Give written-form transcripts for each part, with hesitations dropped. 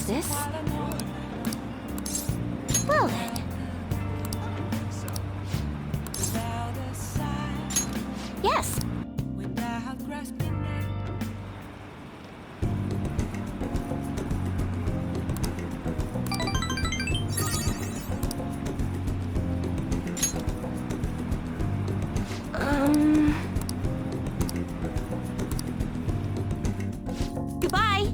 Is this? Well then. Yes. Goodbye.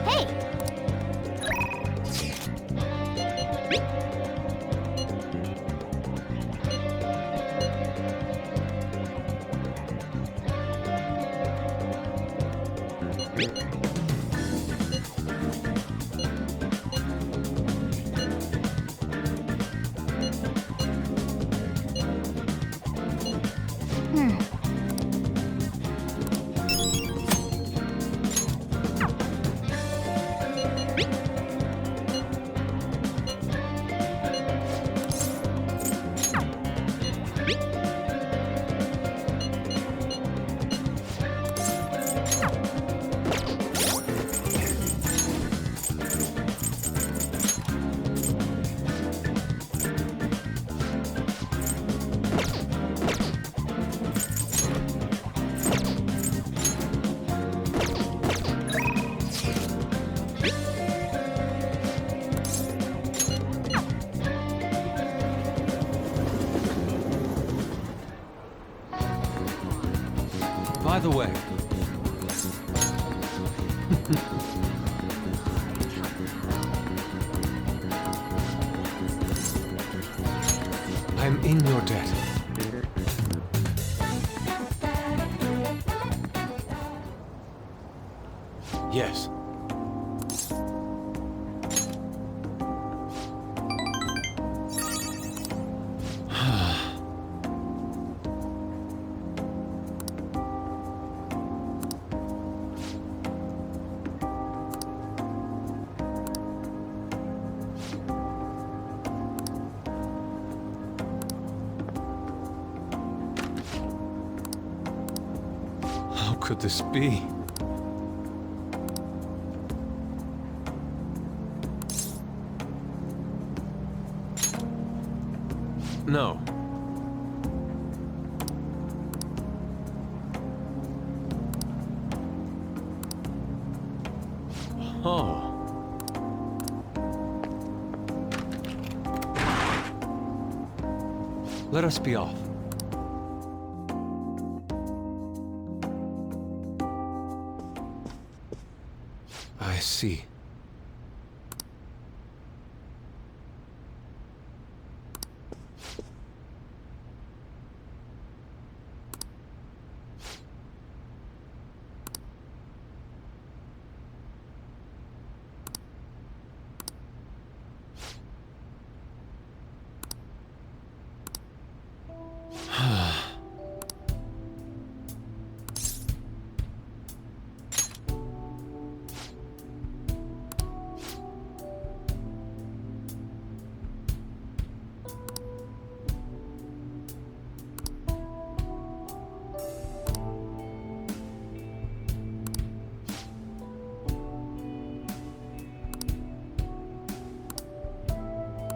Hey. By the way, I'm in your debt. Yes. How could this be? No. Oh. Let us be off. I see.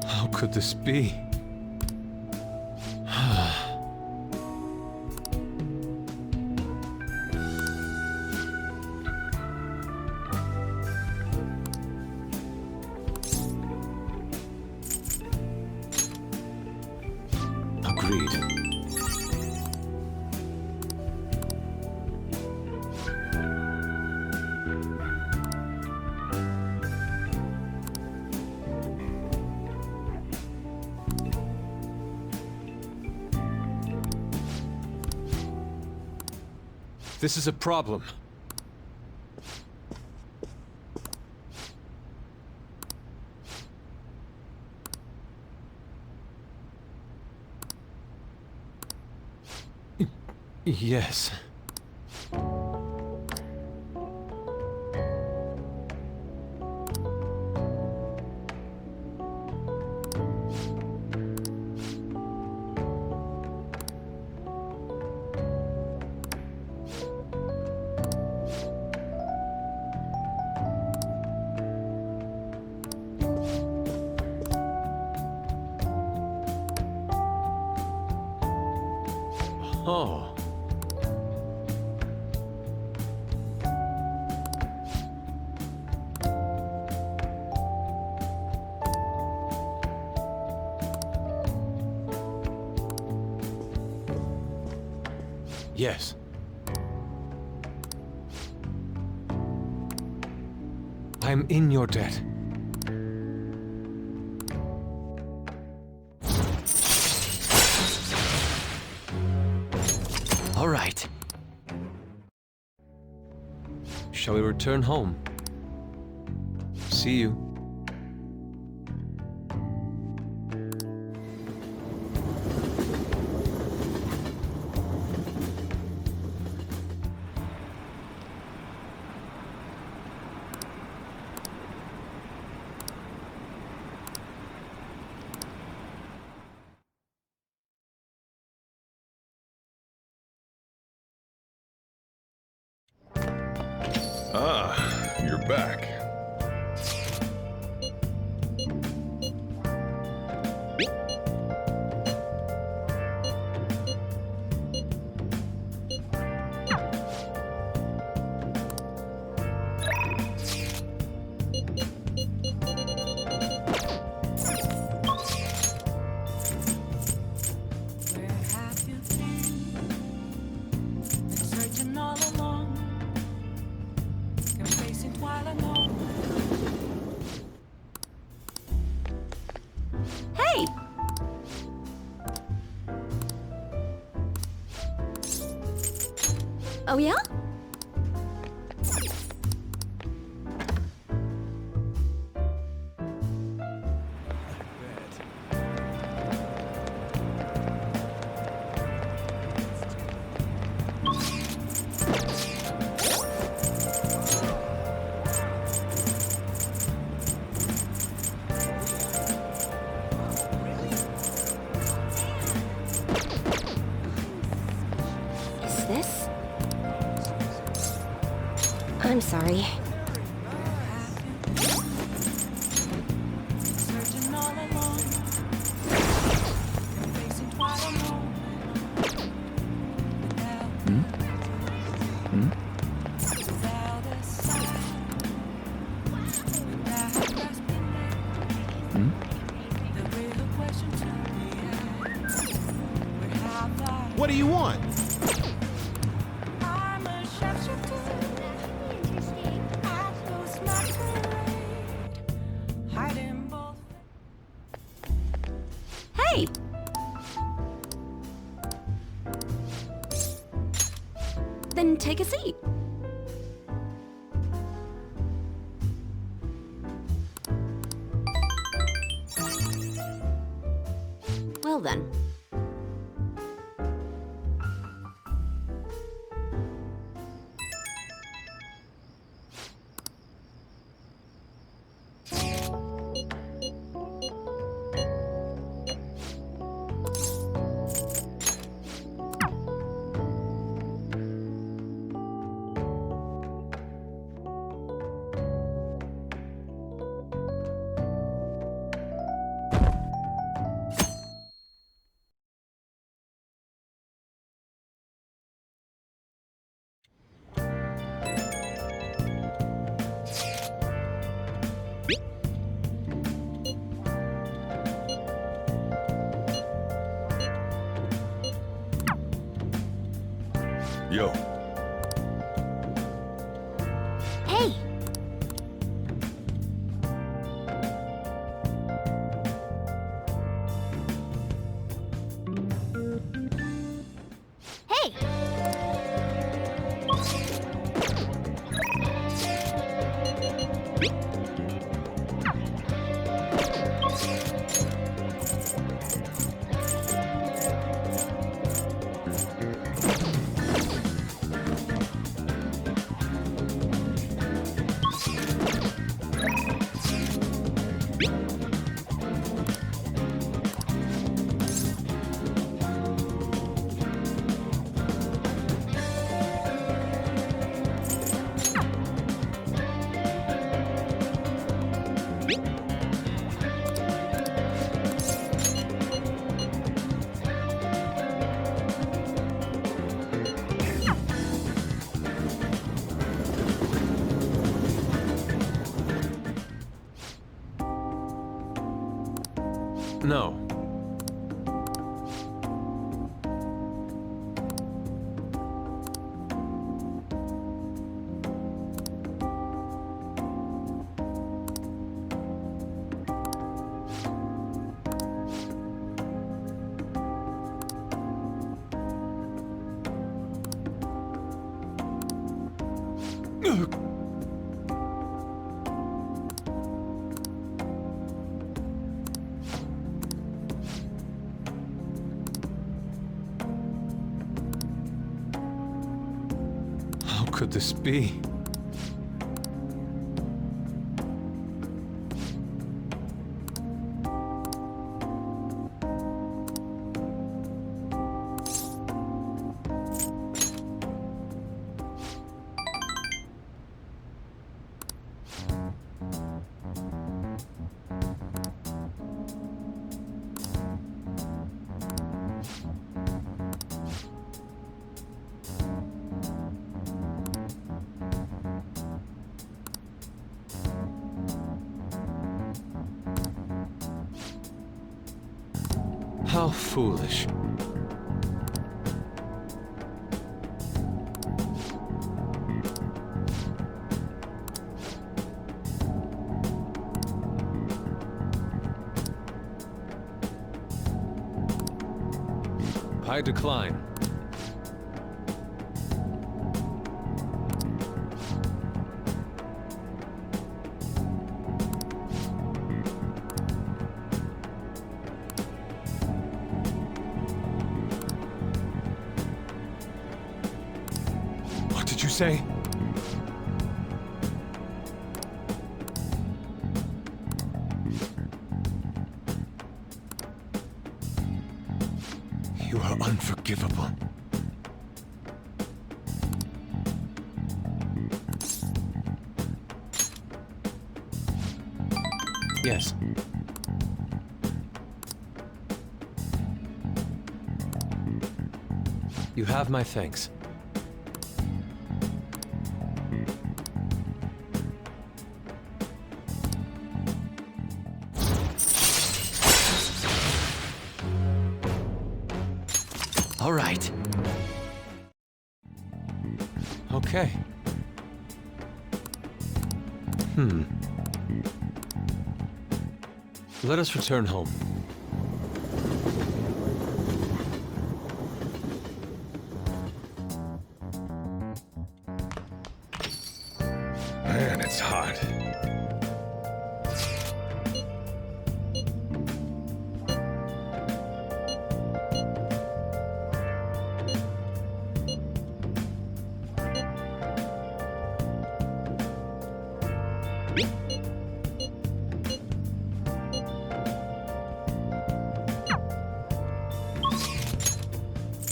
How could this be? Agreed. This is a problem. Yes. Oh. Yes. I'm in your debt. All right. Shall we return home? See you. Ah, you're back. Where have you been? Been searching all along. Can face it while I know. Hey! Oh, yeah? Is this? I'm sorry. Searching all along. Can face it while I know. Without a sign. Without grasping it. The real question to me is, where have I? What do you want? I'm a sharpshooter. I lose my parade. Hiding both. Hey! Then take a seat. Well then. Yo, Hey! Hey! No. How could this be? How foolish. I decline. What did you say? You are unforgivable. Yes. You have my thanks. All right. Okay. Let us return home. Man, it's hot.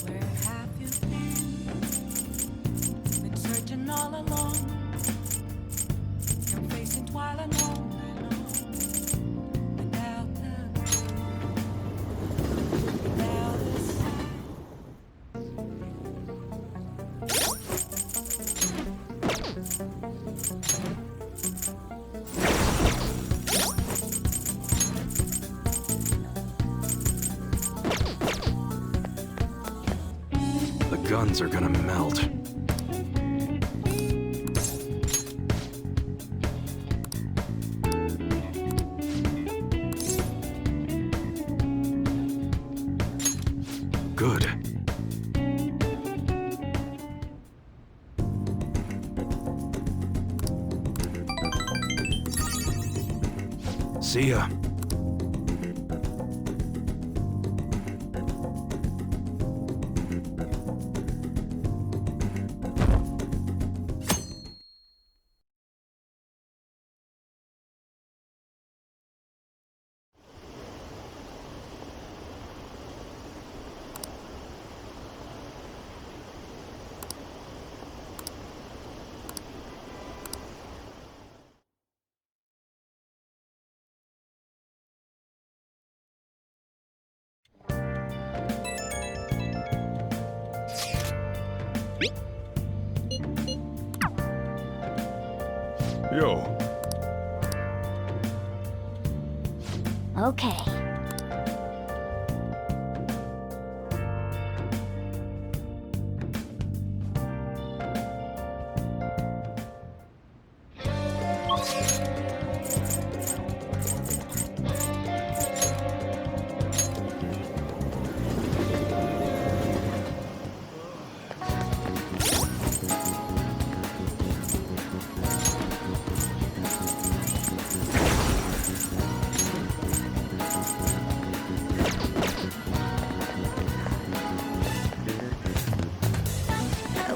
Where have you been? Been searching all along. You're facing twilight without a sign. The guns are gonna melt. Good. See ya. Yo, Okay.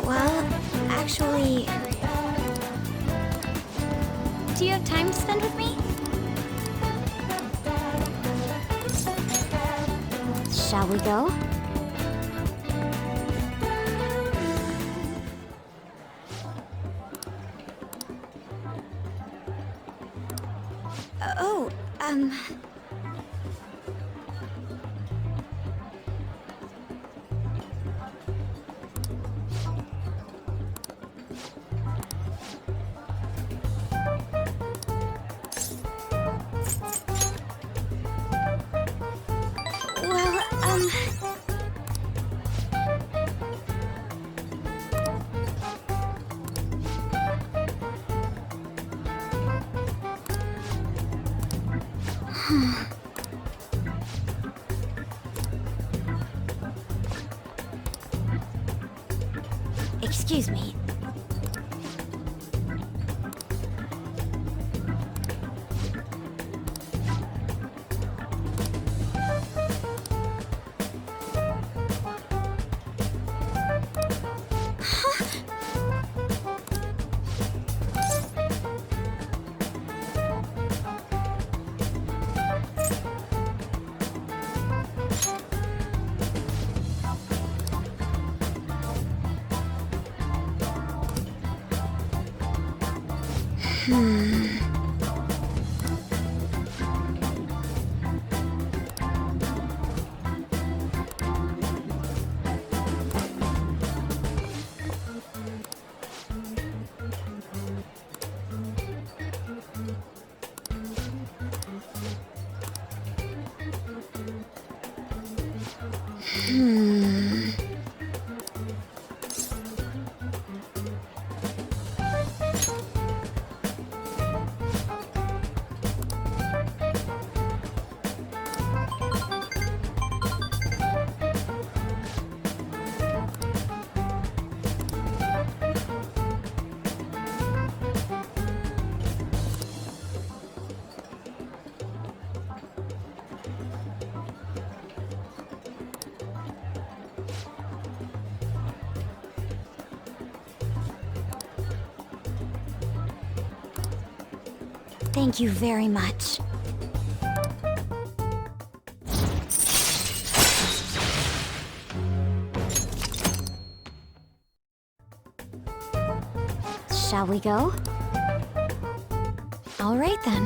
Well, actually... Do you have time to spend with me? Shall we go? Oh, well, excuse me. Thank you very much. Shall we go? All right then.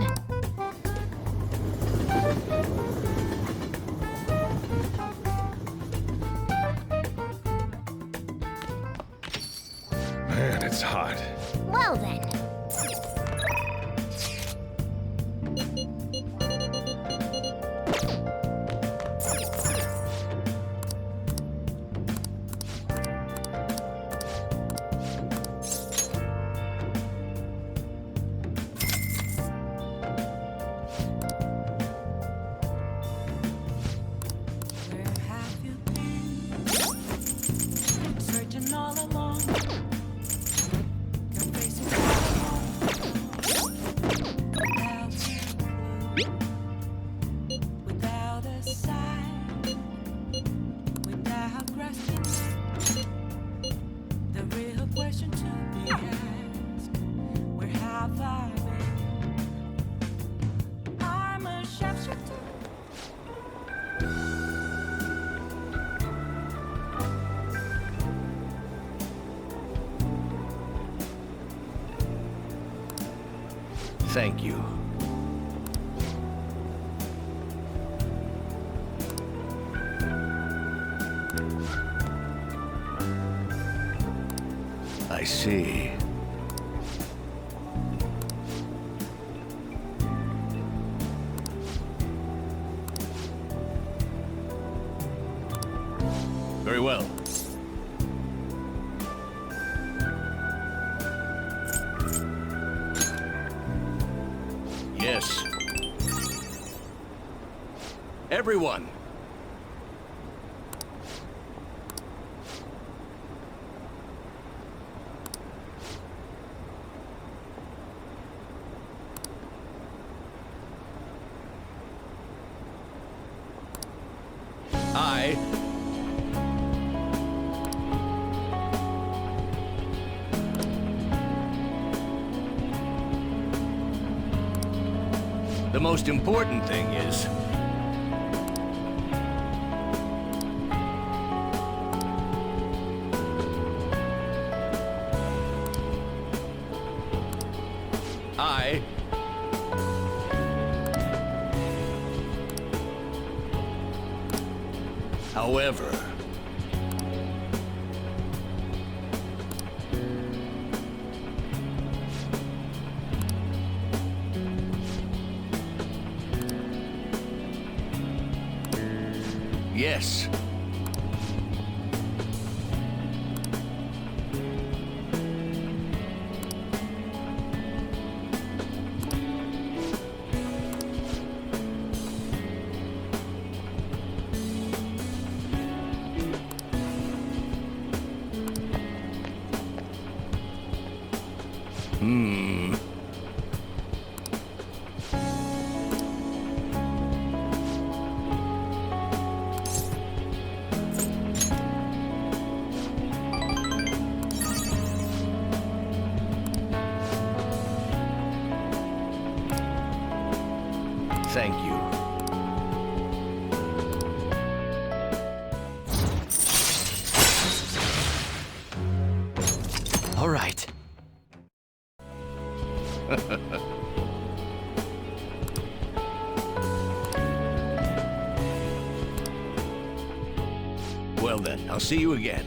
Man, it's hot. Well then. Where have you been? Searching all along. Your face is all without you, without a sign, without grasping. The real question to be asked: where have I been? I'm a sharpshooter. Thank you. I see. Very well. Yes. Everyone. The most important thing is... I... However... Yes. Thank you. All right. Well then, I'll see you again.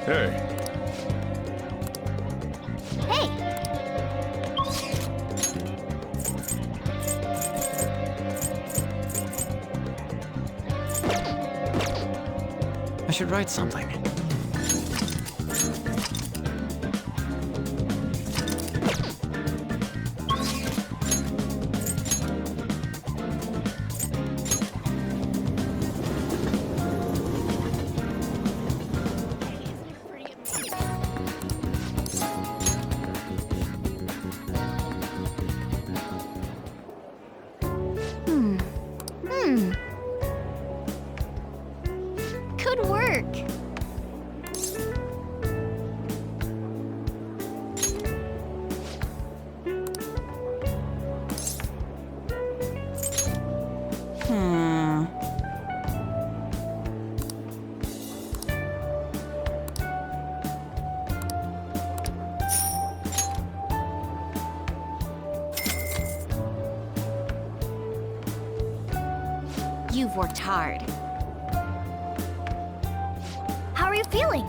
Hey, Hey! I should write something. Good work. You've worked hard. How are you feeling?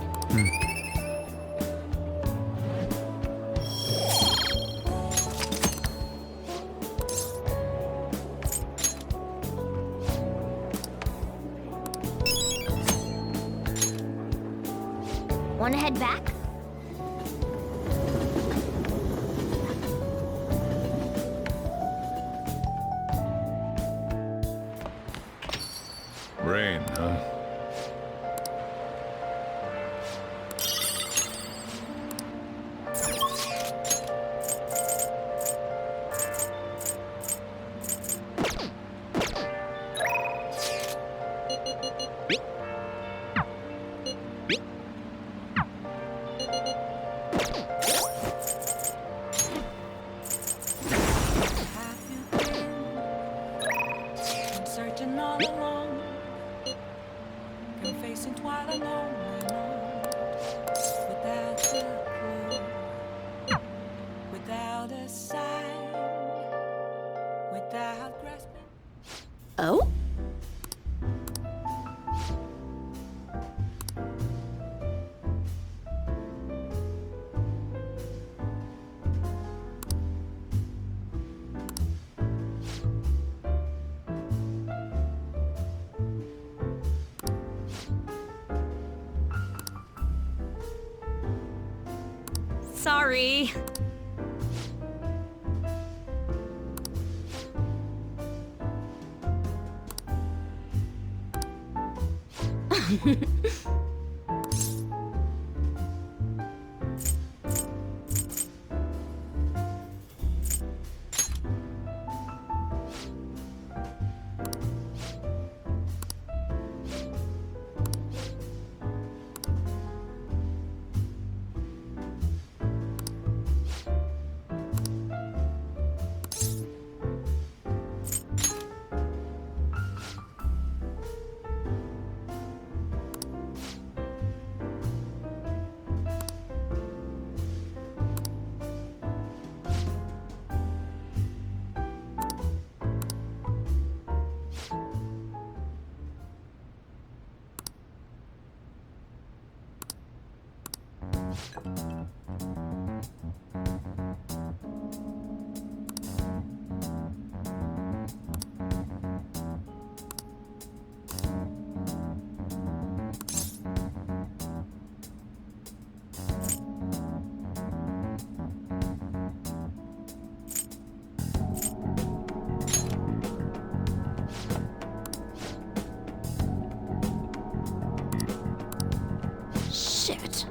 Want to head back? rain, huh? Have you been searching all along, confessing while alone, without a clue, without a sign, without grasping? Oh? Sorry. Shit.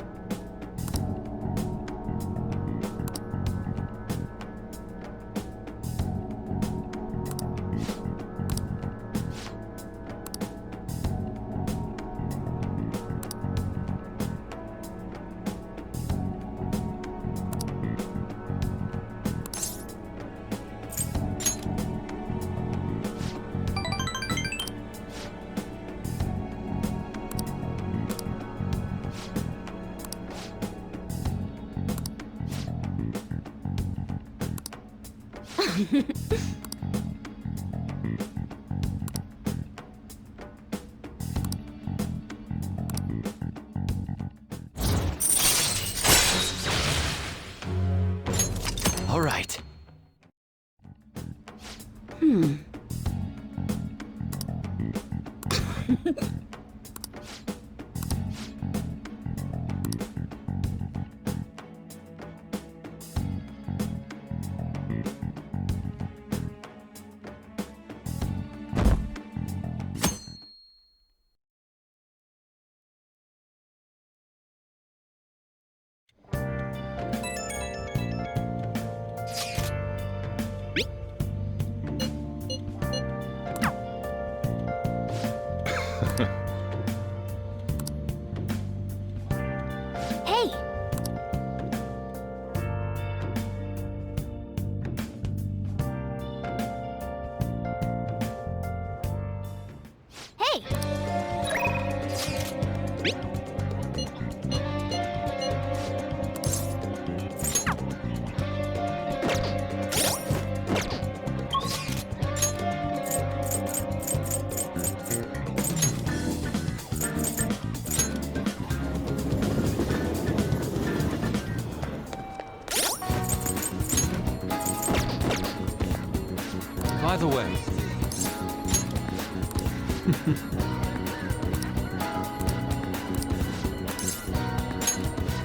All right. Hey! Hey! By the way.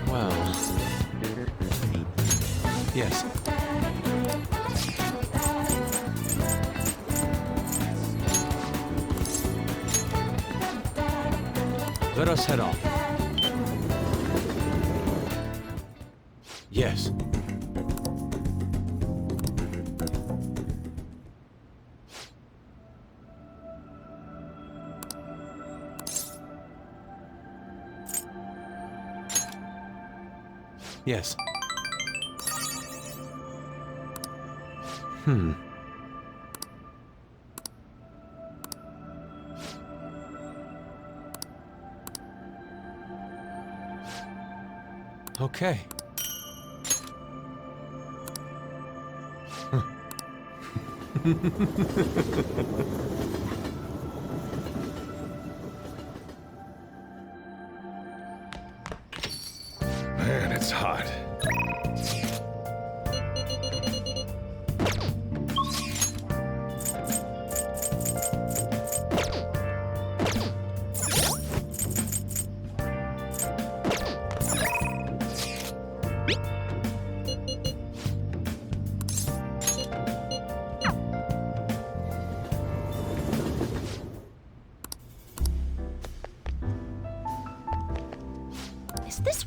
Well. Yes. Let us head off. Yes. Yes. Okay. Man, it's hot.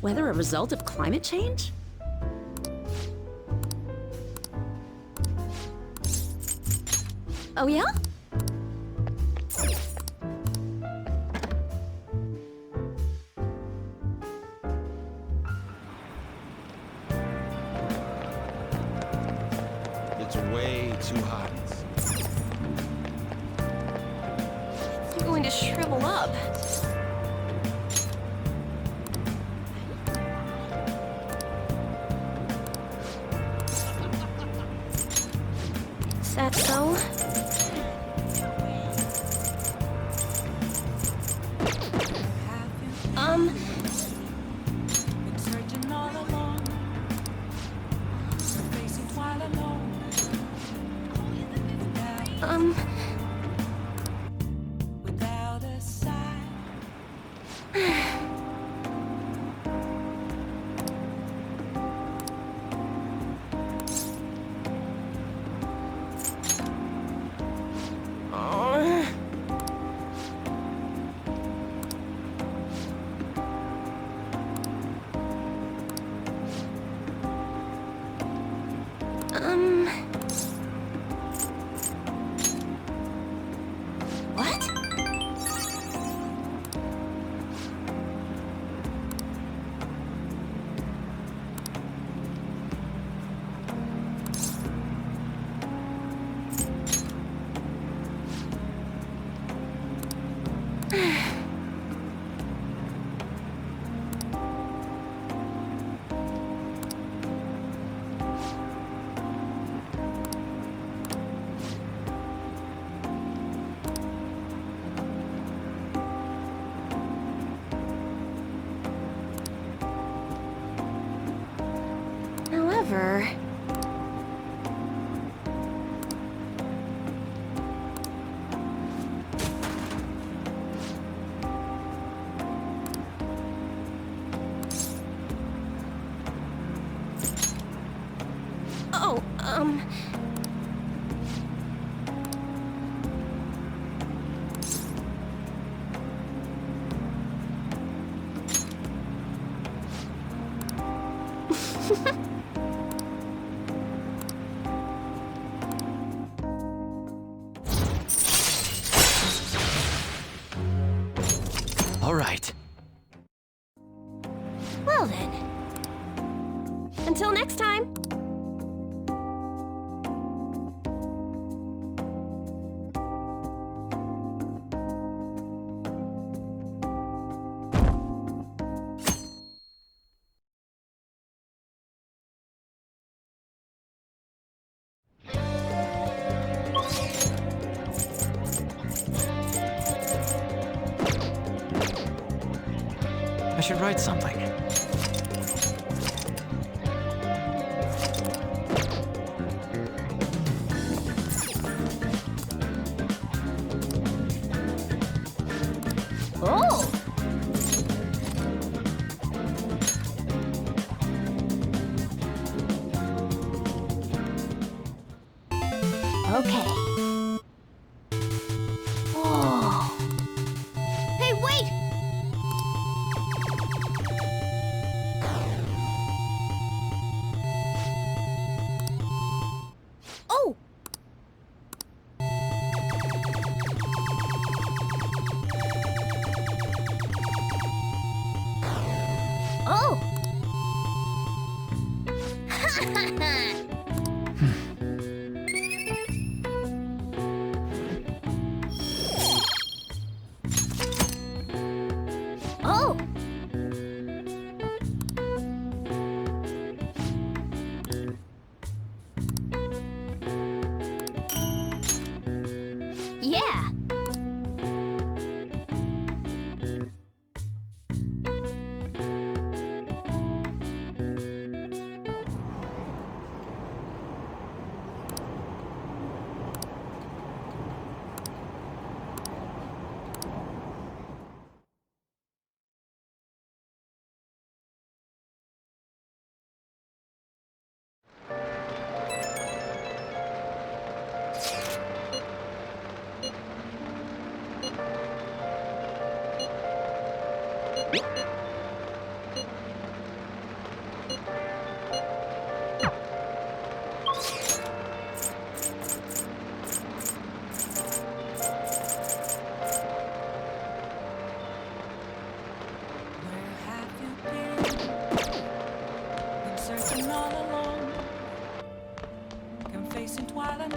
weather a result of climate change? Oh yeah? It's way too hot. I'm going to shrivel up. Is that so? Been searching all along, facing while alone. Without a sigh. What? However... Oh, All right. well then. Until next time. I should write something. Oh! Okay. Whoa. Hey, wait! Oh! Oh! Oh! Yeah!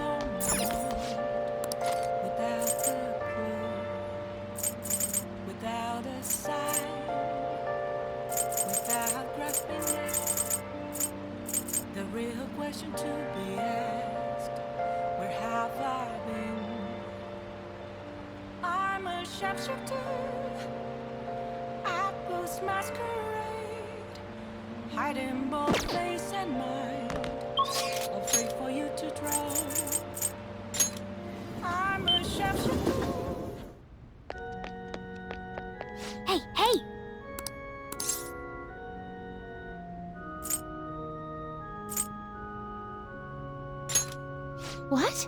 alone, without the clue, without a sign, without grasping it. The real question to be asked: where have I been? I'm a sharpshooter at Ghost Masquerade, hiding both face and mind, afraid for you to drown. I'm a sharpshooter. Hey, hey! What?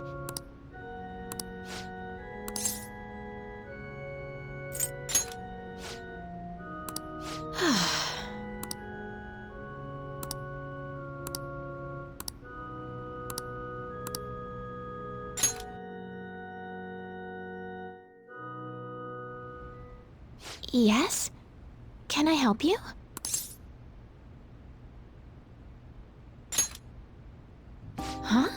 Yes? Can I help you? Huh?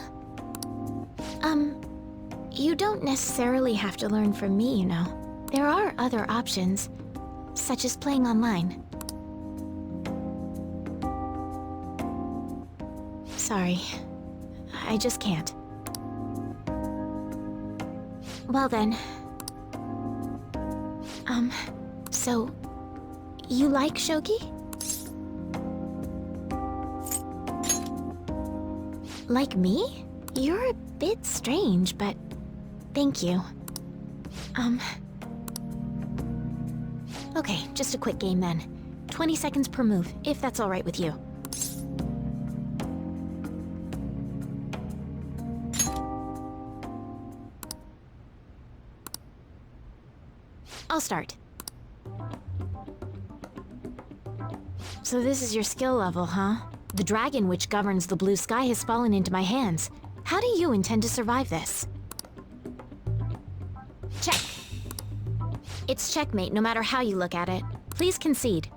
You don't necessarily have to learn from me, you know. There are other options, such as playing online. Sorry, I just can't. Well then. So, you like shogi? Like me? You're a bit strange, but thank you. Okay, just a quick game then. 20 seconds per move, if that's all right with you. I'll start. So this is your skill level, huh? The dragon which governs the blue sky has fallen into my hands. How do you intend to survive this? Check. It's checkmate no matter how you look at it. Please concede.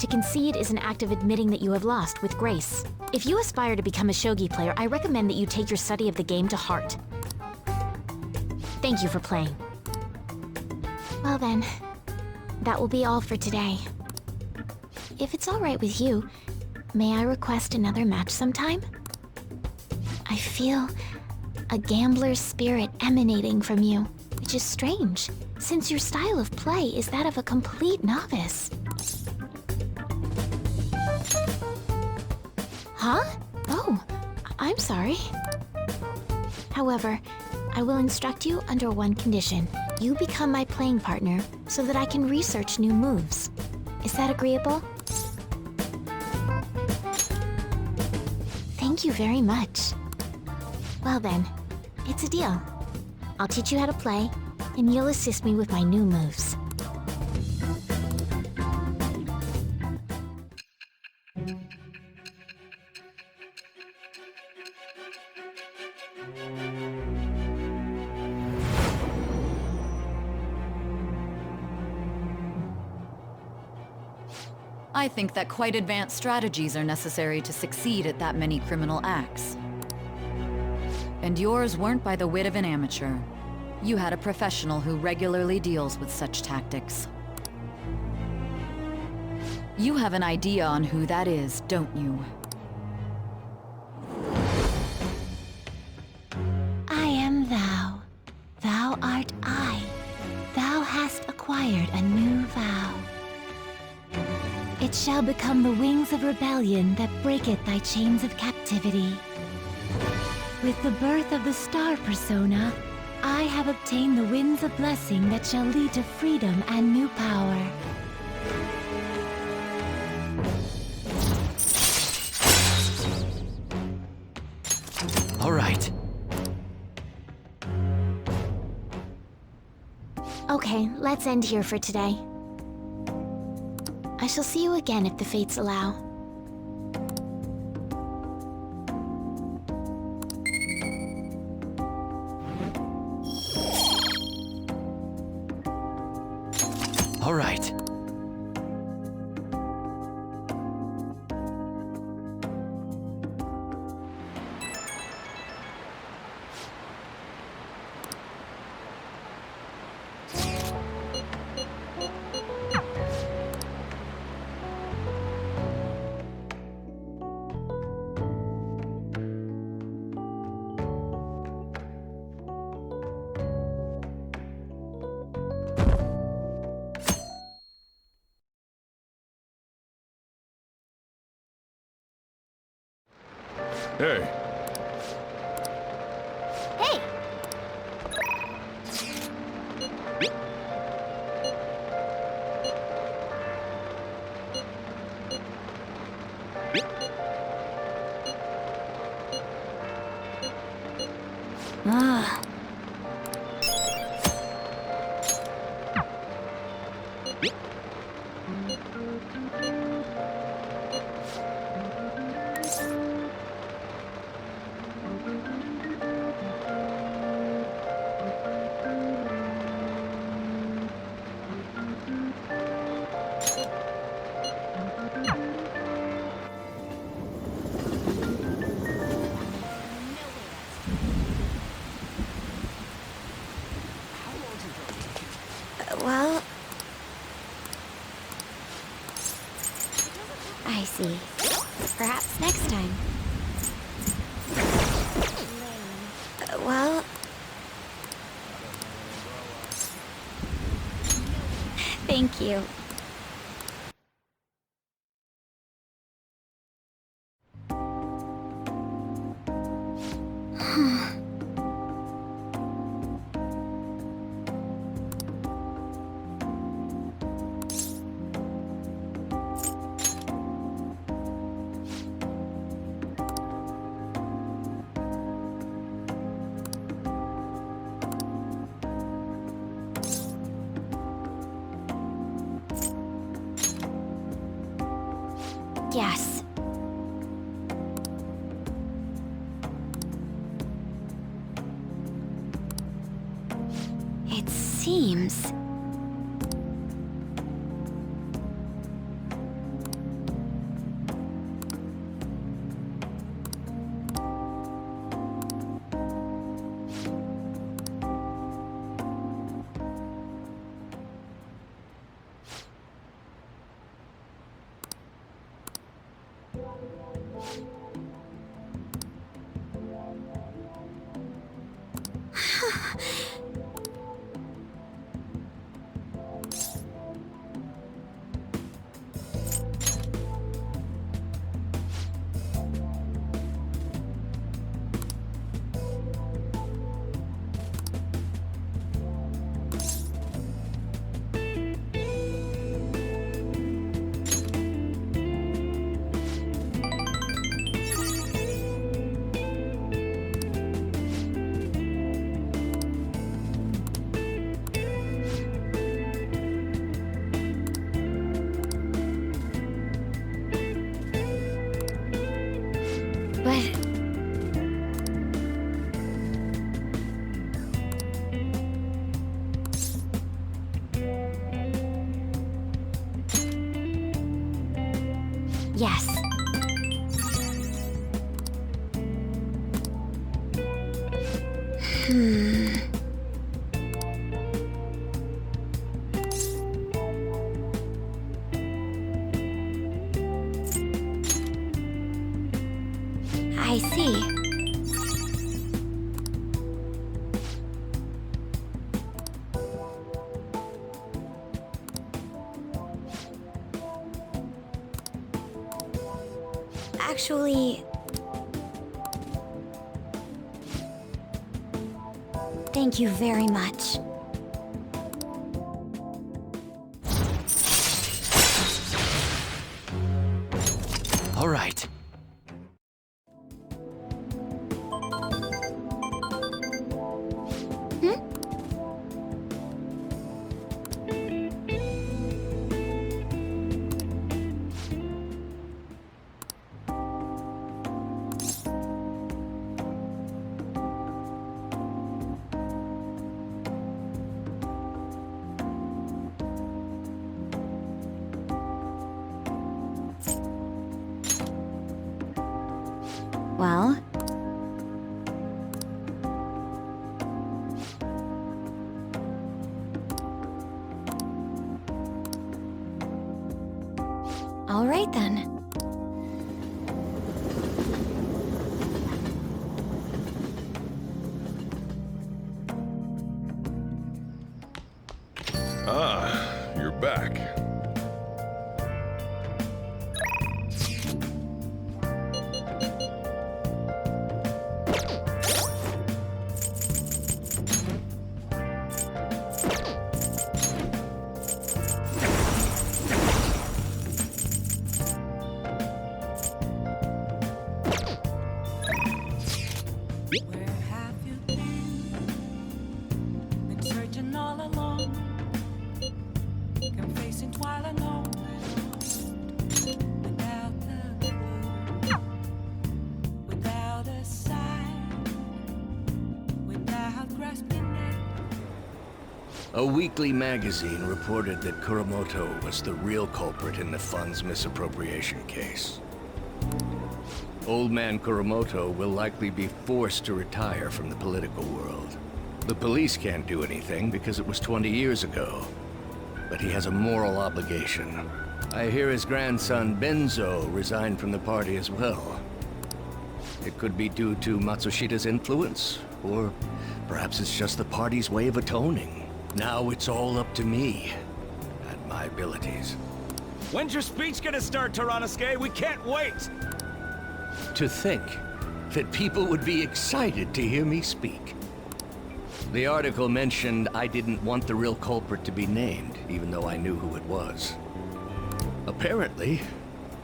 To concede is an act of admitting that you have lost with grace. If you aspire to become a shogi player, I recommend that you take your study of the game to heart. Thank you for playing. Well then, that will be all for today. If it's all right with you, may I request another match sometime? I feel a gambler's spirit emanating from you, which is strange, since your style of play is that of a complete novice. Huh? Oh, I'm sorry. However, I will instruct you under one condition. You become my playing partner so that I can research new moves. Is that agreeable? Thank you very much. Well then, it's a deal. I'll teach you how to play, and you'll assist me with my new moves. I think that quite advanced strategies are necessary to succeed at that many criminal acts. And yours weren't by the wit of an amateur. You had a professional who regularly deals with such tactics. You have an idea on who that is, don't you? I am thou. Thou art I. Thou hast acquired a new vow. It shall become the wings of rebellion that breaketh thy chains of captivity. With the birth of the star persona, I have obtained the winds of blessing that shall lead to freedom and new power. All right. Okay, let's end here for today. I shall see you again if the fates allow. All right. Hey, Hey! Ah. Well, I see. Perhaps next time. Well, thank you. Yes. It seems... But... Yes. I see. Actually... Thank you very much. All right. Well... All right then. Ah, you're back. Where have you been? Been searching all along, confessing while alone, without a clue, without a sign, without grasping it. A weekly magazine reported that Kuramoto was the real culprit in the fund's misappropriation case. Old man Kuramoto will likely be forced to retire from the political world. The police can't do anything because it was 20 years ago. But he has a moral obligation. I hear his grandson Benzo resigned from the party as well. It could be due to Matsushida's influence, or perhaps it's just the party's way of atoning. Now it's all up to me and my abilities. When's your speech gonna start, Tyranosuke? We can't wait! To think that people would be excited to hear me speak. The article mentioned I didn't want the real culprit to be named, even though I knew who it was. Apparently,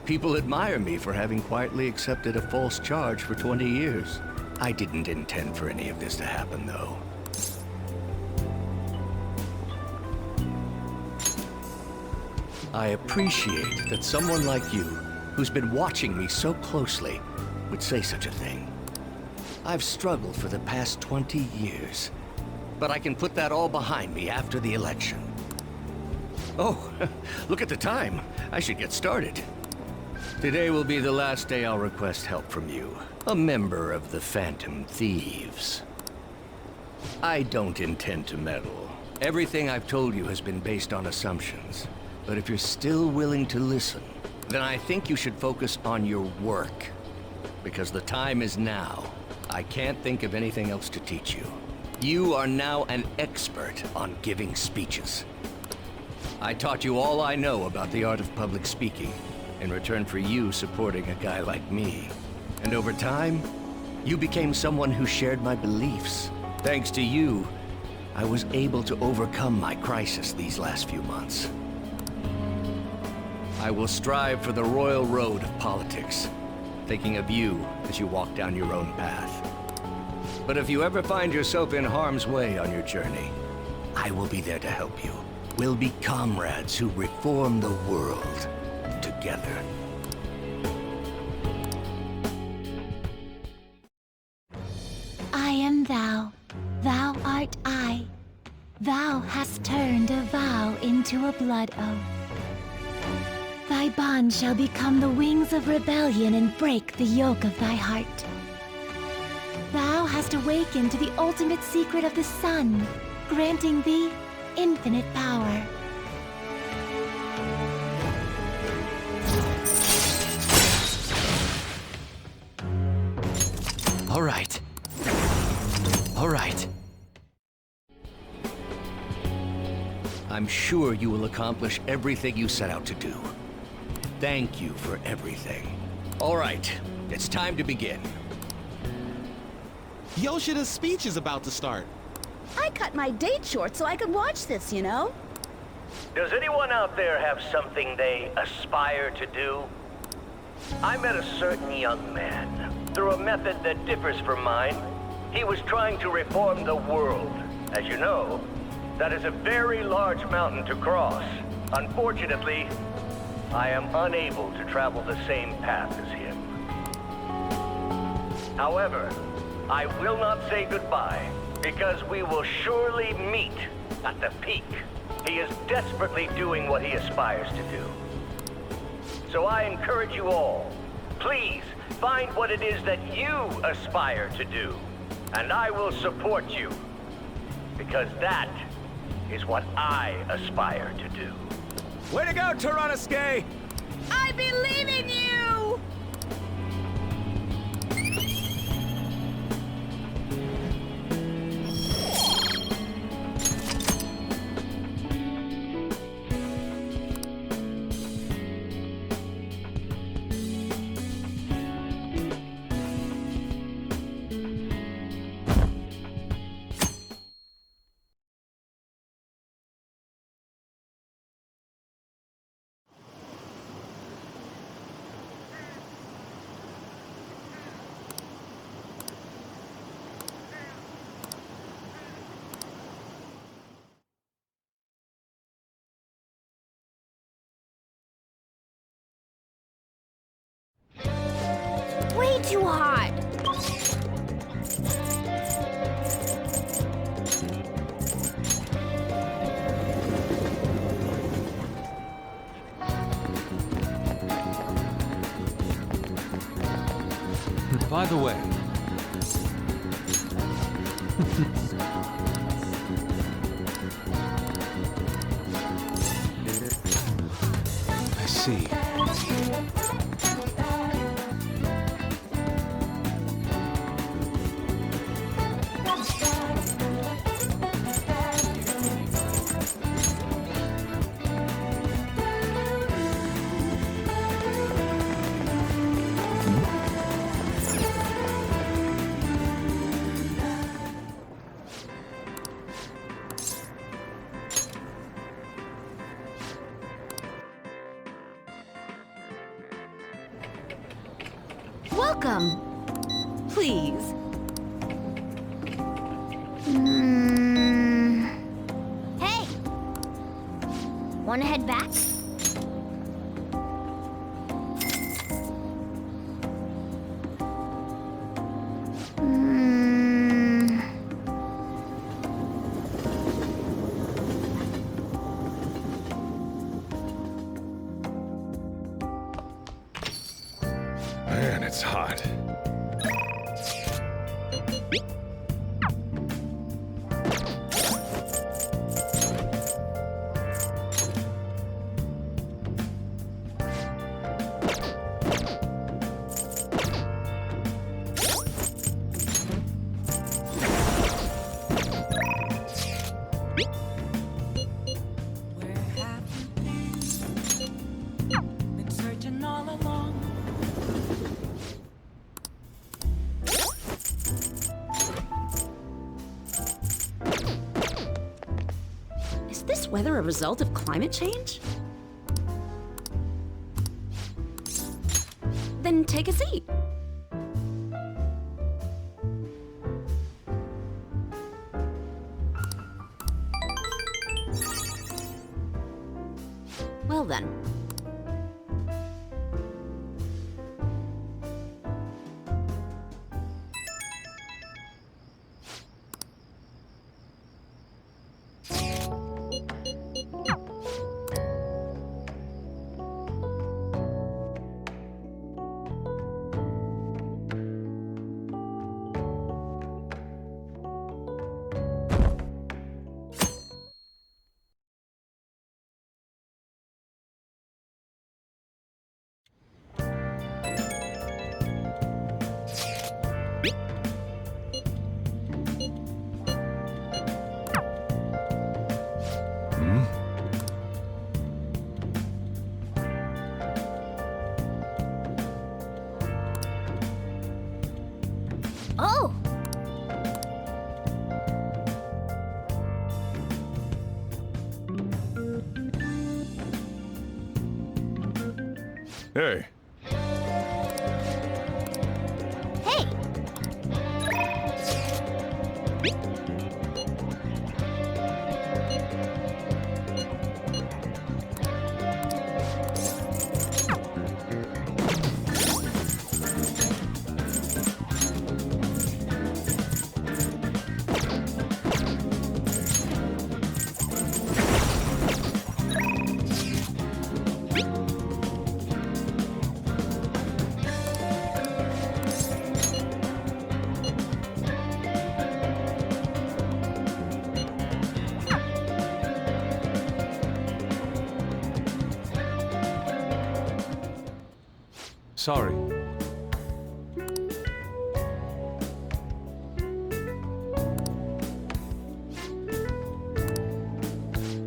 people admire me for having quietly accepted a false charge for 20 years. I didn't intend for any of this to happen, though. I appreciate that someone like you, who's been watching me so closely, would say such a thing. I've struggled for the past 20 years, but I can put that all behind me after the election. Oh, look at the time. I should get started. Today will be the last day I'll request help from you, a member of the Phantom Thieves. I don't intend to meddle. Everything I've told you has been based on assumptions. But if you're still willing to listen, then I think you should focus on your work. Because the time is now. I can't think of anything else to teach you. You are now an expert on giving speeches. I taught you all I know about the art of public speaking, in return for you supporting a guy like me. And over time, you became someone who shared my beliefs. Thanks to you, I was able to overcome my crisis these last few months. I will strive for the royal road of politics, thinking of you as you walk down your own path. But if you ever find yourself in harm's way on your journey, I will be there to help you. We'll be comrades who reform the world together. I am thou, thou art I. Thou hast turned a vow into a blood oath. Thy bond shall become the wings of rebellion and break the yoke of thy heart. Thou hast awakened to the ultimate secret of the sun, granting thee infinite power. All right. All right. I'm sure you will accomplish everything you set out to do. Thank you for everything. All right, it's time to begin. Yoshida's speech is about to start. I cut my date short so I could watch this, you know? Does anyone out there have something they aspire to do? I met a certain young man. Through a method that differs from mine, he was trying to reform the world. As you know, that is a very large mountain to cross. Unfortunately, I am unable to travel the same path as him. However, I will not say goodbye, because we will surely meet at the peak. He is desperately doing what he aspires to do. So I encourage you all, please find what it is that you aspire to do, and I will support you, because that is what I aspire to do. Way to go, Tyranosuke! I believe in you! way too hot. By the way... I see. Welcome. Please. Hey! Wanna head back? Man, it's hot. Where have you been? Been searching all along. Is this weather a result of climate change? Then take a seat. Well then. Oh! Hey, Hey! Sorry.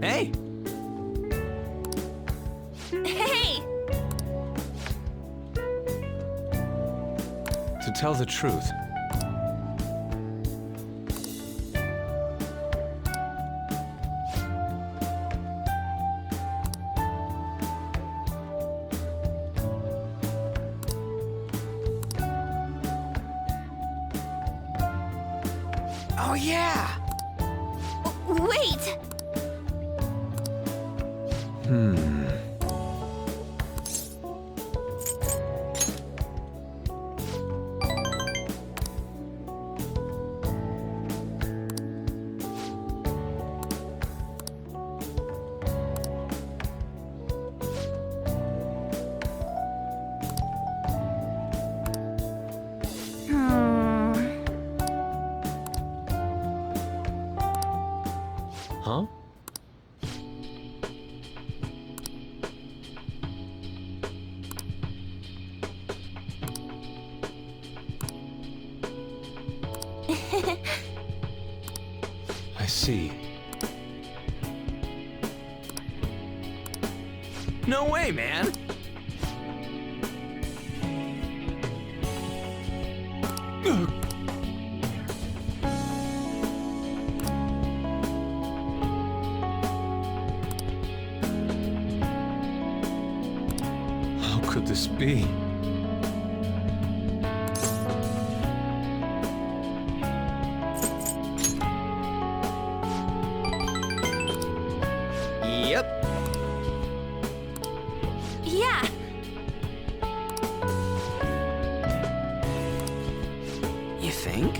Hey! Hey! To tell the truth, Oh, yeah! Wait! I see. No way, man! How could this be? Yep. Yeah. You think?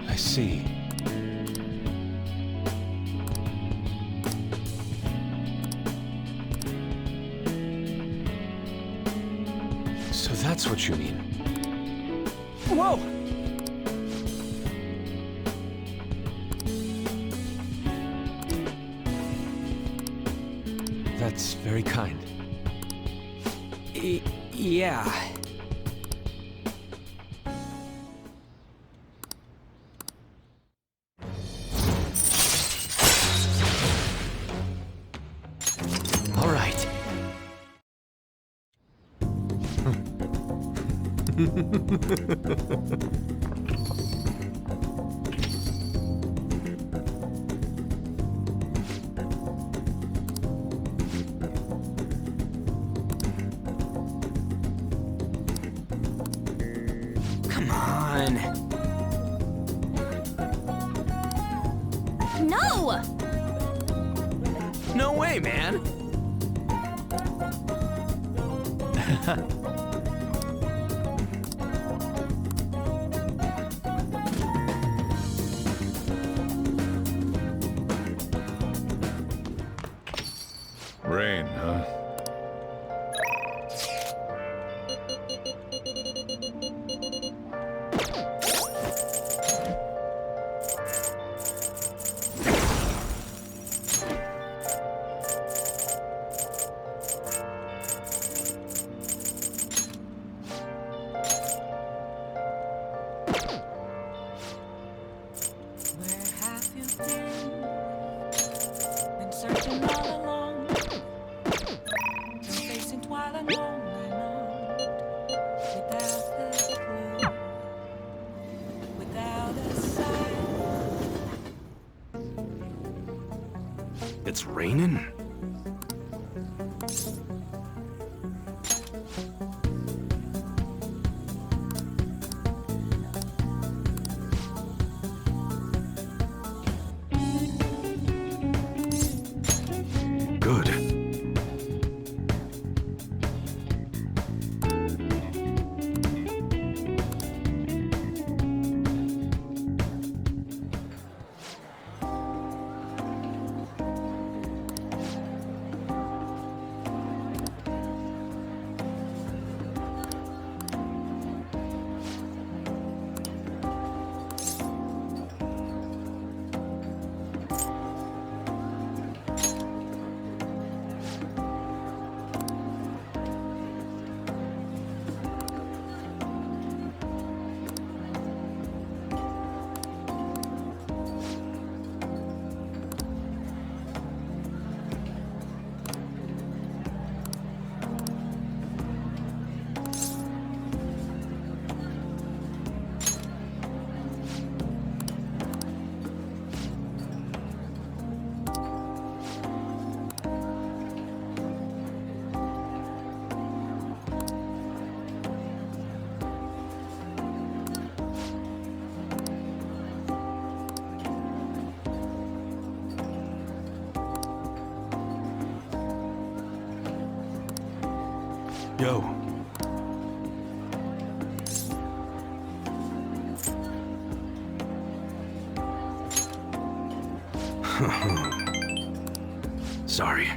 I see. So that's what you mean. Whoa! That's very kind. Yeah. All right. Come on. No! No way, man! Rain, huh? Where have you been searching all along, facing twilight lonely night, without a clue, without a sign. It's raining? Good. Yo. Sorry.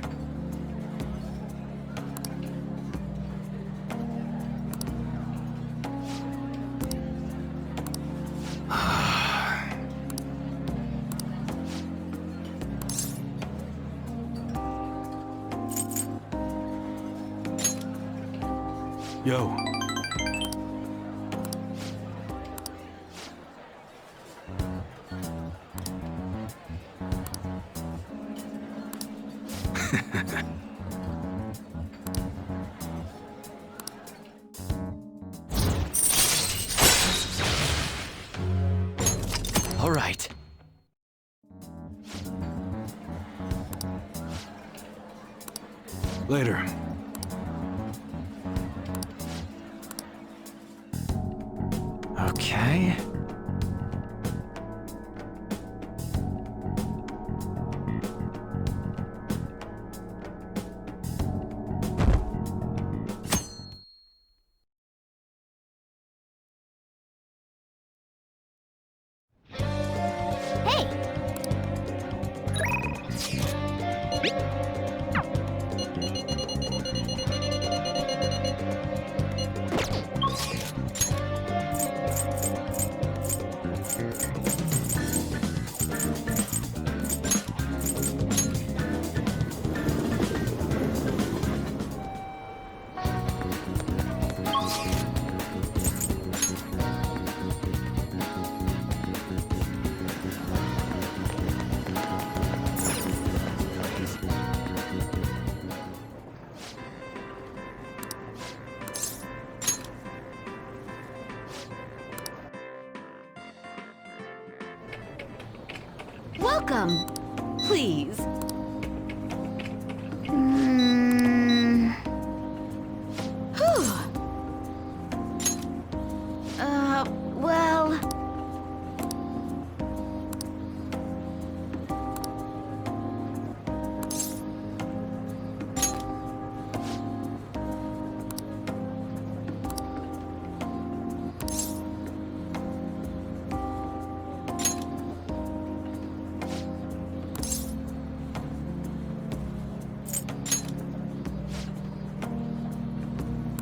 Yo. All right. Later. Okay. Hey! Welcome! Please. Whew. Well...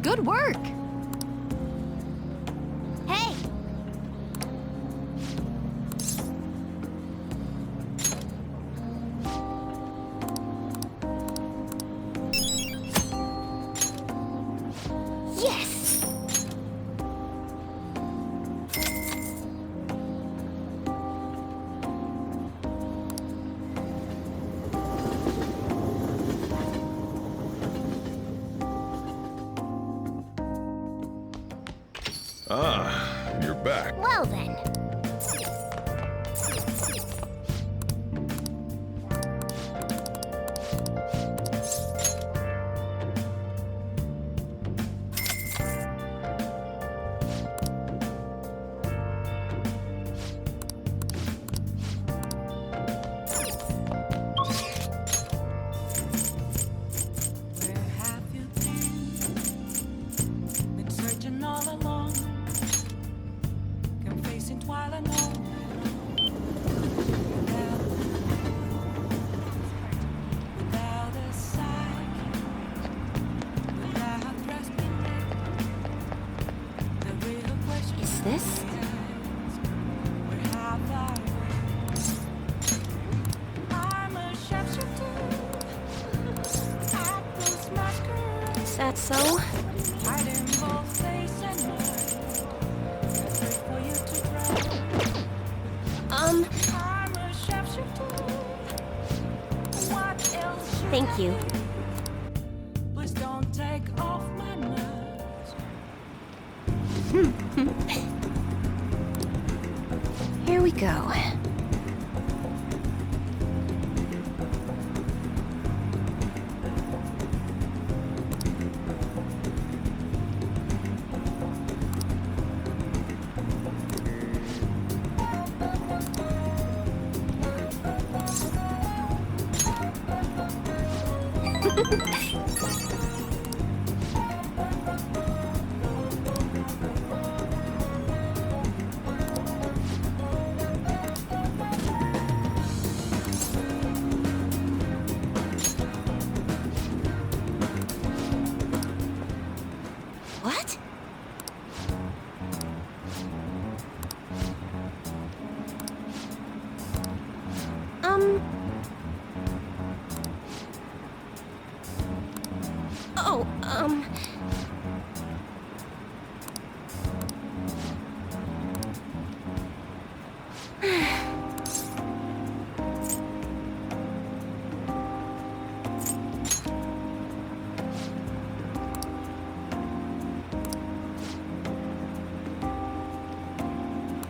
Good work. Hey! Yes! Ah, you're back. Well then. Where have you been searching all along, confessing while alone. Without a sign, without grasping the real question Is this? is, where have I been? I'm a sharpshooter at those masquerades. Is that so? Hiding both face and mind, wait for you to drown. I'm a sharpshooter. What else should Thank you. Please don't take off my nerves. Here we go. What?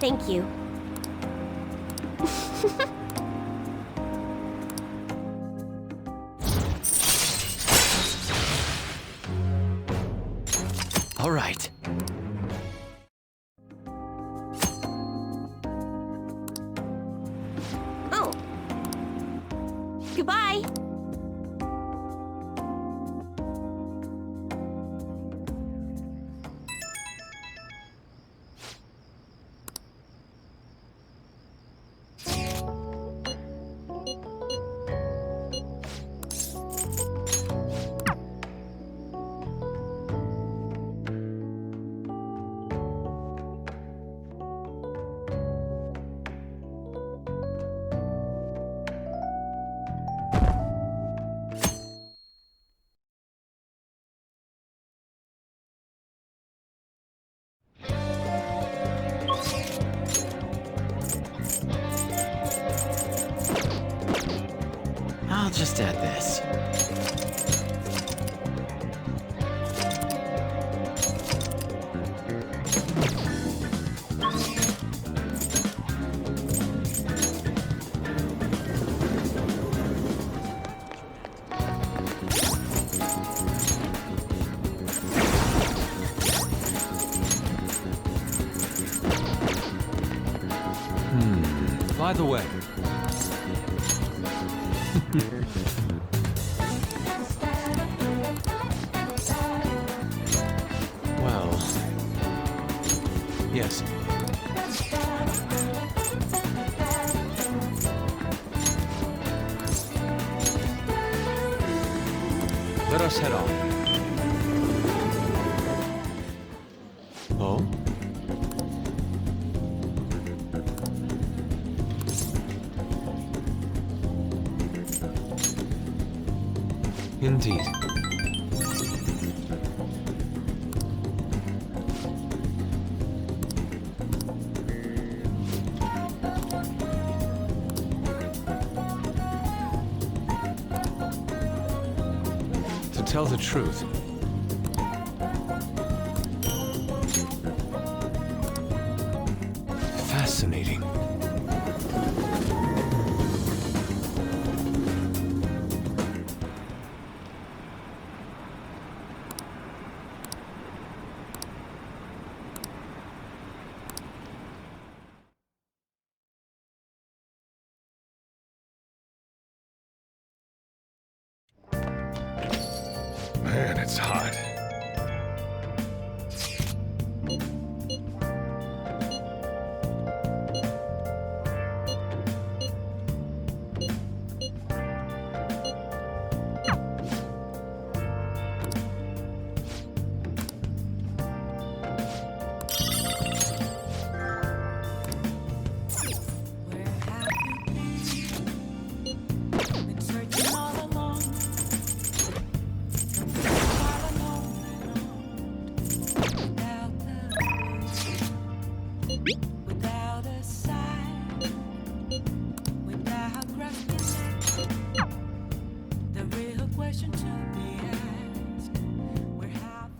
Thank you. All right. Oh. Goodbye. I'll just add this. By the way, Well... Yes. let us head on. Oh? Indeed. To tell the truth, Fascinating. Man, it's hot. Been searching all along. Without a sign, without grasping the real question to be asked, where have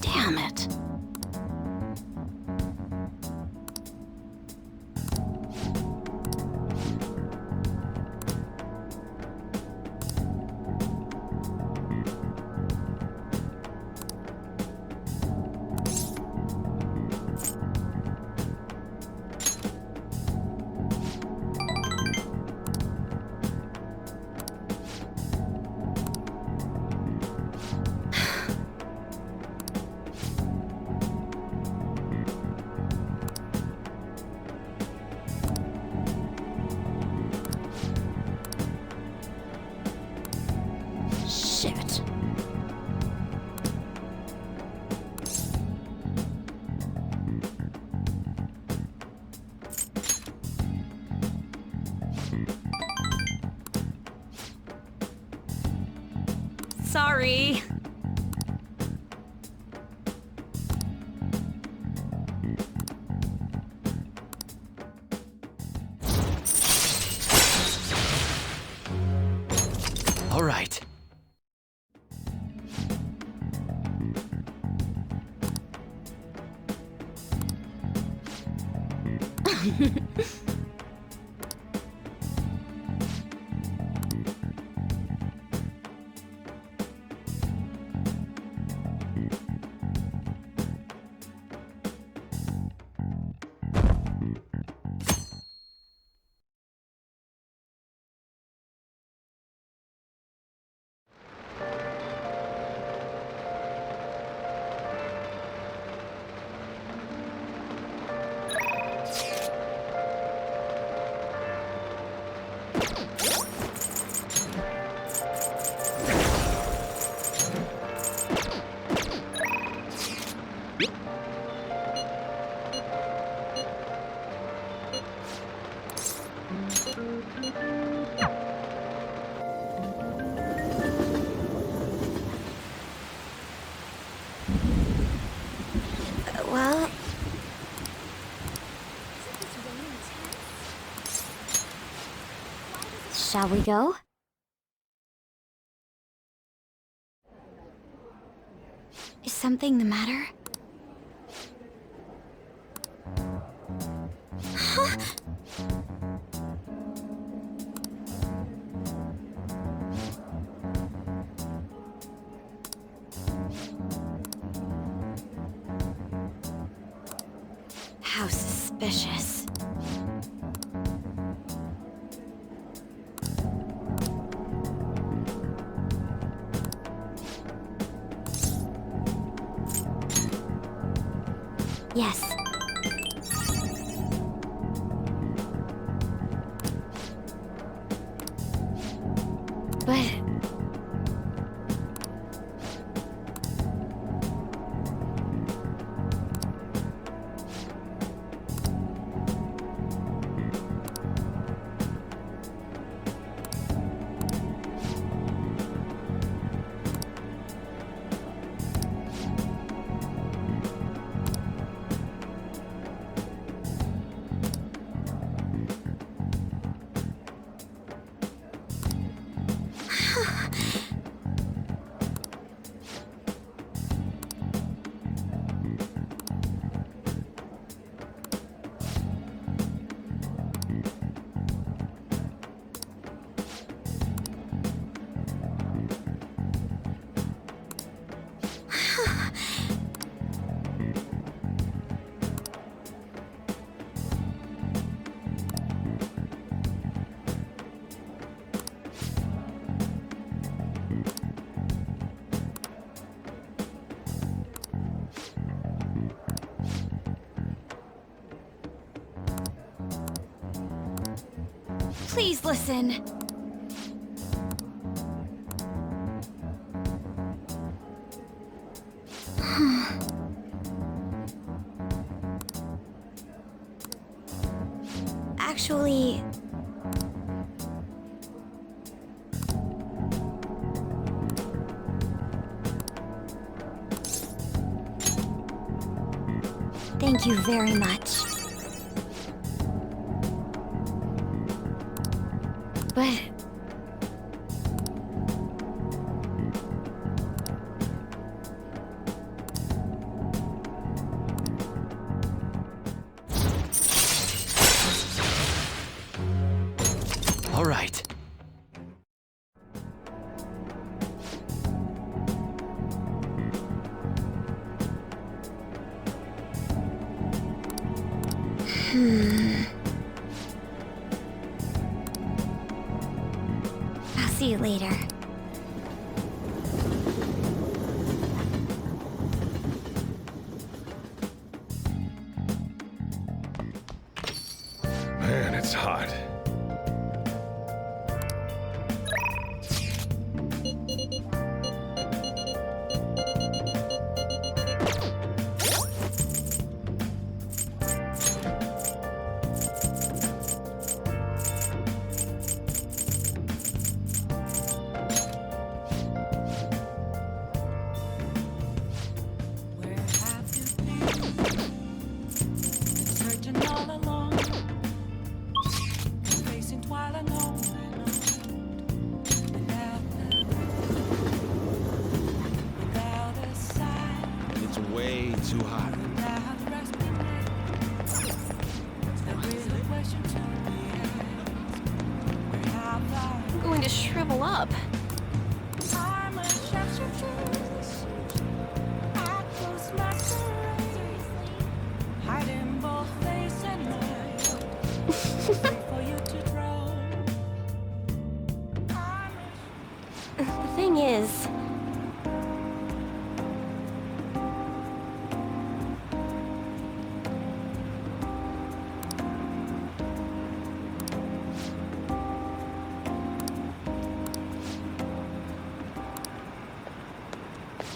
Damn it. Shit. Sorry. All right. Well... Shall we go? Is something the matter? Huh? How suspicious. Yes. But... Please listen. Actually... Thank you very much. But... All right. I'll see you later. Man, it's hot. too hot. I'm going to shrivel up. The thing is...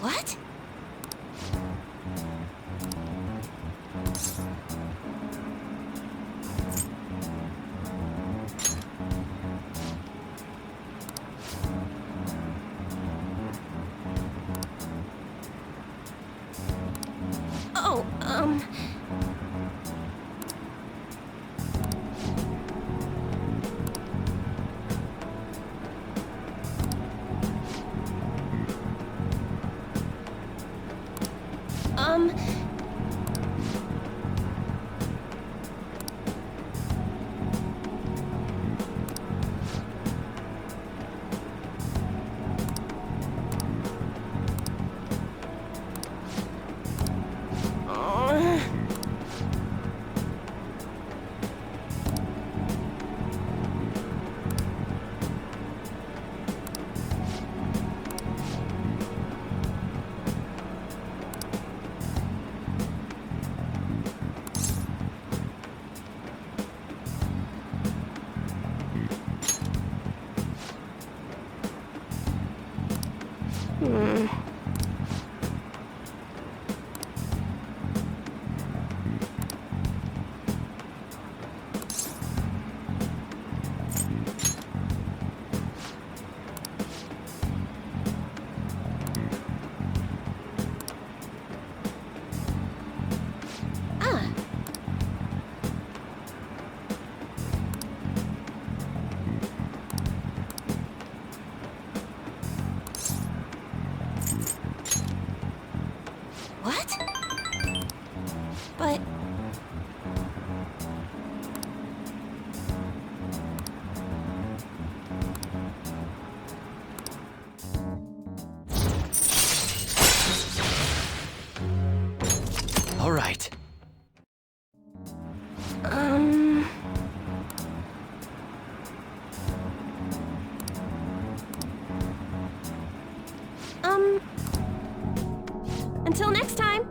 What? Oh, What? But... All right. Until next time.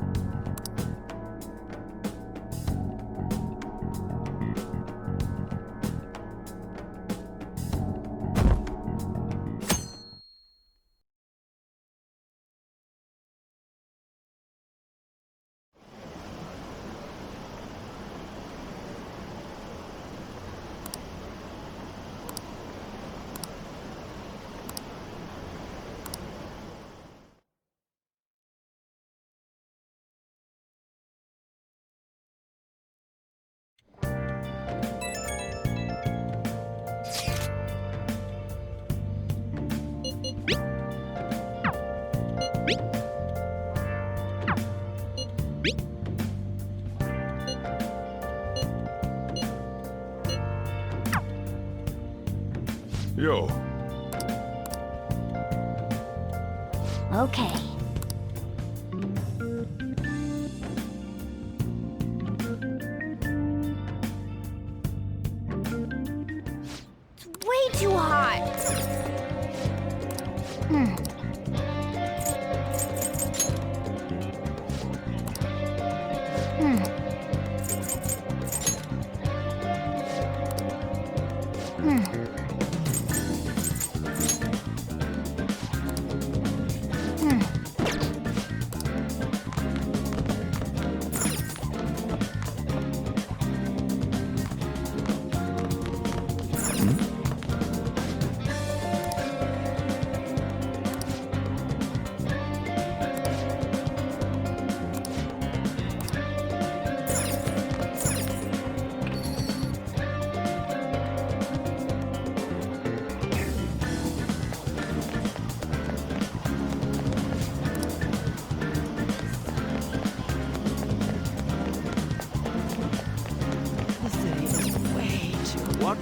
Yo. Okay. It's way too hot.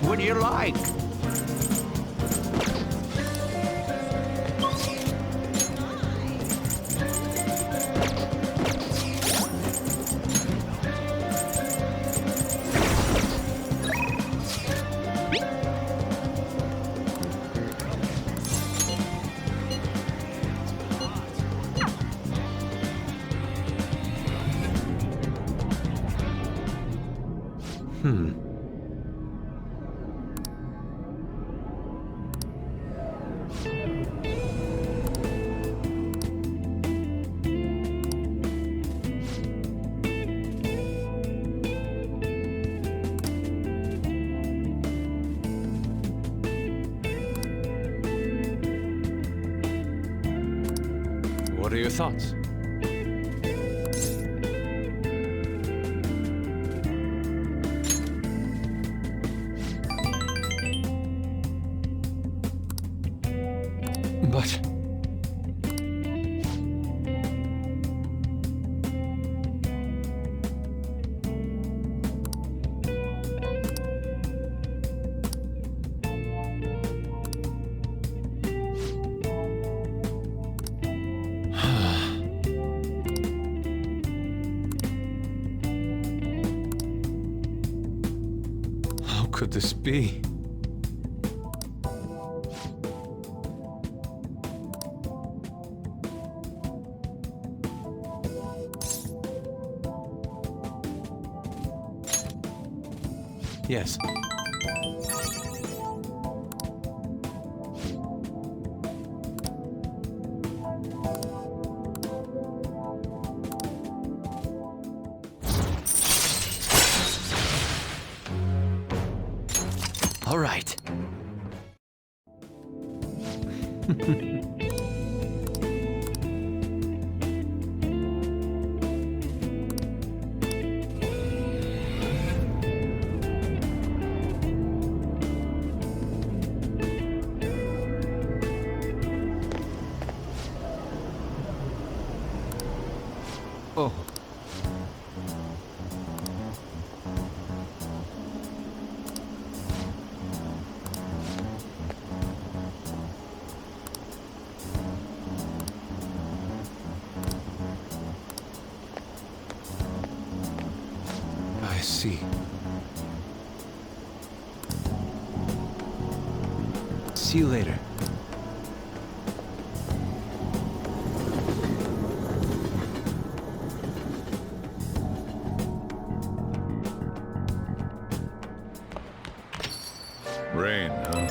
What would you like? What are your thoughts? But... How could this be? Yes. All right. Oh. I see. See you later. Rain, huh?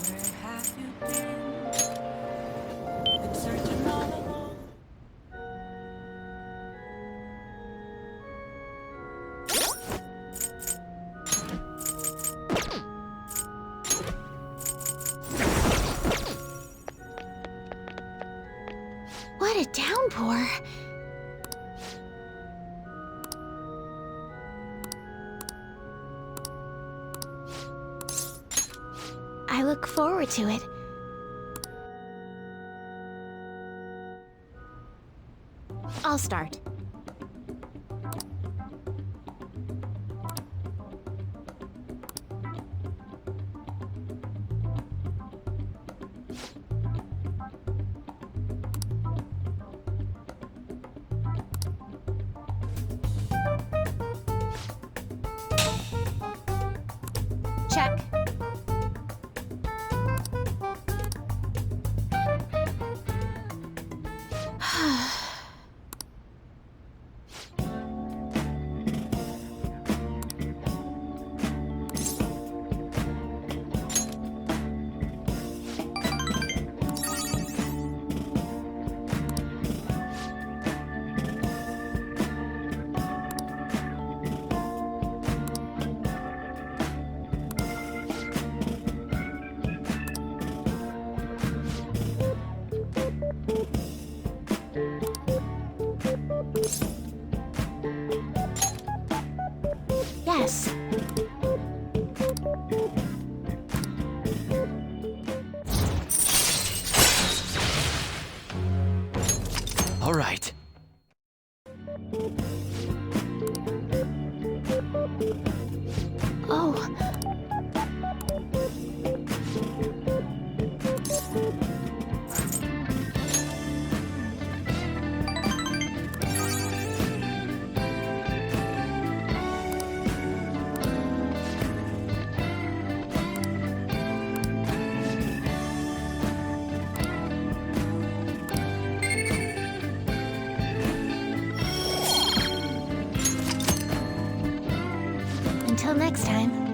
Where have you been? Been searching all along. What a downpour! I look forward to it. I'll start. Check. Yes. All right. Oh. Until next time.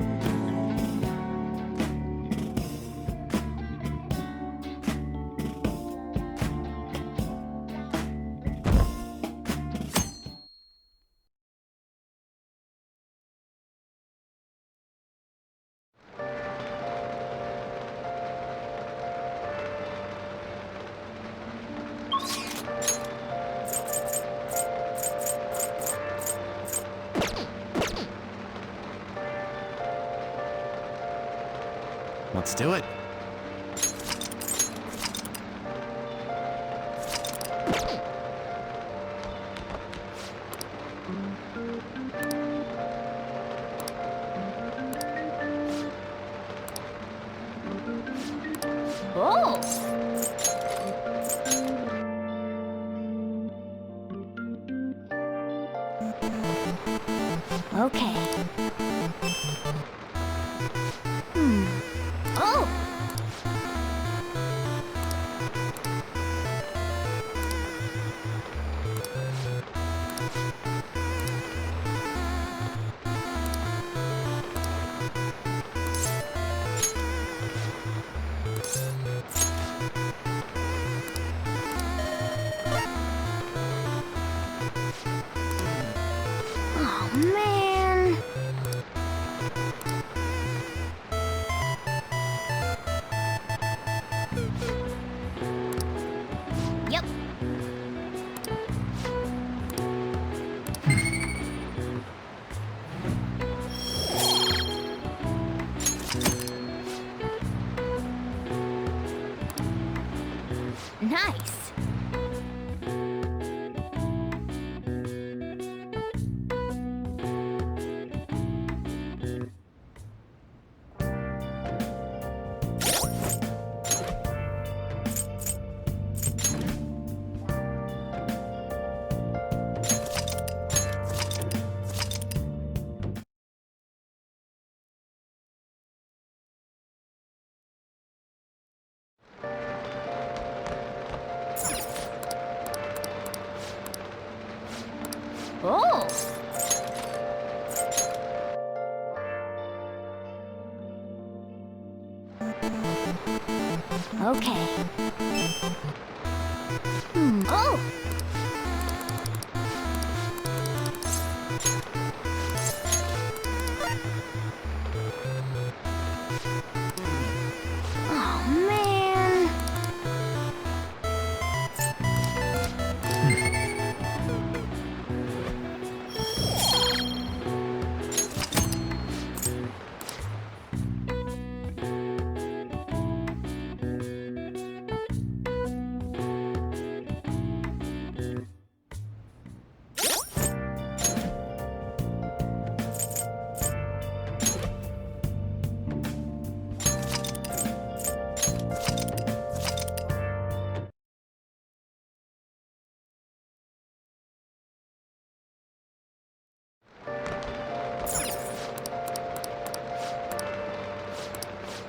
Let's do it. Oh! Okay. Oh! Oh, man. Yep. Nice. Oh! Okay. Oh! Oh, man.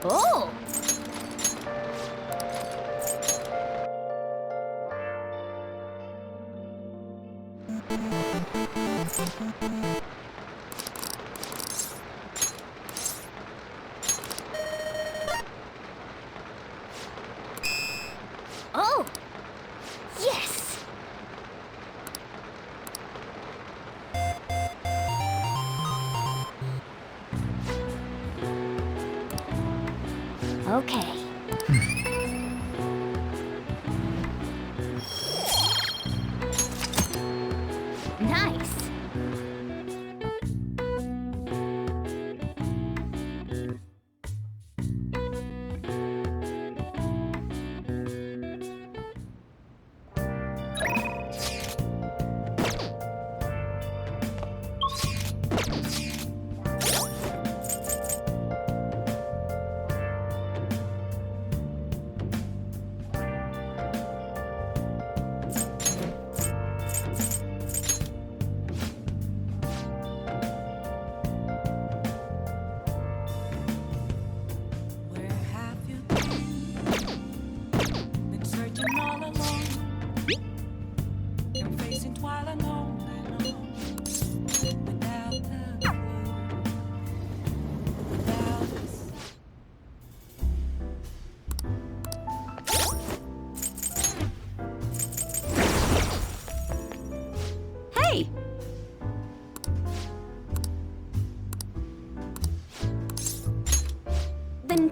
Oh! Oh! Yes! Okay. Nice.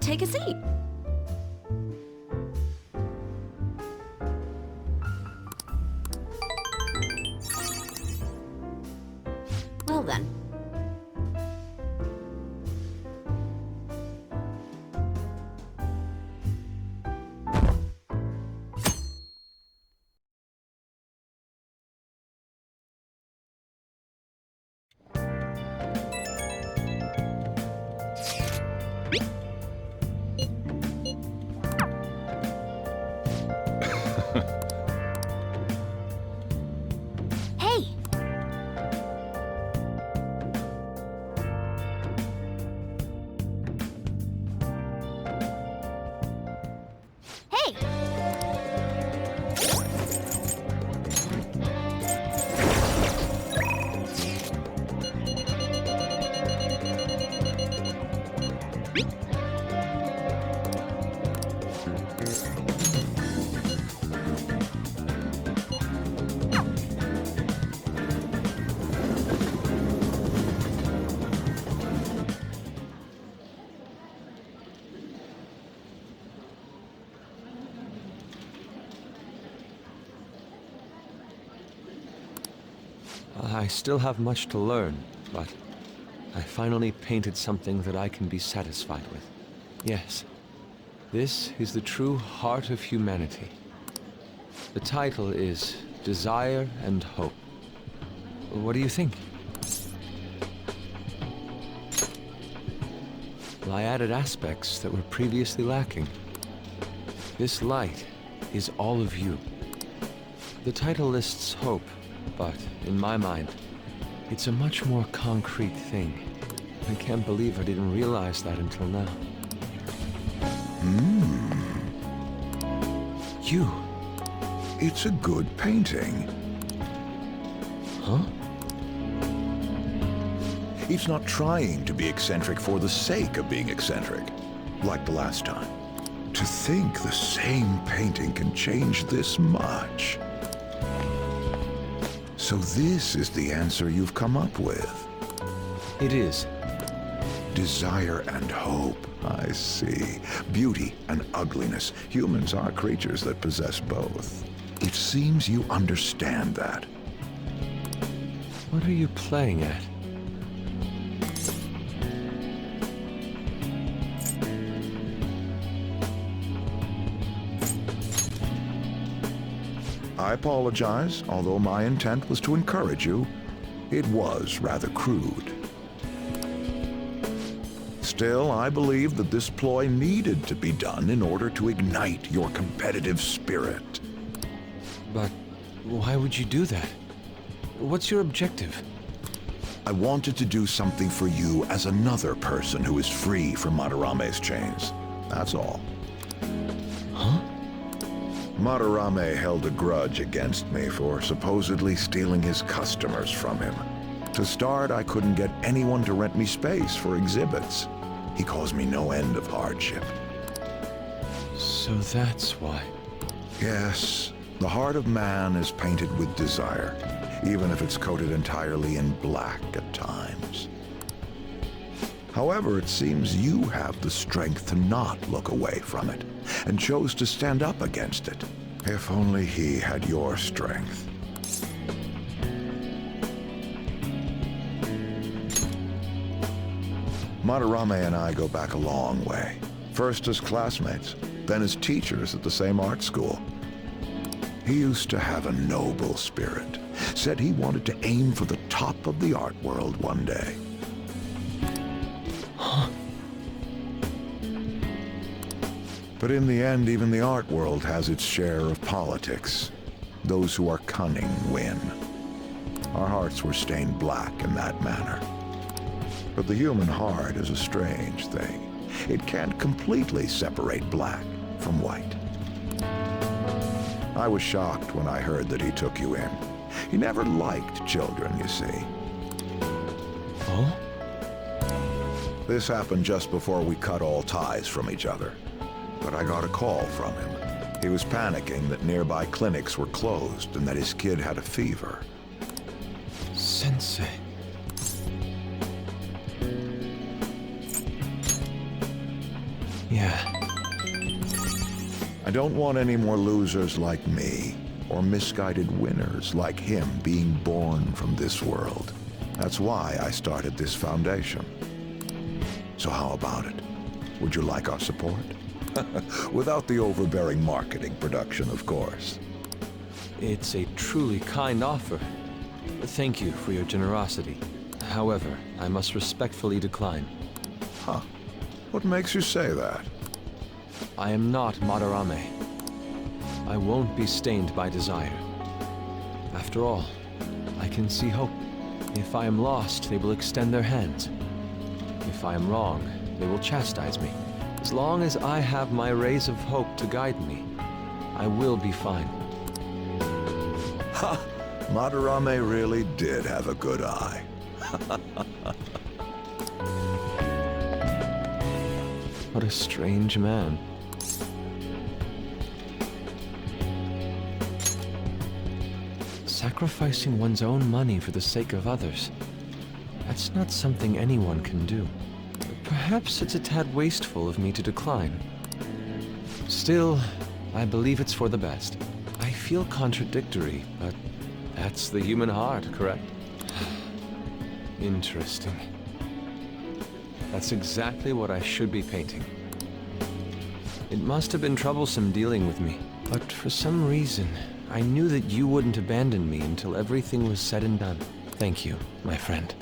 take a seat. Well then. Hey! Hey! I still have much to learn, but I finally painted something that I can be satisfied with. Yes, this is the true heart of humanity. The title is Desire and Hope. What do you think? Well, I added aspects that were previously lacking. This light is all of you. The title lists hope, but in my mind, it's a much more concrete thing. I can't believe I didn't realize that until now. You. It's a good painting. Huh? It's not trying to be eccentric for the sake of being eccentric, like the last time. To think the same painting can change this much. So this is the answer you've come up with. It is. Desire and hope, I see. Beauty and ugliness. Humans are creatures that possess both. It seems you understand that. What are you playing at? I apologize, although my intent was to encourage you. It was rather crude. Still, I believe that this ploy needed to be done in order to ignite your competitive spirit. But why would you do that? What's your objective? I wanted to do something for you as another person who is free from Madarame's chains. That's all. Huh? Madarame held a grudge against me for supposedly stealing his customers from him. To start, I couldn't get anyone to rent me space for exhibits. He caused me no end of hardship. So that's why. Yes, the heart of man is painted with desire, even if it's coated entirely in black at times. However, it seems you have the strength to not look away from it, and chose to stand up against it. If only he had your strength. Madarame and I go back a long way. First as classmates, then as teachers at the same art school. He used to have a noble spirit. Said he wanted to aim for the top of the art world one day. Huh? But in the end, even the art world has its share of politics. Those who are cunning win. Our hearts were stained black in that manner. But the human heart is a strange thing. It can't completely separate black from white. I was shocked when I heard that he took you in. He never liked children, you see. Oh? This happened just before we cut all ties from each other. But I got a call from him. He was panicking that nearby clinics were closed and that his kid had a fever. Sensei. don't want any more losers like me, or misguided winners like him being born from this world. That's why I started this foundation. So how about it? Would you like our support? Without the overbearing marketing production, of course. It's a truly kind offer. Thank you for your generosity. However, I must respectfully decline. Huh. What makes you say that? I am not Madarame. I won't be stained by desire. After all, I can see hope. If I am lost, they will extend their hands. If I am wrong, they will chastise me. As long as I have my rays of hope to guide me, I will be fine. Ha! Madarame really did have a good eye. What a strange man. Sacrificing one's own money for the sake of others. That's not something anyone can do. Perhaps it's a tad wasteful of me to decline. Still, I believe it's for the best. I feel contradictory, but that's the human heart, correct? Interesting. That's exactly what I should be painting. It must have been troublesome dealing with me, but for some reason, I knew that you wouldn't abandon me until everything was said and done. Thank you, my friend.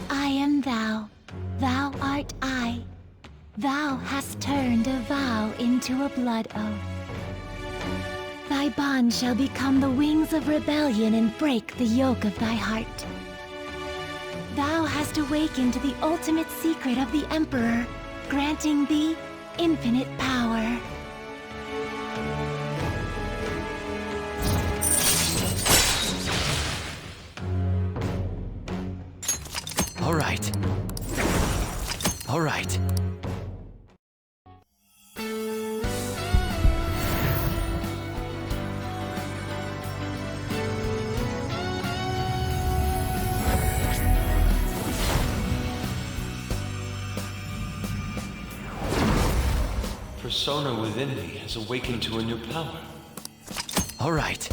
I am thou, thou art I. Thou hast turned a vow into a blood oath. Thy bond shall become the wings of rebellion and break the yoke of thy heart. Thou hast awakened the ultimate secret of the Emperor, granting thee infinite power. All right. All right. Persona within me has awakened to a new power. All right.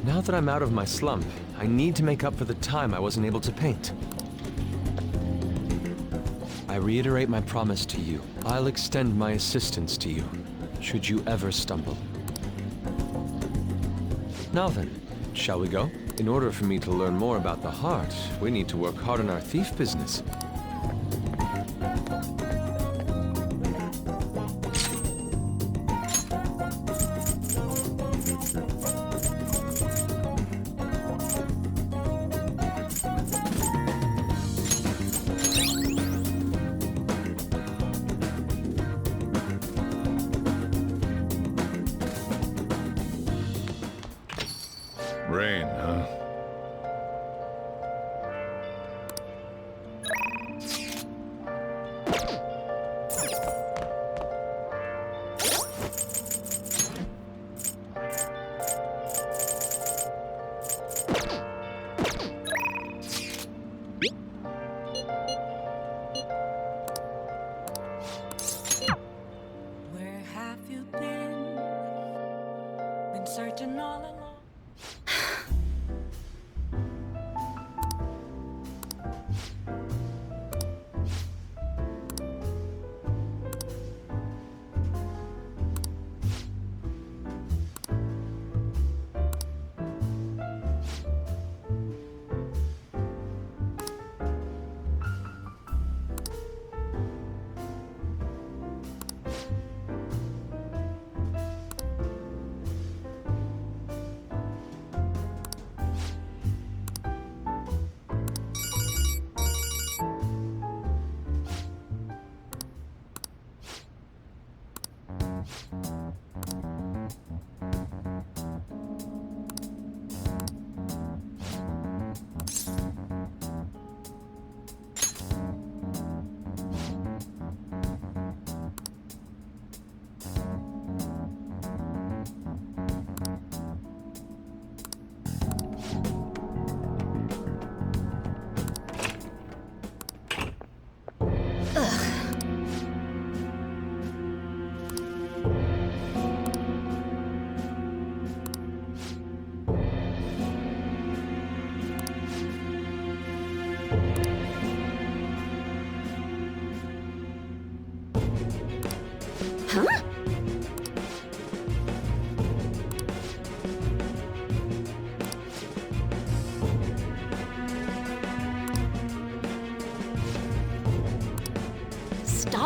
Now that I'm out of my slump, I need to make up for the time I wasn't able to paint. I reiterate my promise to you. I'll extend my assistance to you, should you ever stumble. Now then, shall we go? In order for me to learn more about the heart, we need to work hard on our thief business. Rain, huh?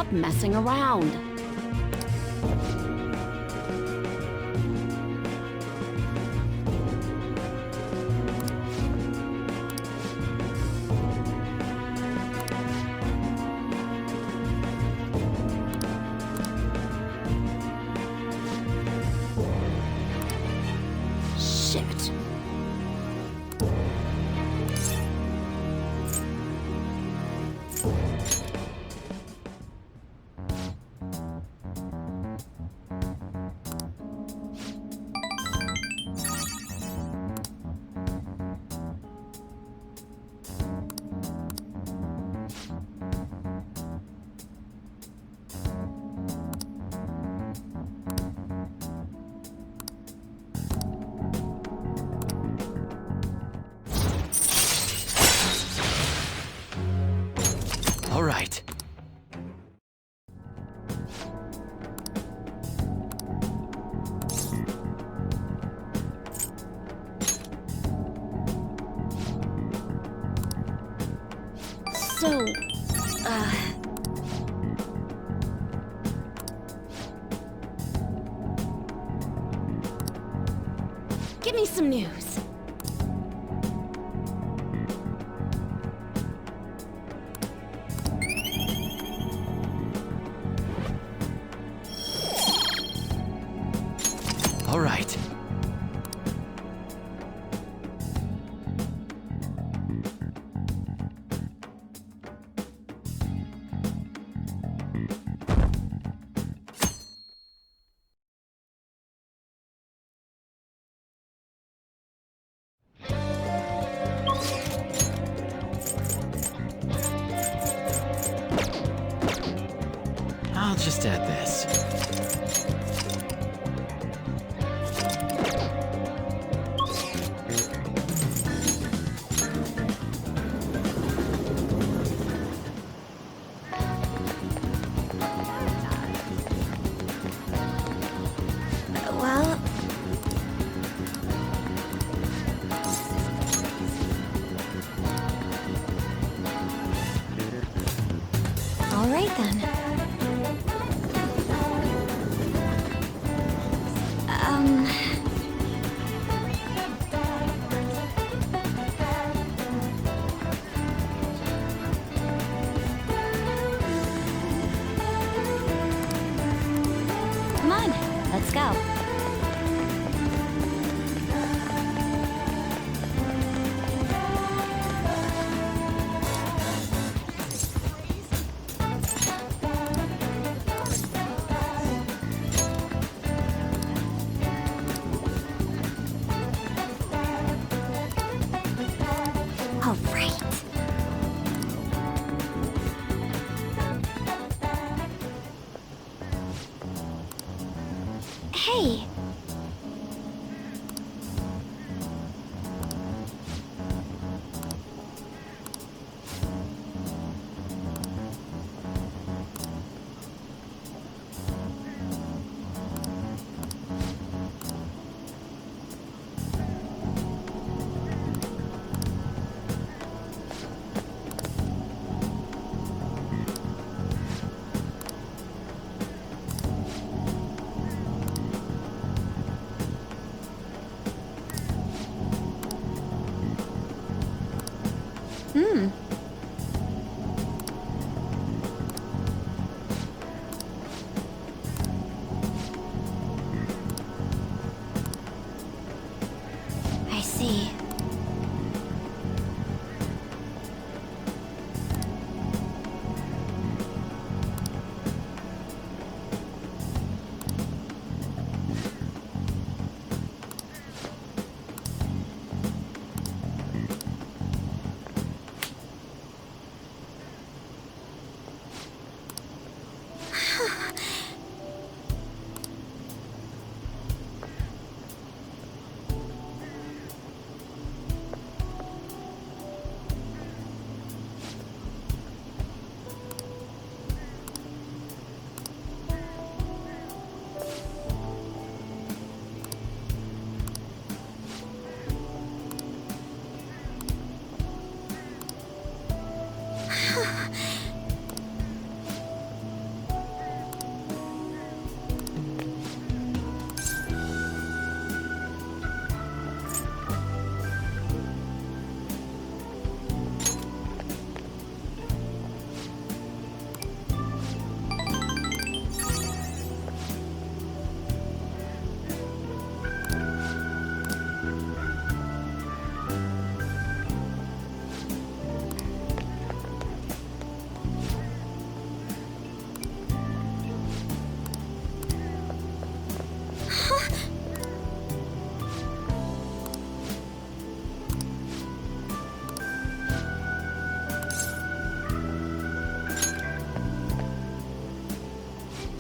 stop messing around. Shit. All right. So, give me some news. All right. I'll just add this. Well, all right then. Come on, let's go. All right. Hey. I see.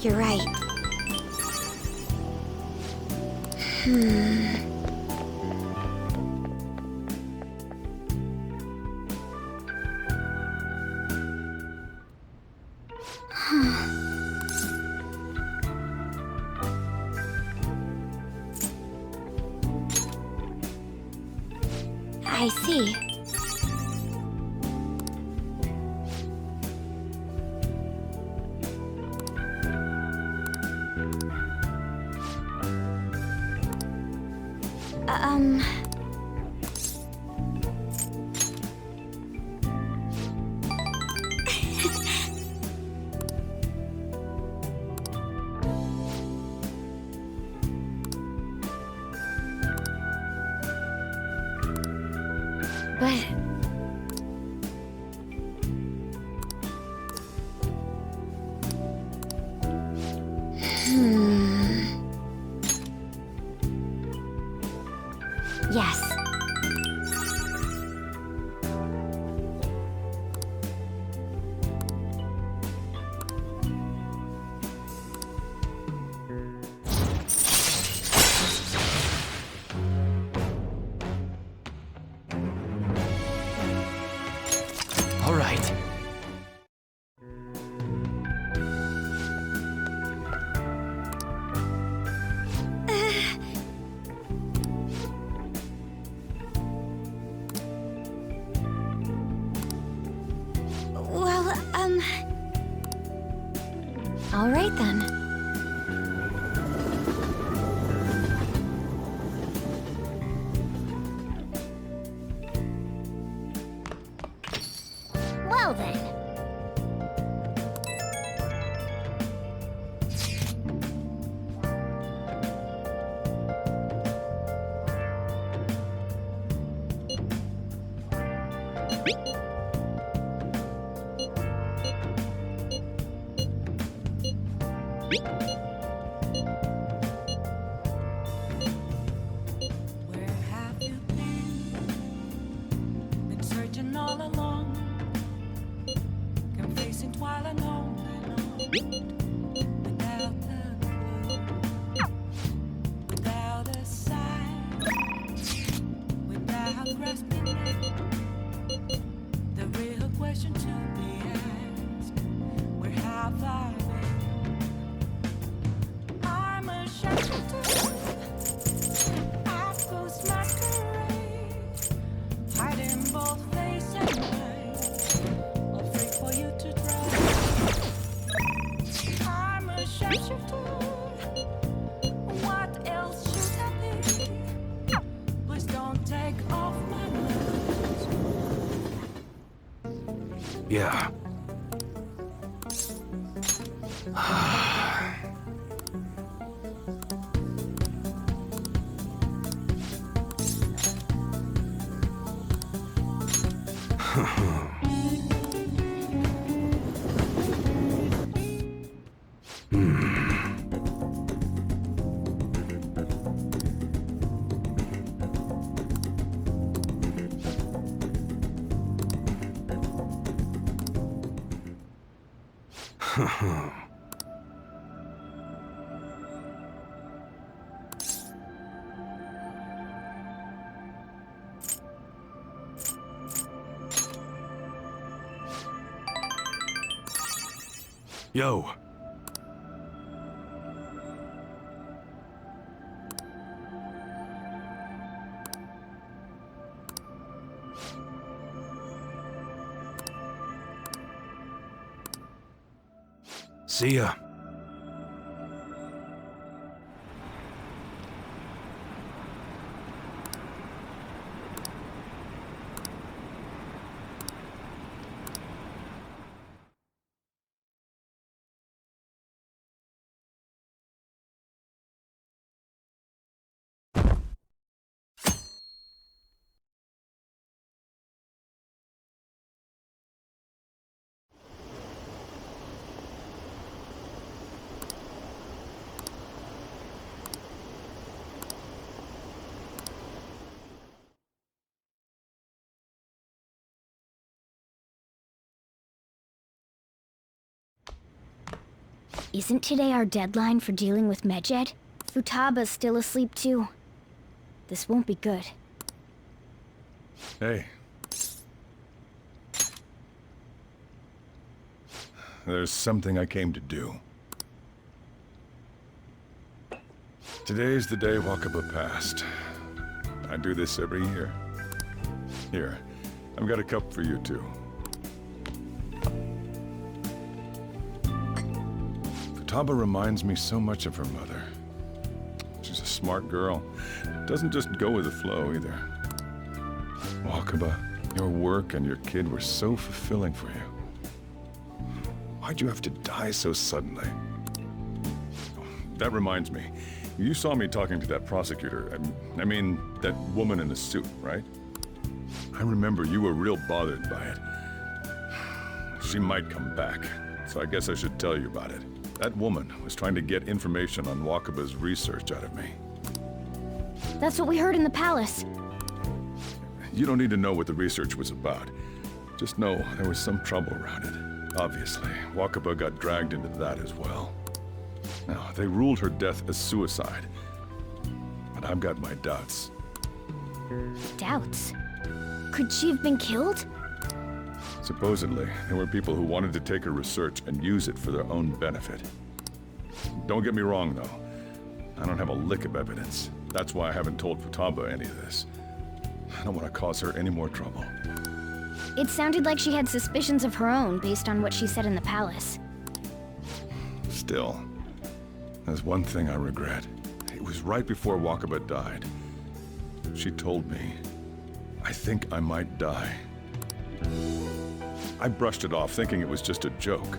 You're right. I see. But... Yes. All right. Well, all right then. Well then. Where have you been? Been searching all along, confessing while alone and on, without a clue, without a sign, without grasping it. The real question to be asked: where have I been? I'm a shadow. I've ghost masquerade, hiding both face and mind, afraid for you to try. I'm a shapeshifter. What else should I be? Please don't take off my mask. Yeah. Yo. See ya. Isn't today our deadline for dealing with Medjed? Futaba's still asleep too. This won't be good. Hey. There's something I came to do. Today's the day Wakaba passed. I do this every year. Here, I've got a cup for you too. Futaba reminds me so much of her mother. She's a smart girl. Doesn't just go with the flow either. Wakaba, your work and your kid were so fulfilling for you. Why'd you have to die so suddenly? That reminds me. You saw me talking to that prosecutor. I mean, that woman in the suit, right? I remember you were real bothered by it. She might come back, so I guess I should tell you about it. That woman was trying to get information on Wakaba's research out of me. That's what we heard in the palace. You don't need to know what the research was about. Just know there was some trouble around it. Obviously, Wakaba got dragged into that as well. Now, they ruled her death as suicide. But I've got my doubts. Doubts? Could she have been killed? Supposedly, there were people who wanted to take her research and use it for their own benefit. Don't get me wrong, though. I don't have a lick of evidence. That's why I haven't told Futaba any of this. I don't want to cause her any more trouble. It sounded like she had suspicions of her own based on what she said in the palace. Still, there's one thing I regret. It was right before Wakaba died. She told me, I think I might die. I brushed it off, thinking it was just a joke.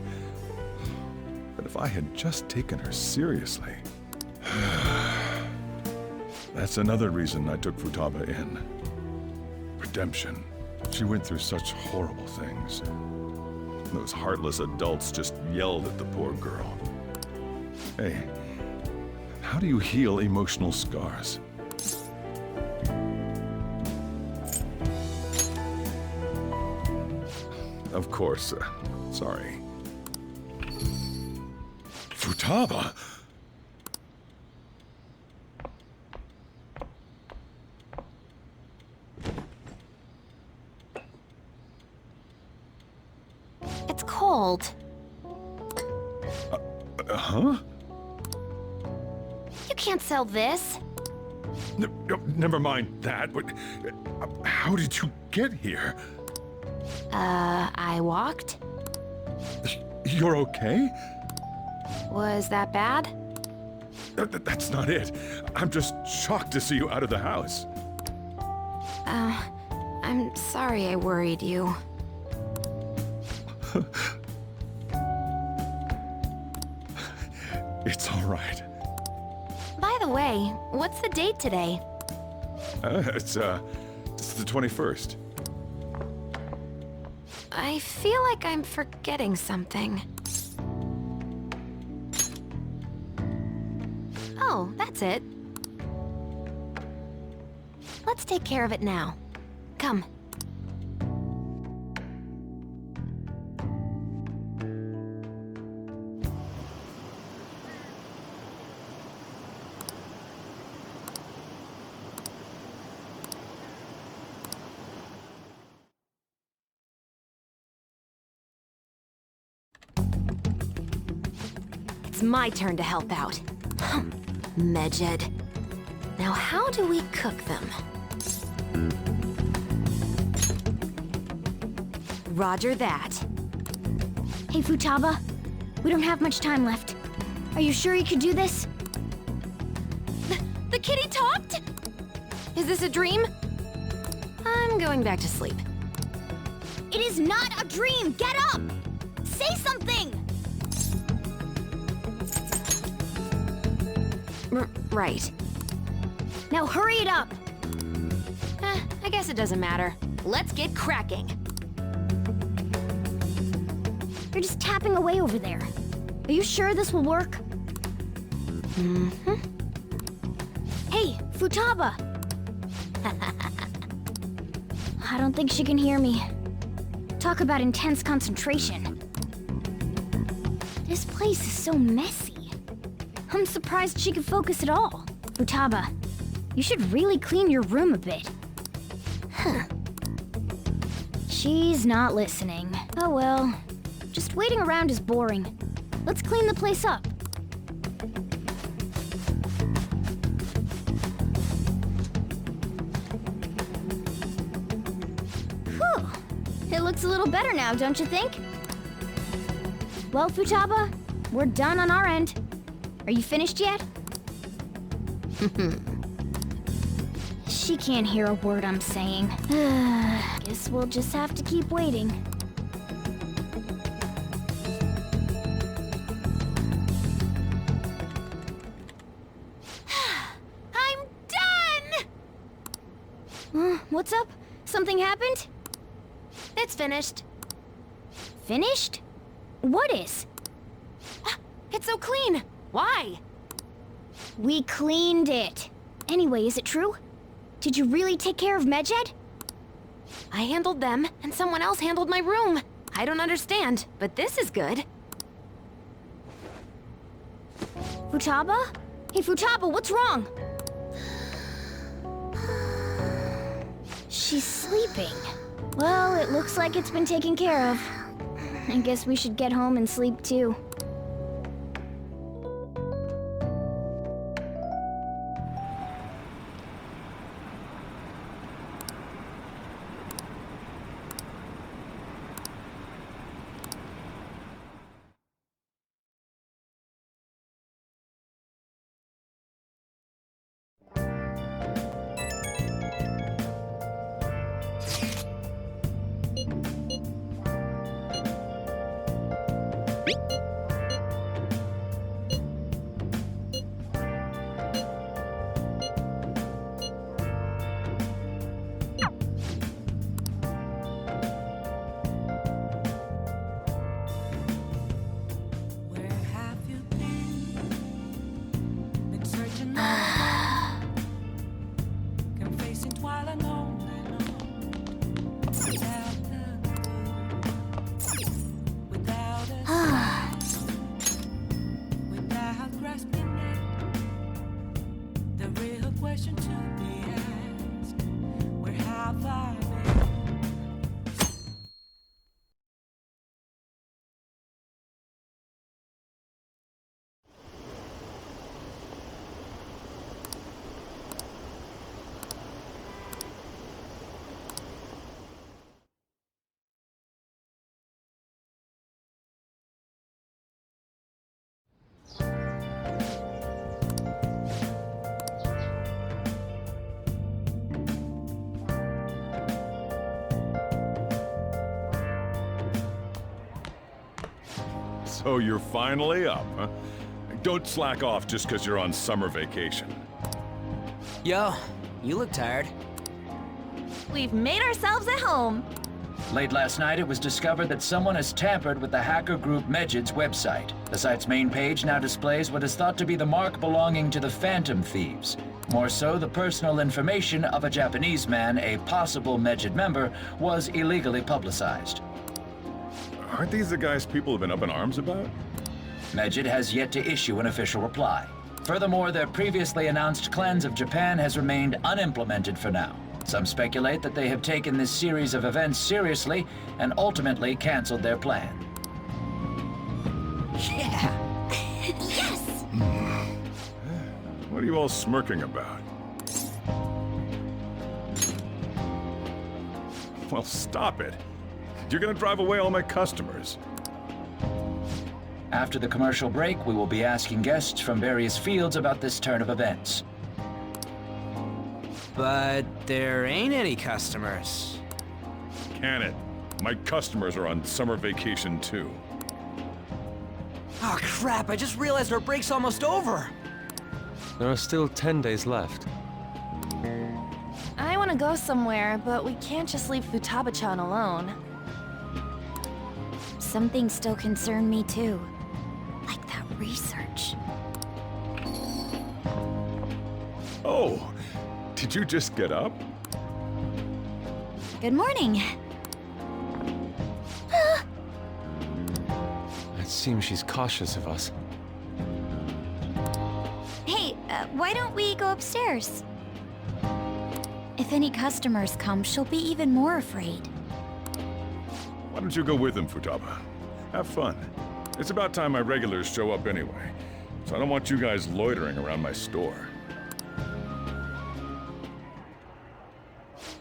But if I had just taken her seriously... That's another reason I took Futaba in. Redemption. She went through such horrible things. Those heartless adults just yelled at the poor girl. Hey, how do you heal emotional scars? Of course, sorry. Futaba! It's cold. Huh? You can't sell this. Never mind that, but how did you get here? I walked? You're okay? Was that bad? That's not it. I'm just shocked to see you out of the house. I'm sorry I worried you. It's all right. By the way, what's the date today? It's the 21st. I feel like I'm forgetting something. Oh, that's it. Let's take care of it now. Come. It's my turn to help out. Medjed. Now how do we cook them? Roger that. Hey, Futaba. We don't have much time left. Are you sure you could do this? The kitty talked? Is this a dream? I'm going back to sleep. It is not a dream! Get up! Say something! Right. Now hurry it up! I guess it doesn't matter. Let's get cracking. You're just tapping away over there. Are you sure this will work? Mm-hmm. Hey, Futaba! I don't think she can hear me. Talk about intense concentration. This place is so messy. I'm surprised she could focus at all. Futaba, you should really clean your room a bit. Huh. She's not listening. Oh well. Just waiting around is boring. Let's clean the place up. Whew. It looks a little better now, don't you think? Well, Futaba, we're done on our end. Are you finished yet? She can't hear a word I'm saying. Guess we'll just have to keep waiting. I'm done! What's up? Something happened? It's finished. Finished? What is? It's so clean. Why? We cleaned it. Anyway, is it true? Did you really take care of Medjed? I handled them, and someone else handled my room. I don't understand, but this is good. Futaba? Hey, Futaba, what's wrong? She's sleeping. Well, it looks like it's been taken care of. I guess we should get home and sleep too. So you're finally up, huh? Don't slack off just because you're on summer vacation. Yo, you look tired. We've made ourselves at home. Late last night, it was discovered that someone has tampered with the hacker group Medjeds website. The site's main page now displays what is thought to be the mark belonging to the Phantom Thieves. More so, the personal information of a Japanese man, a possible Medjed member, was illegally publicized. Aren't these the guys people have been up in arms about? Medjed has yet to issue an official reply. Furthermore, their previously announced cleanse of Japan has remained unimplemented for now. Some speculate that they have taken this series of events seriously and ultimately canceled their plan. Yeah! Yes! What are you all smirking about? Well, stop it. You're gonna drive away all my customers. After the commercial break, we will be asking guests from various fields about this turn of events. But there ain't any customers. Can it? My customers are on summer vacation too. Oh crap, I just realized our break's almost over. There are still 10 days left. I want to go somewhere, but we can't just leave Futaba-chan alone. Some things still concern me too. Like that research. Oh, did you just get up? Good morning. It's seems she's cautious of us. Hey, why don't we go upstairs? If any customers come, she'll be even more afraid. Why don't you go with them, Futaba? Have fun. It's about time my regulars show up anyway, so I don't want you guys loitering around my store.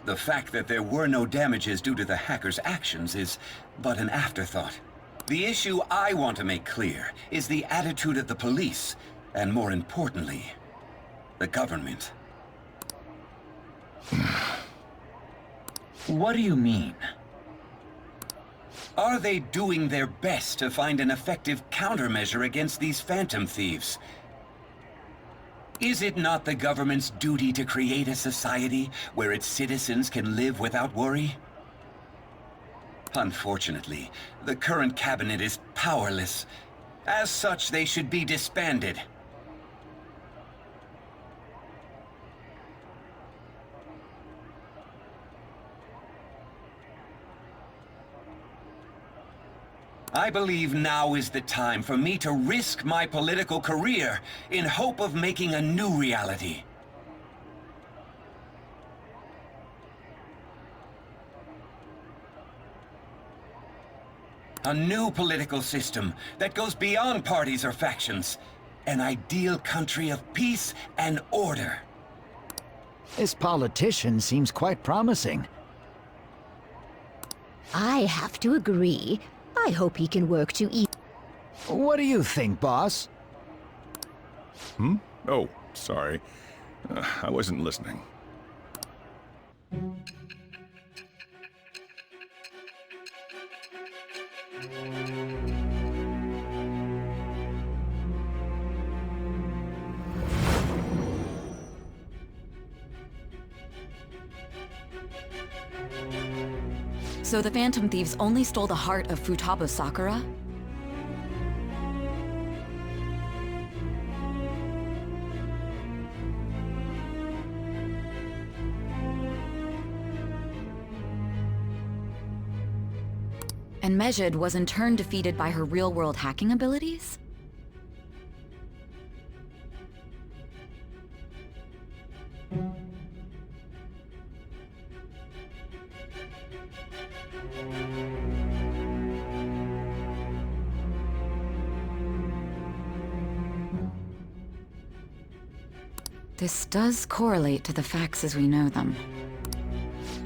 The fact that there were no damages due to the hacker's actions is but an afterthought. The issue I want to make clear is the attitude of the police, and more importantly, the government. What do you mean? Are they doing their best to find an effective countermeasure against these phantom thieves? Is it not the government's duty to create a society where its citizens can live without worry? Unfortunately, the current cabinet is powerless. As such, they should be disbanded. I believe now is the time for me to risk my political career in hope of making a new reality. A new political system that goes beyond parties or factions. An ideal country of peace and order. This politician seems quite promising. I have to agree. I hope he can work to eat. What do you think, boss? Oh, sorry. I wasn't listening. So the Phantom Thieves only stole the heart of Futaba Sakura? And Medjed was in turn defeated by her real-world hacking abilities? This does correlate to the facts as we know them.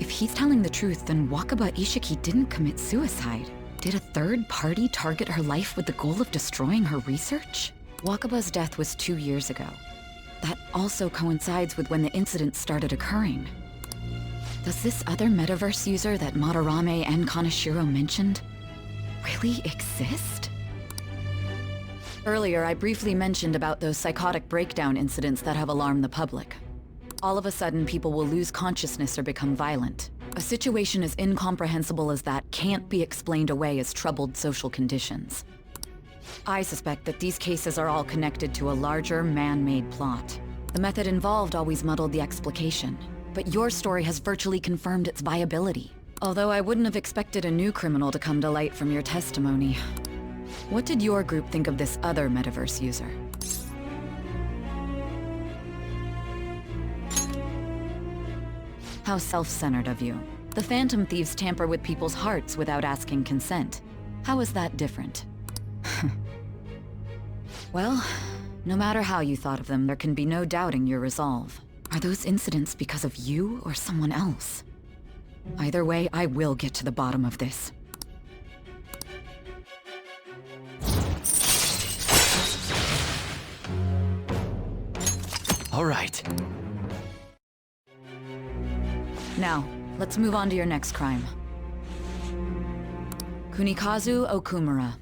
If he's telling the truth, then Wakaba Ishiki didn't commit suicide. Did a third party target her life with the goal of destroying her research? Wakaba's death was 2 years ago. That also coincides with when the incident started occurring. Does this other metaverse user that Madarame and Kaneshiro mentioned really exist? Earlier, I briefly mentioned about those psychotic breakdown incidents that have alarmed the public. All of a sudden, people will lose consciousness or become violent. A situation as incomprehensible as that can't be explained away as troubled social conditions. I suspect that these cases are all connected to a larger, man-made plot. The method involved always muddled the explication, but your story has virtually confirmed its viability. Although I wouldn't have expected a new criminal to come to light from your testimony. What did your group think of this other metaverse user? How self-centered of you. The Phantom Thieves tamper with people's hearts without asking consent. How is that different? Well, no matter how you thought of them, there can be no doubting your resolve. Are those incidents because of you or someone else? Either way, I will get to the bottom of this. All right. Now, let's move on to your next crime. Kunikazu Okumura.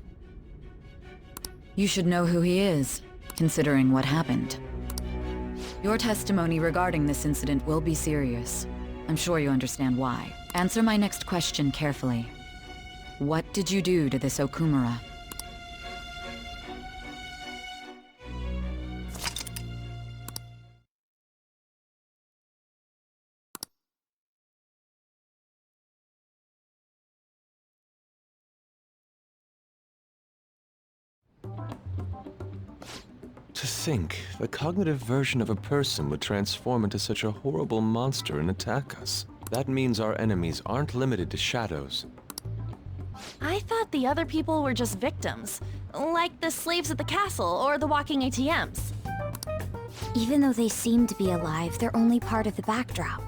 You should know who he is, considering what happened. Your testimony regarding this incident will be serious. I'm sure you understand why. Answer my next question carefully. What did you do to this Okumura? To think, the cognitive version of a person would transform into such a horrible monster and attack us. That means our enemies aren't limited to shadows. I thought the other people were just victims, like the slaves at the castle or the walking ATMs. Even though they seem to be alive, they're only part of the backdrop.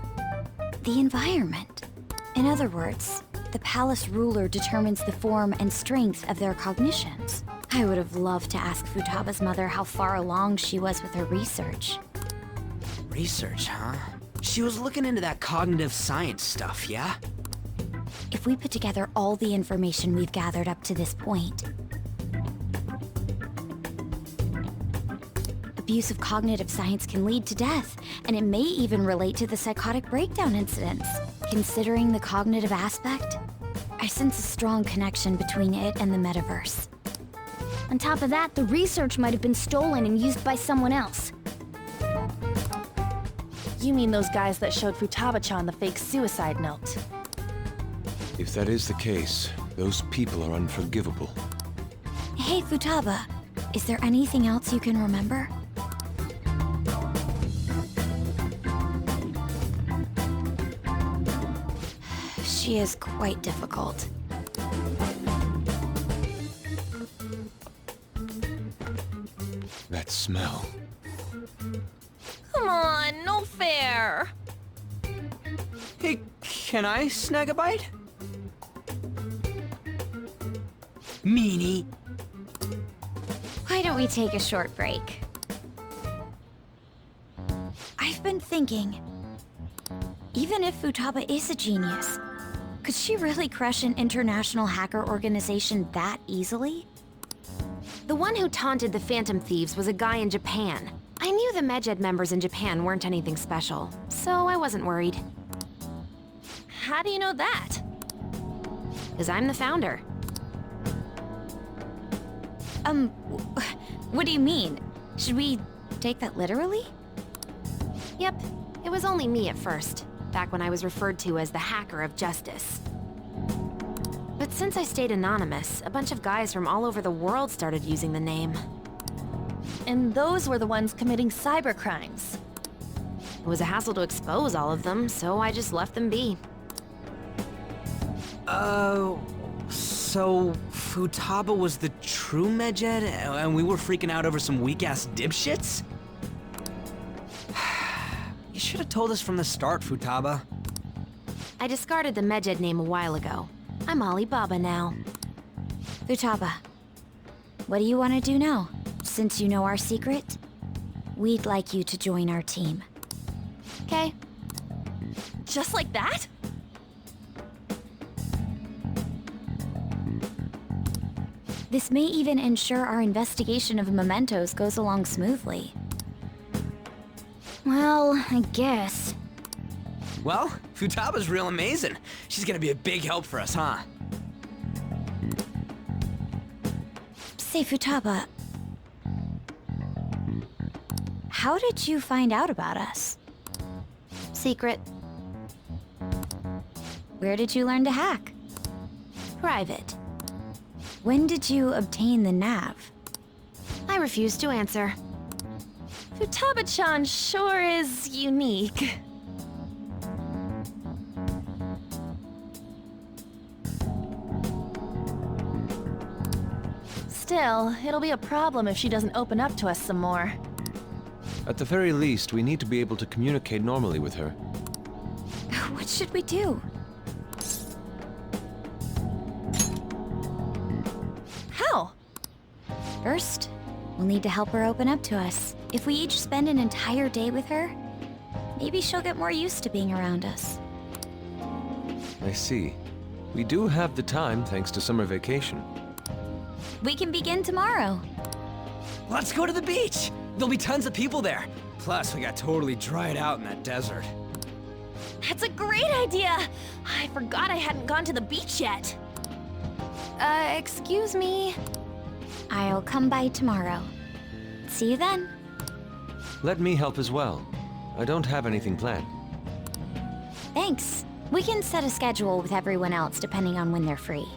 The environment. In other words, the palace ruler determines the form and strength of their cognitions. I would have loved to ask Futaba's mother how far along she was with her research. Research, huh? She was looking into that cognitive science stuff, yeah? If we put together all the information we've gathered up to this point, abuse of cognitive science can lead to death, and it may even relate to the psychotic breakdown incidents. Considering the cognitive aspect, I sense a strong connection between it and the metaverse. On top of that, the research might have been stolen and used by someone else. You mean those guys that showed Futaba-chan the fake suicide note? If that is the case, those people are unforgivable. Hey, Futaba, is there anything else you can remember? She is quite difficult. That smell. Come on, no fair! Hey, can I snag a bite? Meanie. Why don't we take a short break? I've been thinking, even if Futaba is a genius, could she really crush an international hacker organization that easily? The one who taunted the Phantom Thieves was a guy in Japan. I knew the Medjed members in Japan weren't anything special, so I wasn't worried. How do you know that? Because I'm the founder. What do you mean? Should we take that literally? Yep, it was only me at first, back when I was referred to as the Hacker of Justice. But since I stayed anonymous, a bunch of guys from all over the world started using the name. And those were the ones committing cybercrimes. It was a hassle to expose all of them, so I just left them be. So Futaba was the true Medjed, and we were freaking out over some weak-ass dipshits? You should have told us from the start, Futaba. I discarded the Medjed name a while ago. I'm Alibaba now. Futaba, what do you want to do now? Since you know our secret, we'd like you to join our team. Okay. Just like that? This may even ensure our investigation of mementos goes along smoothly. Well, I guess. Well, Futaba's real amazing. She's gonna be a big help for us, huh? Say, Futaba, how did you find out about us? Secret. Where did you learn to hack? Private. When did you obtain the nav? I refuse to answer. Futaba-chan sure is unique. Still, it'll be a problem if she doesn't open up to us some more. At the very least, we need to be able to communicate normally with her. What should we do? How? First, we'll need to help her open up to us. If we each spend an entire day with her, maybe she'll get more used to being around us. I see. We do have the time thanks to summer vacation. We can begin tomorrow. Let's go to the beach! There'll be tons of people there. Plus, we got totally dried out in that desert. That's a great idea! I forgot I hadn't gone to the beach yet. Excuse me? I'll come by tomorrow. See you then. Let me help as well. I don't have anything planned. Thanks. We can set a schedule with everyone else depending on when they're free.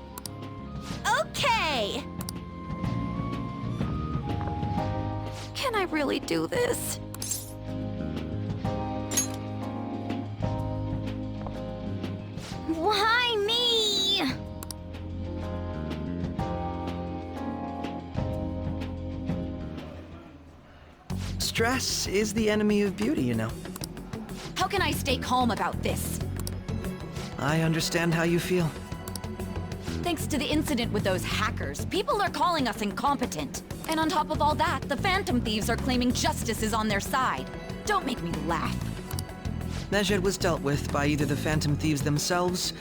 Okay! Can I really do this? Why me? Stress is the enemy of beauty, you know. How can I stay calm about this? I understand how you feel. Thanks to the incident with those hackers, people are calling us incompetent. And on top of all that, the Phantom Thieves are claiming justice is on their side. Don't make me laugh. Medjed was dealt with by either the Phantom Thieves themselves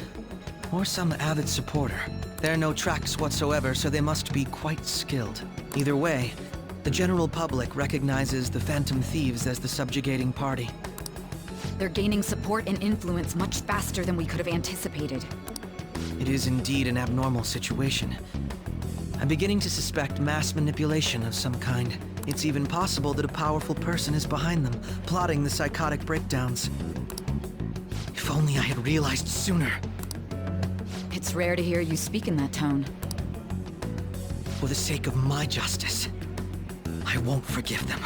or some avid supporter. There are no tracks whatsoever, so they must be quite skilled. Either way, the general public recognizes the Phantom Thieves as the subjugating party. They're gaining support and influence much faster than we could have anticipated. It is indeed an abnormal situation. I'm beginning to suspect mass manipulation of some kind. It's even possible that a powerful person is behind them, plotting the psychotic breakdowns. If only I had realized sooner. It's rare to hear you speak in that tone. For the sake of my justice, I won't forgive them.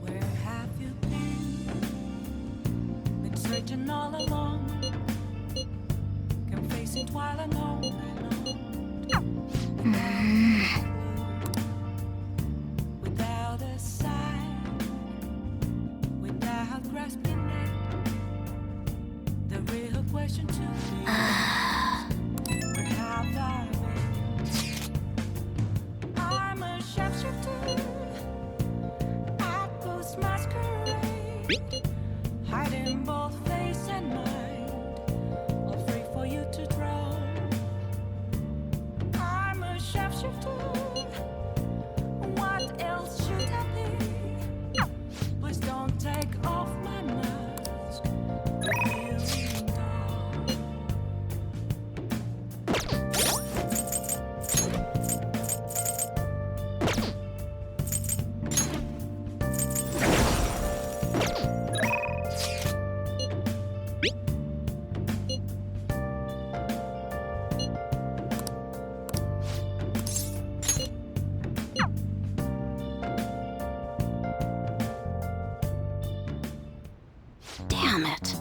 Where have you been? Been searching all along. Can face it while alone. Without a sign, without grasping it, the real question to me is, where have I been? I'm a sharpshooter. I post masquerade, hiding both face and mind, all free for you to draw. I'm a sharpshooter. What else should I be? Please don't take off my mask. Reveal me dark. Damn it.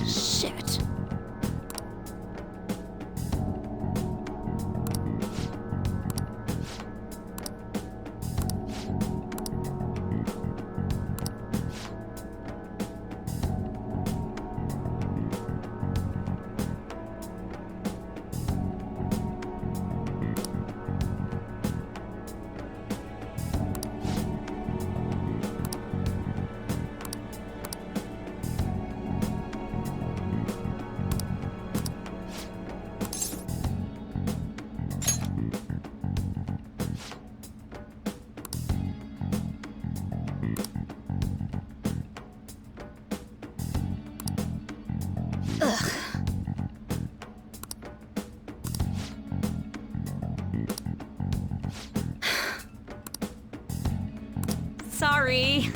Shit. Ugh. Sorry.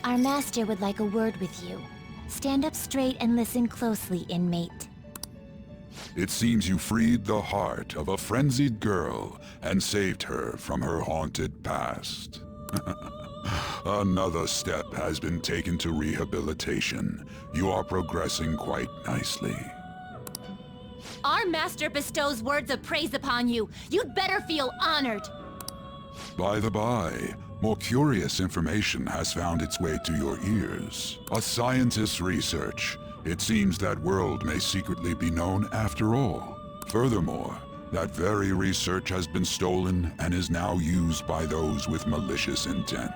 Our master would like a word with you. Stand up straight and listen closely, inmate. It seems you freed the heart of a frenzied girl and saved her from her haunted past. Another step has been taken to rehabilitation. You are progressing quite nicely. Our master bestows words of praise upon you. You'd better feel honored. By the by, more curious information has found its way to your ears. A scientist's research. It seems that world may secretly be known after all. Furthermore, that very research has been stolen and is now used by those with malicious intent.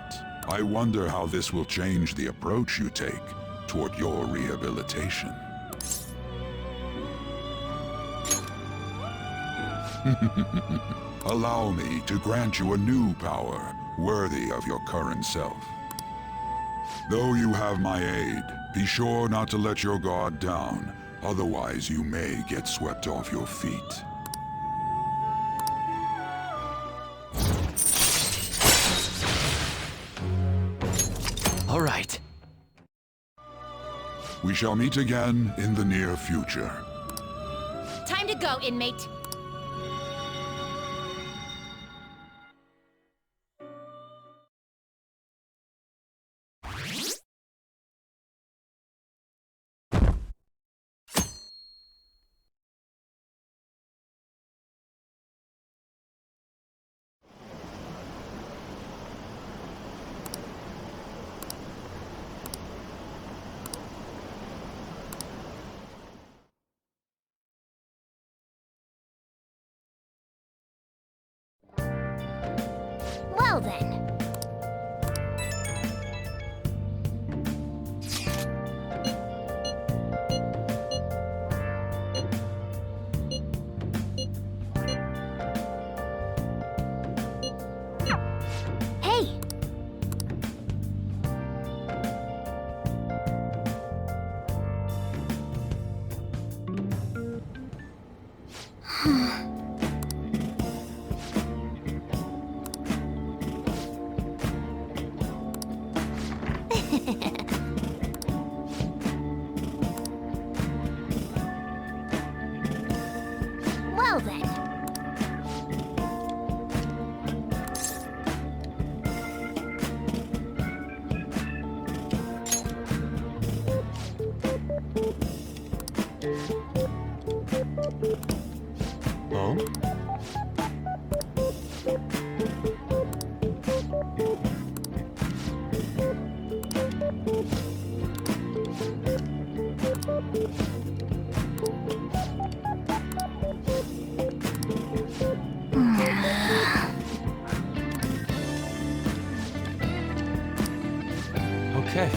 I wonder how this will change the approach you take toward your rehabilitation. Allow me to grant you a new power worthy of your current self. Though you have my aid, be sure not to let your guard down, otherwise you may get swept off your feet. All right. We shall meet again in the near future. Time to go, inmate. Well then. Hey! Well then. Oh? Okay.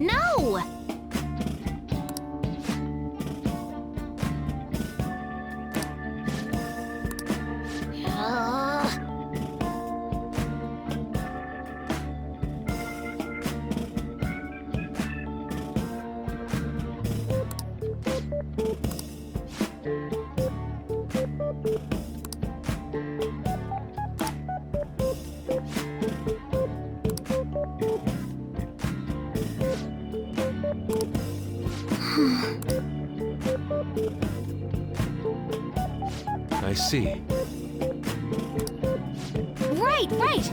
No! I see. Right, right!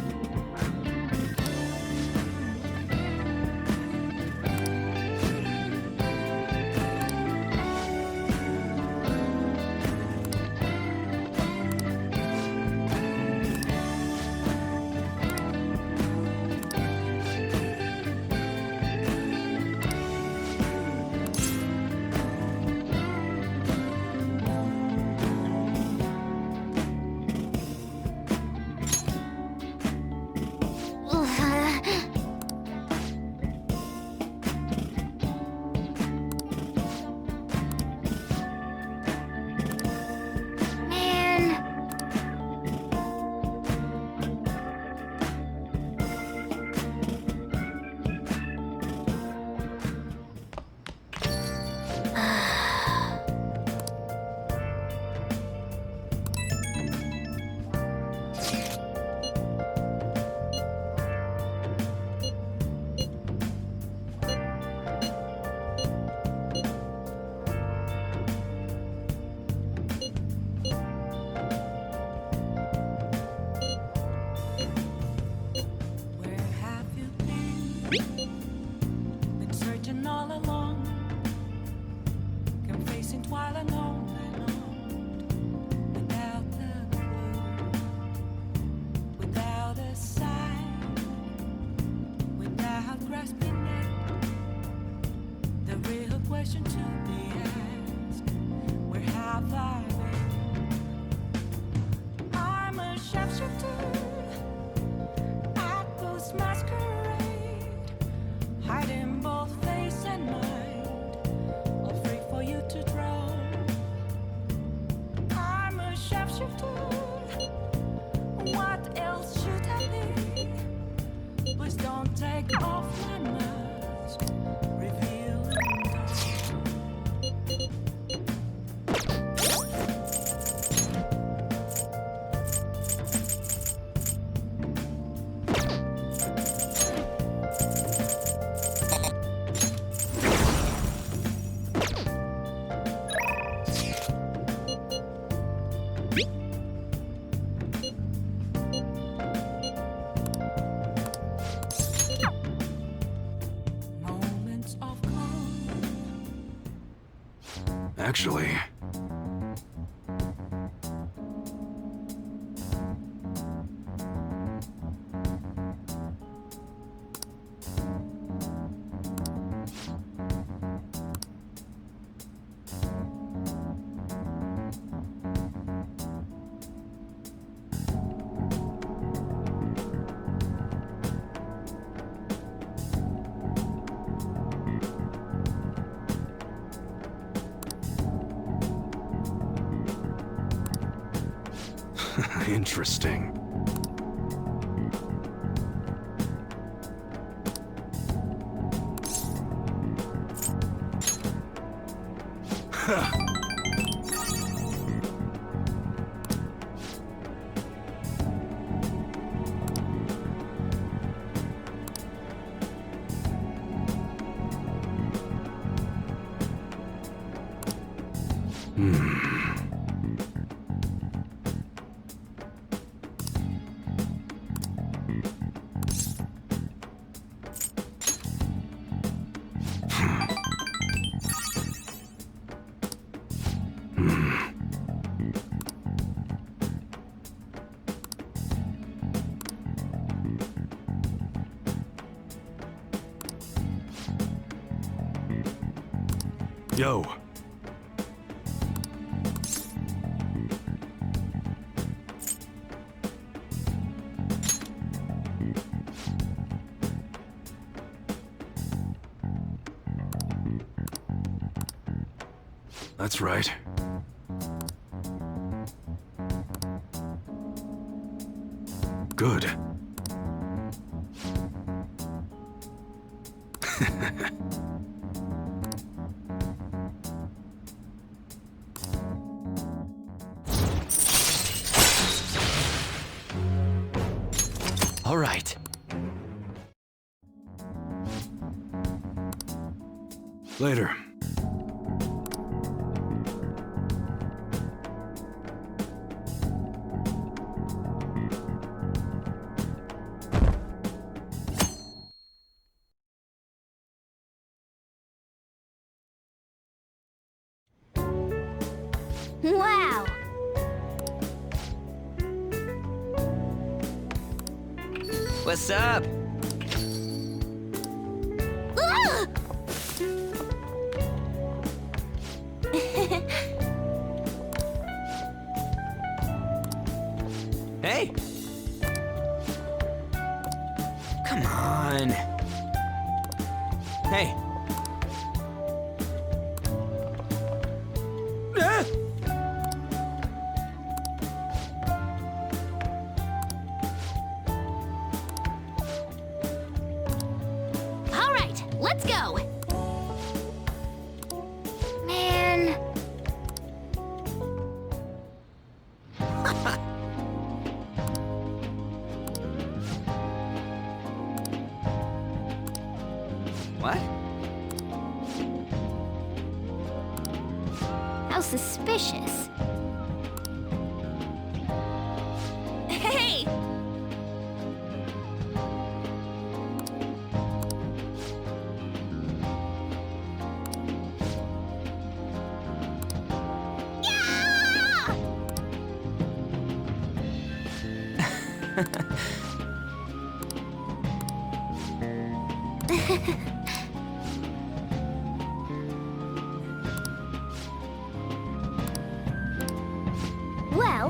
Been searching all along, confessing while alone and on, without a clue, without a sign, without grasping it. The real question to be asked: where have I been? I'm a sharpshooter at Ghost Masquerade, hiding both face and mind, afraid for you to draw. I'm a sharpshooter. What else should I be? Please don't take off my mask, revealing moments of calm. Actually... Interesting. Yo. That's right. Good. All right. Later. Wow! What's up? Ah! Hey! Come on. Hey. Ah! All right, let's go. Man. What? How suspicious. Hey! Well,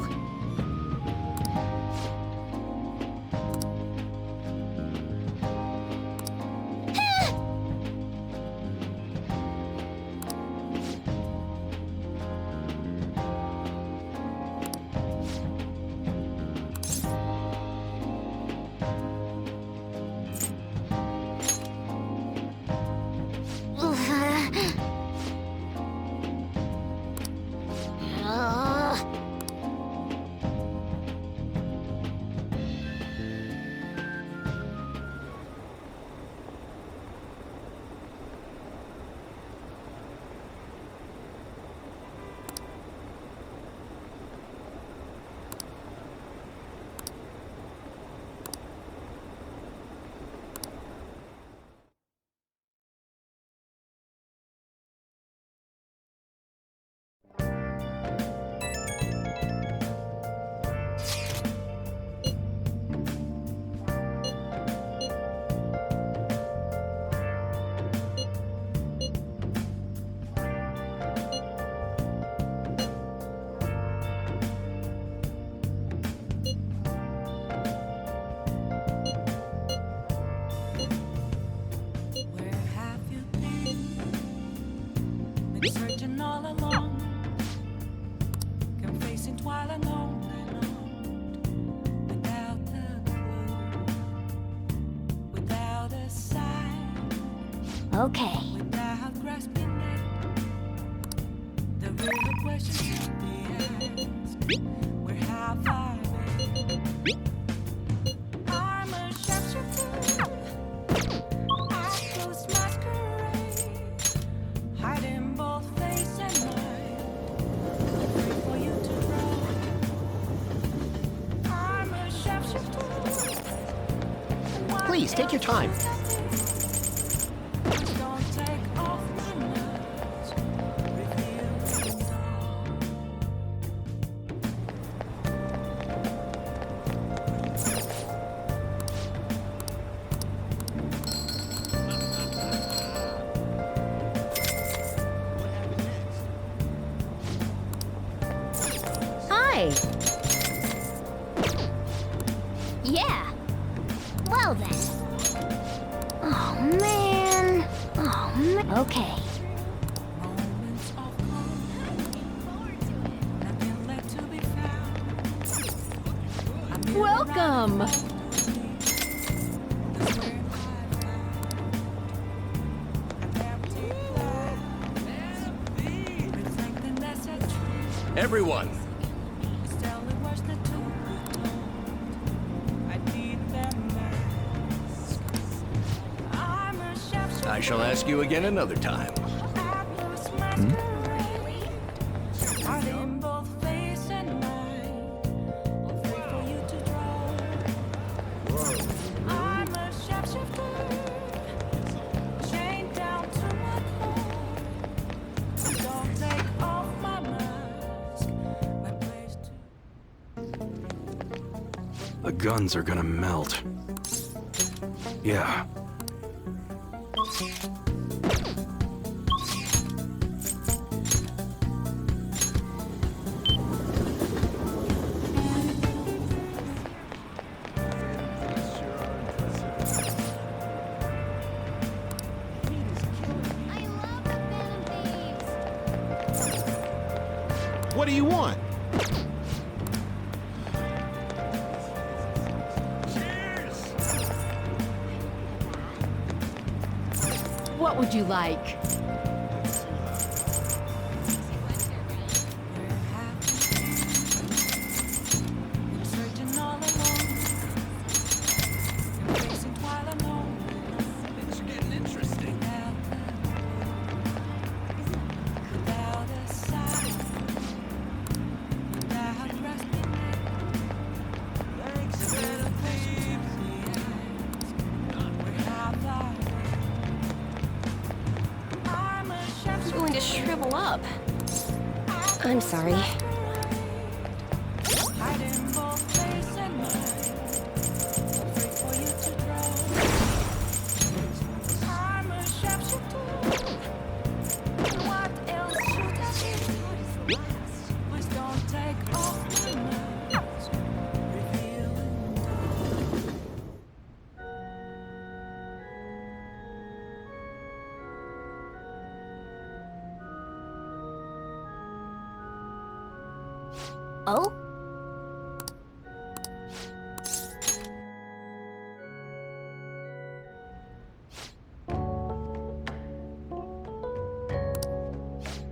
Where have you been? Been searching all along, confessing while alone and on, without a clue, without a sign, okay. without grasping it. The real question to be asked: where have I been? I'm a shapeshifter. I close masquerade, hiding both face and mind, wait for you to grow. I'm a shapeshifter. Please, take your time. Just don't take off my mask, reveal it all. Hi. Yeah. Well then. Oh man. Oh man. Okay. Moments of calm, nothing left to be found. Welcome! Everyone, I shall ask you again another time. Hiding both face and mind, all free for you to draw. I'm a shapeshifter, chained down to my core. Don't take off my mask, my place to. The guns are gonna melt. Yeah. What do you want? What would you like? Searching all alone, facing while alone. It's getting interesting. Without a sign, without grasping it. Thanks, little babe. Where have I been? I'm a I'm going to shrivel up. I'm sorry. hiding both face and mind. Oh?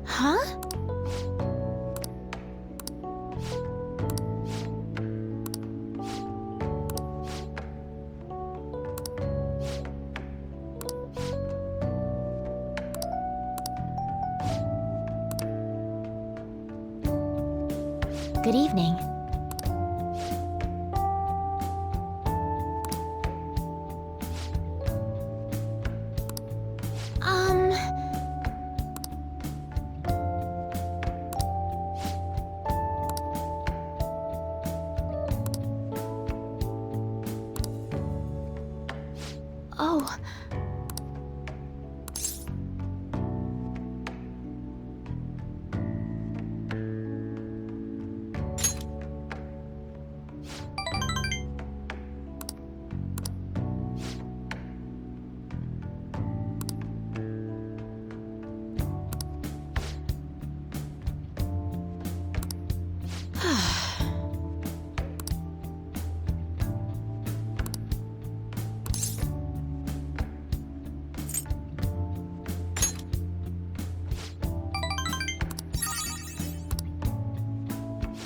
Huh? Good evening. Oh.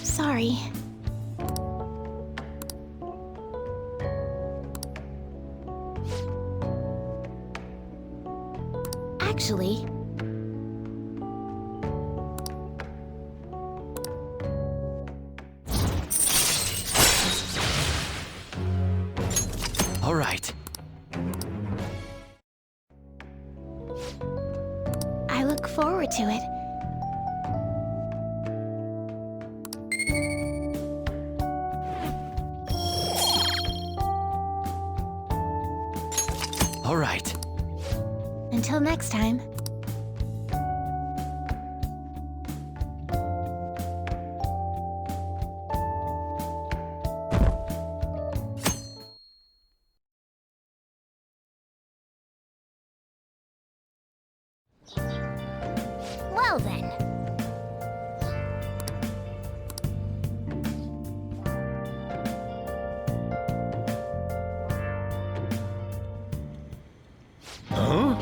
Sorry. Actually... All right. I look forward to it. All right. Until next time. Well then. Huh?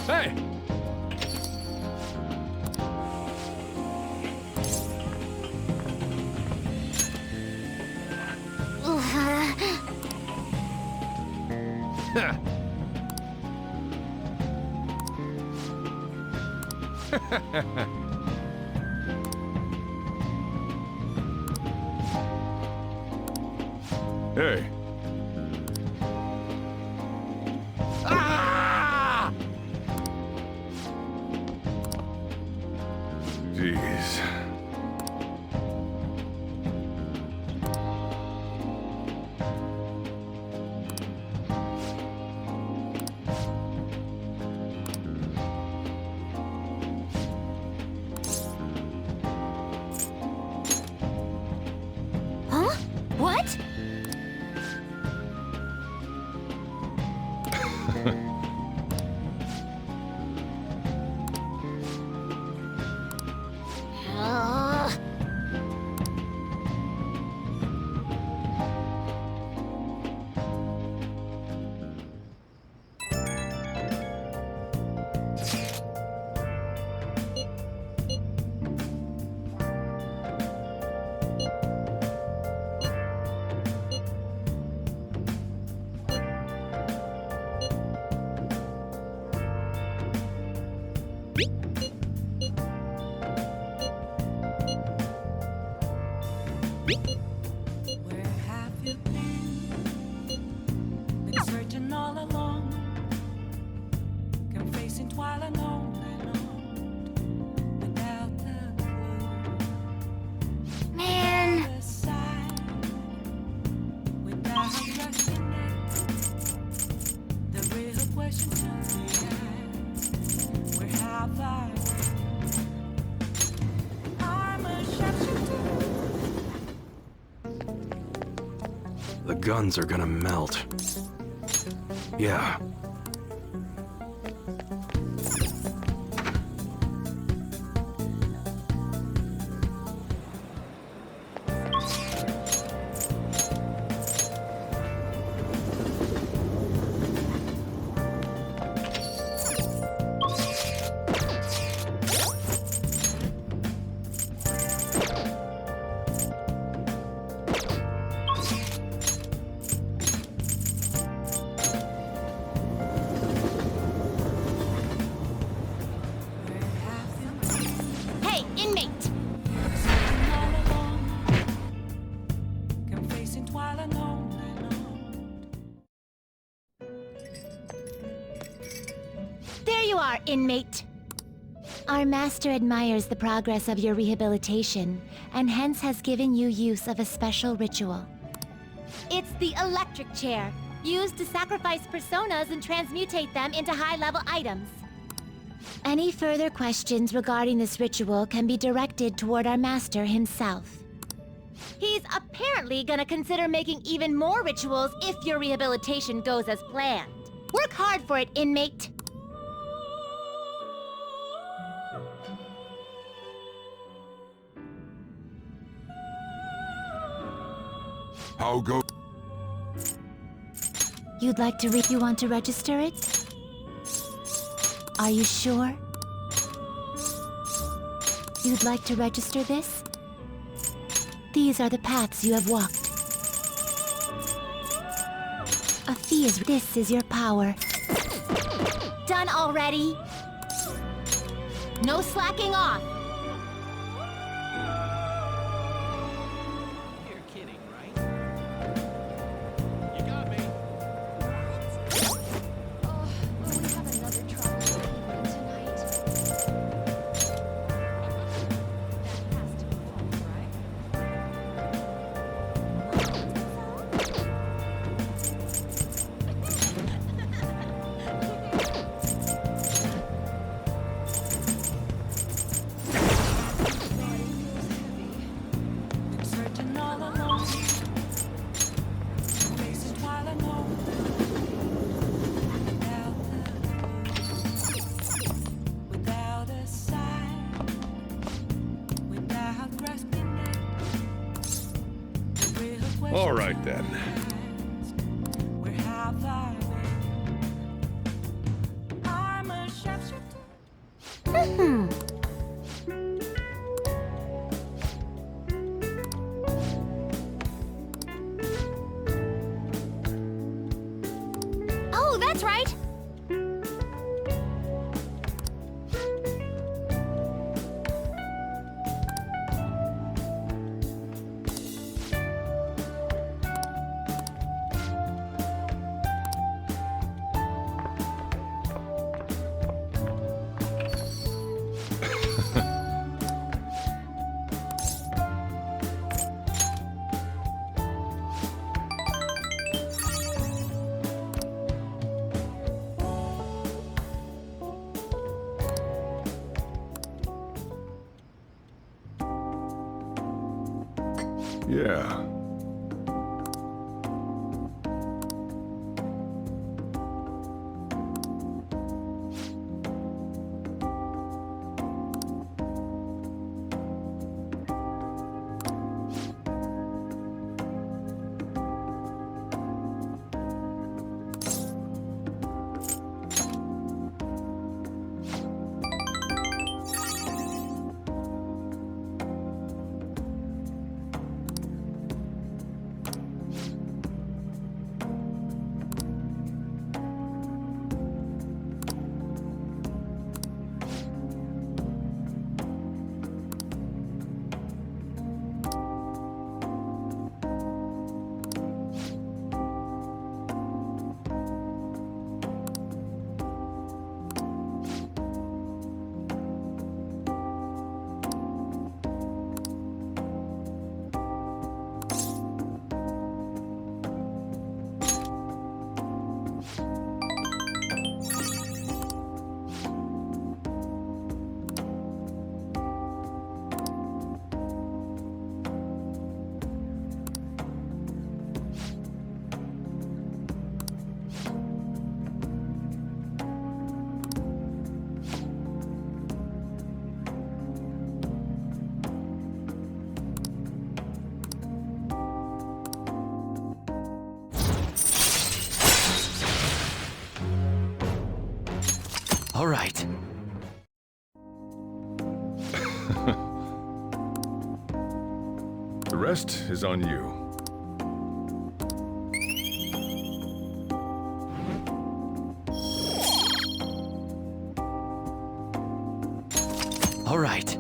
Hey! Hey. Ah! Jeez. Huh? What? Where have you been searching all along, confessing while alone without a clue. Man. Other side, without reckoning, the real way The guns are gonna melt. Yeah. Hey, inmate! There you are, inmate. Our master admires the progress of your rehabilitation, and hence has given you use of a special ritual. It's the electric chair, used to sacrifice personas and transmutate them into high-level items. Any further questions regarding this ritual can be directed toward our master himself. He's apparently gonna consider making even more rituals if your rehabilitation goes as planned. Work hard for it, inmate. How go? You'd like to you want to register it? Are you sure? You'd like to register this? These are the paths you have walked. A fee is... This is your power. Done already? No slacking off. All right, then. Oh, that's right. Yeah. The rest is on you. All right.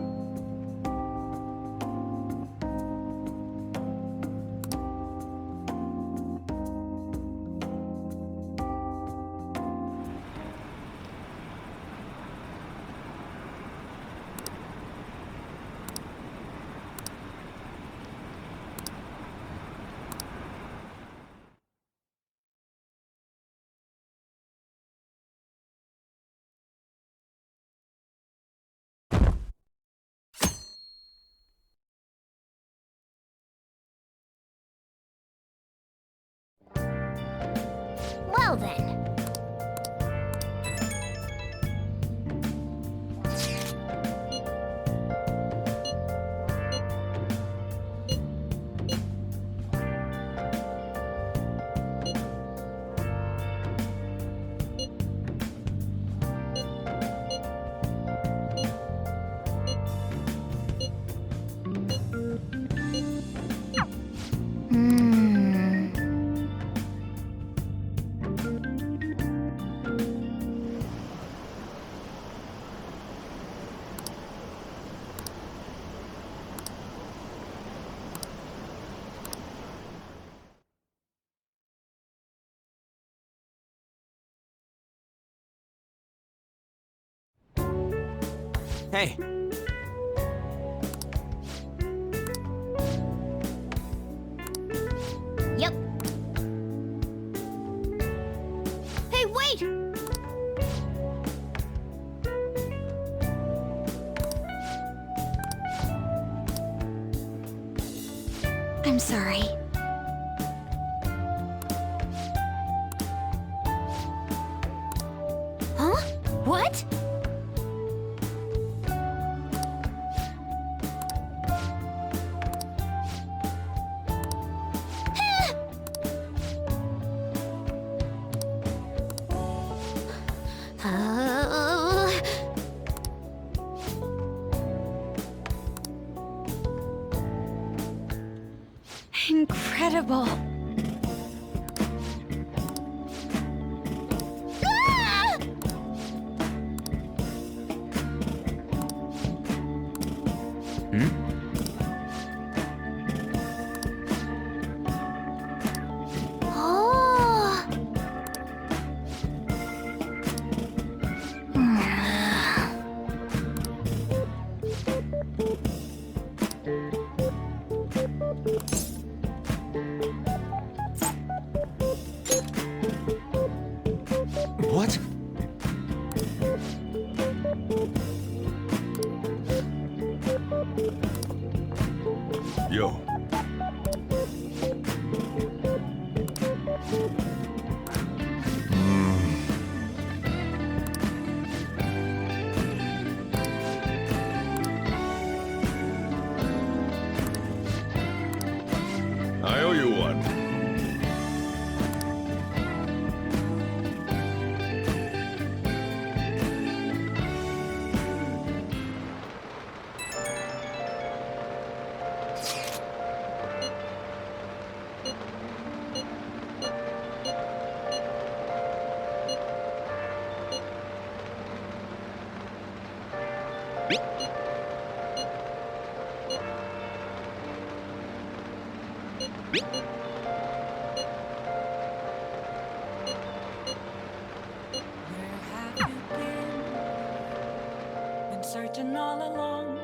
Well then. Hey. Yep. Hey, wait! I'm sorry. Huh? What? Incredible. What? Yo. I owe you one. Been searching all along,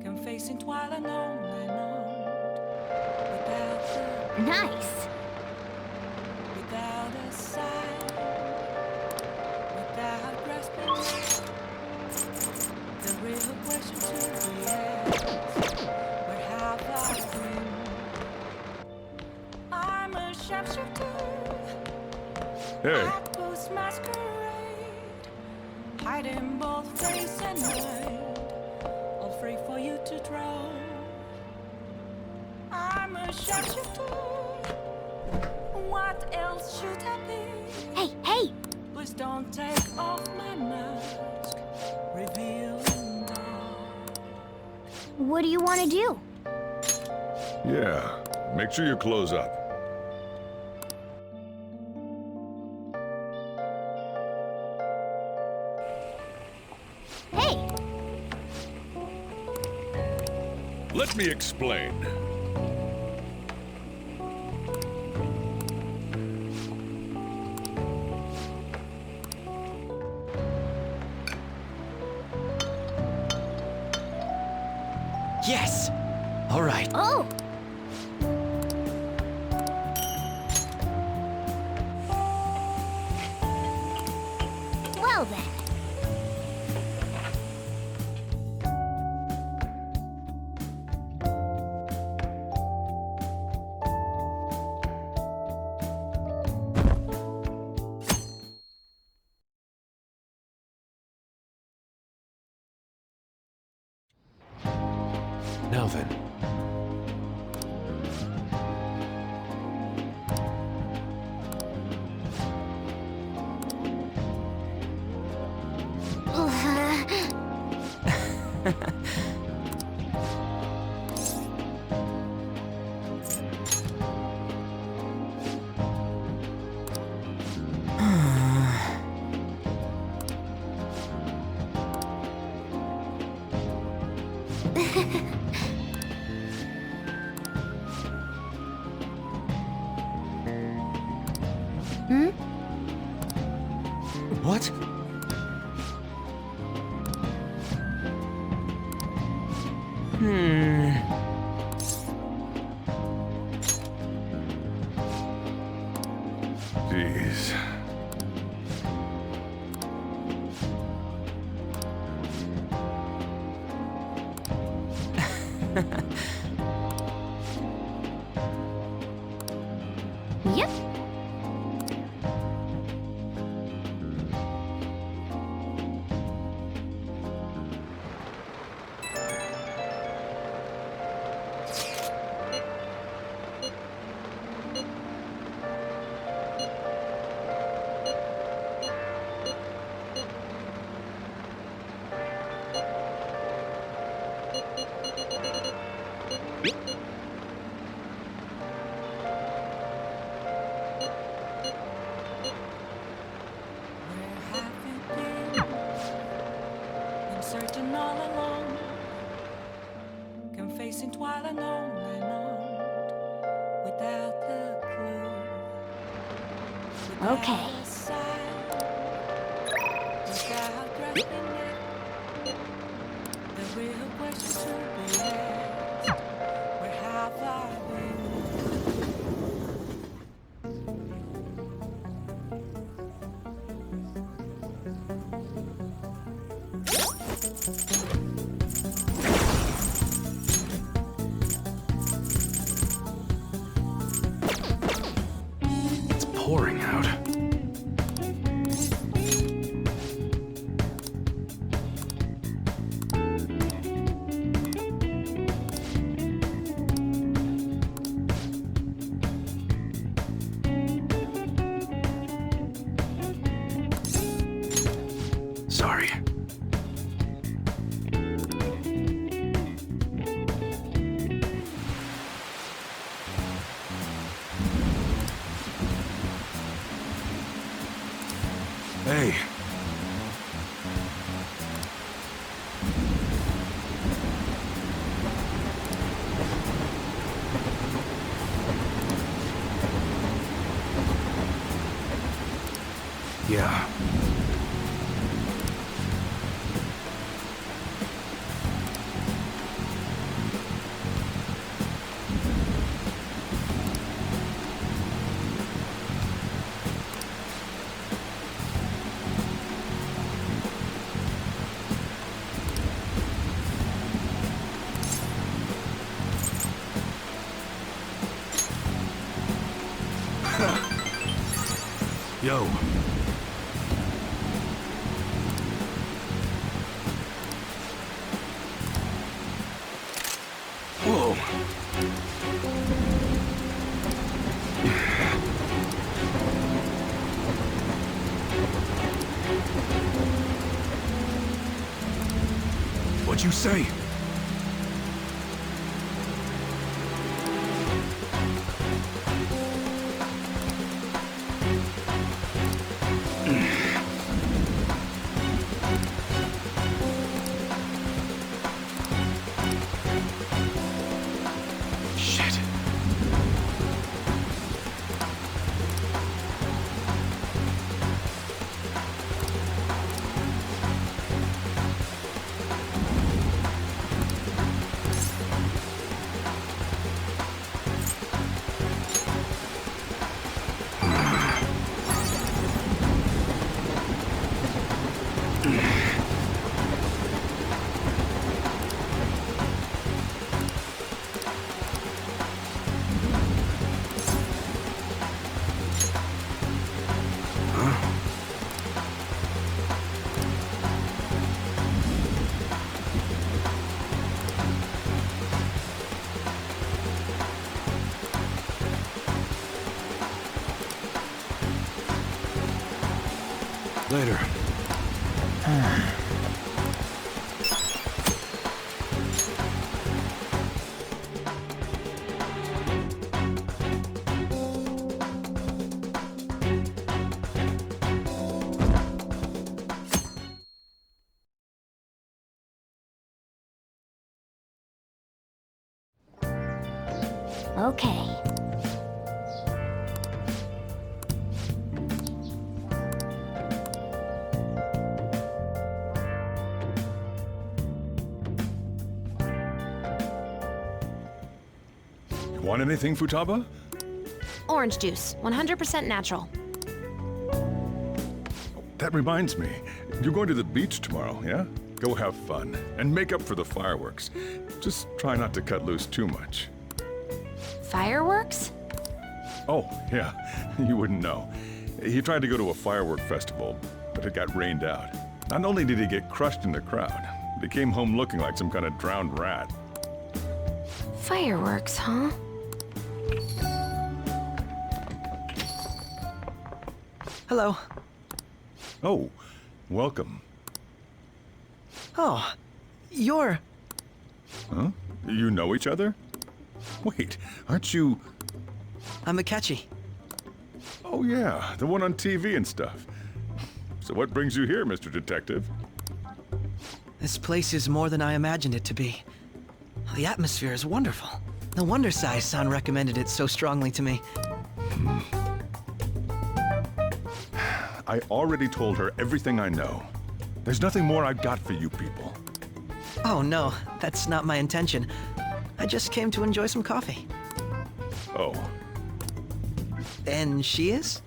confessing while alone and on. Without Nice. without a sign, without grasping the real question to be asked. Where have I been? I'm a sharpshooter. Hey. I post masquerade, hiding both face and mind, afraid for you to draw. I'm a sharpshooter. What else should I be? Hey, hey! Please don't take off my mask, revealing dark. What do you want to do? Yeah, make sure you close up. Hey! Let me explain. Yes! All right. Oh! Well then. Now then. Hmm? What? Jeez. Yep. Been searching all along, confessing while alone and on, without the clue. Okay. Without a sign, without grasping it, the real question to be asked: where have I been? It's pouring out. Sorry. Hey. Yeah. Yo. Whoa. What'd you say? Later. Okay. Want anything, Futaba? Orange juice, 100% natural. That reminds me. You're going to the beach tomorrow, yeah? Go have fun. And make up for the fireworks. Just try not to cut loose too much. Fireworks? Oh, yeah. You wouldn't know. He tried to go to a firework festival, but it got rained out. Not only did he get crushed in the crowd, but he came home looking like some kind of drowned rat. Fireworks, huh? Hello. Oh, welcome. Oh, you're... Huh? You know each other? Wait, aren't you... I'm Akechi. Oh yeah, the one on TV and stuff. So what brings you here, Mr. Detective? This place is more than I imagined it to be. The atmosphere is wonderful. No wonder Sai-san recommended it so strongly to me. I already told her everything I know. There's nothing more I've got for you people. Oh no, that's not my intention. I just came to enjoy some coffee. Oh. And she is?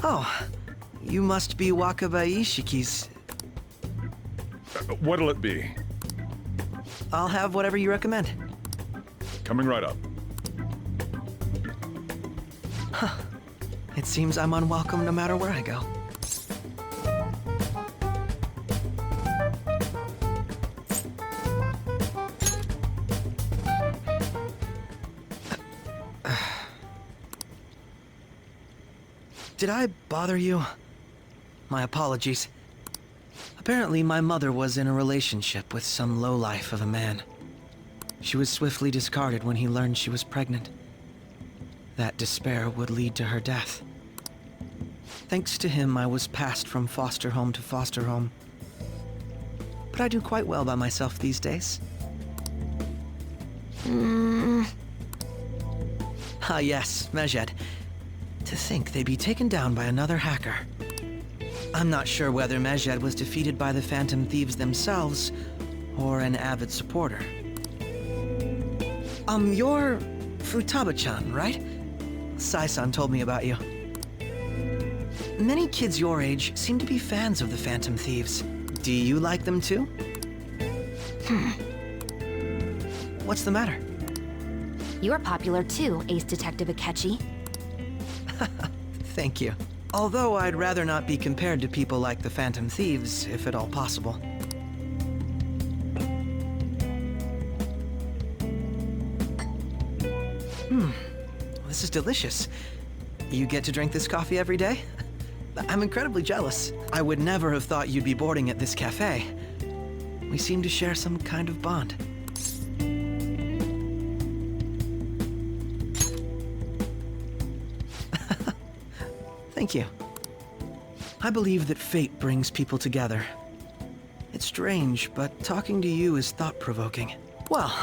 Oh, you must be Wakaba Ishiki's... What'll it be? I'll have whatever you recommend. Coming right up. Huh. It seems I'm unwelcome no matter where I go. Did I bother you? My apologies. Apparently, my mother was in a relationship with some lowlife of a man. She was swiftly discarded when he learned she was pregnant. That despair would lead to her death. Thanks to him, I was passed from foster home to foster home. But I do quite well by myself these days. Ah yes, Medjed. To think they'd be taken down by another hacker. I'm not sure whether Medjed was defeated by the Phantom Thieves themselves, or an avid supporter. You're Futaba-chan, right? Sai-san told me about you. Many kids your age seem to be fans of the Phantom Thieves. Do you like them too? What's the matter? You're popular too, Ace Detective Akechi. Thank you. Although I'd rather not be compared to people like the Phantom Thieves, if at all possible. This is delicious. You get to drink this coffee every day? I'm incredibly jealous. I would never have thought you'd be boarding at this cafe. We seem to share some kind of bond. Thank you. I believe that fate brings people together. It's strange, but talking to you is thought-provoking. Well,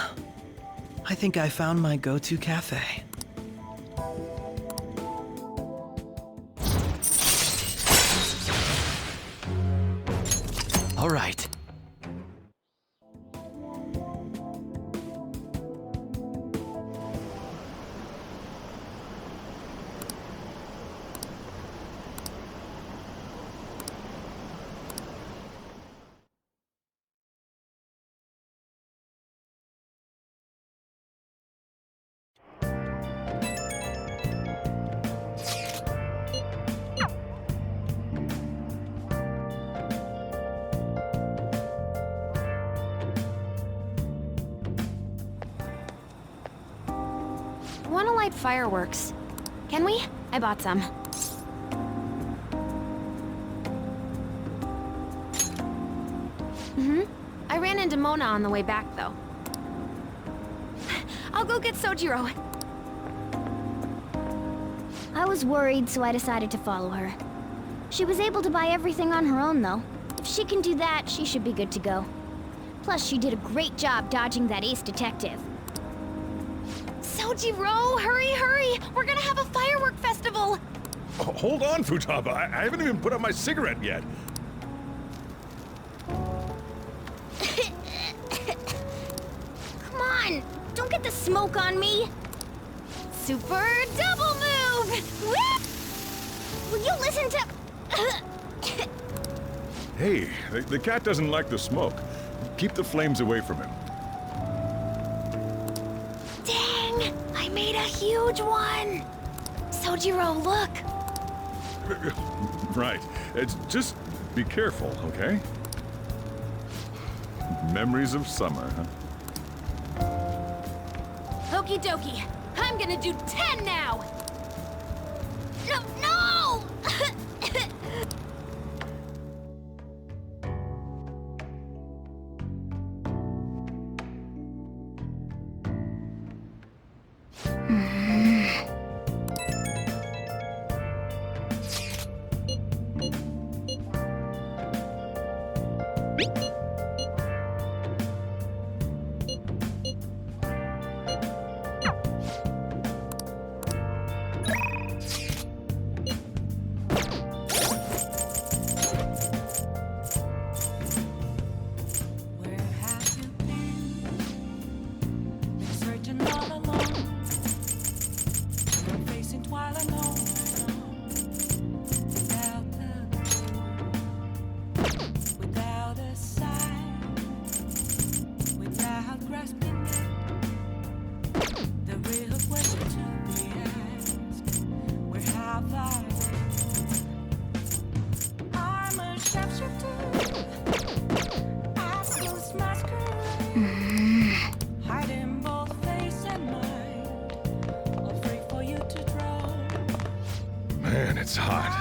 I think I found my go-to cafe. All right. Wanna light fireworks? Can we? I bought some. I ran into Mona on the way back, though. I'll go get Sojiro. I was worried, so I decided to follow her. She was able to buy everything on her own, though. If she can do that, she should be good to go. Plus, she did a great job dodging that ace detective. Sojiro, hurry, hurry! We're gonna have a firework festival! Hold on, Futaba. I haven't even put out my cigarette yet. Come on! Don't get the smoke on me! Super double move! Whoop! Will you listen to... Hey, the cat doesn't like the smoke. Keep the flames away from him. Dang! I made a huge one! Sojiro, look! Right. Just be careful, okay? Memories of summer, huh? Okie dokie. I'm gonna do 10 now! No! Man, it's hot.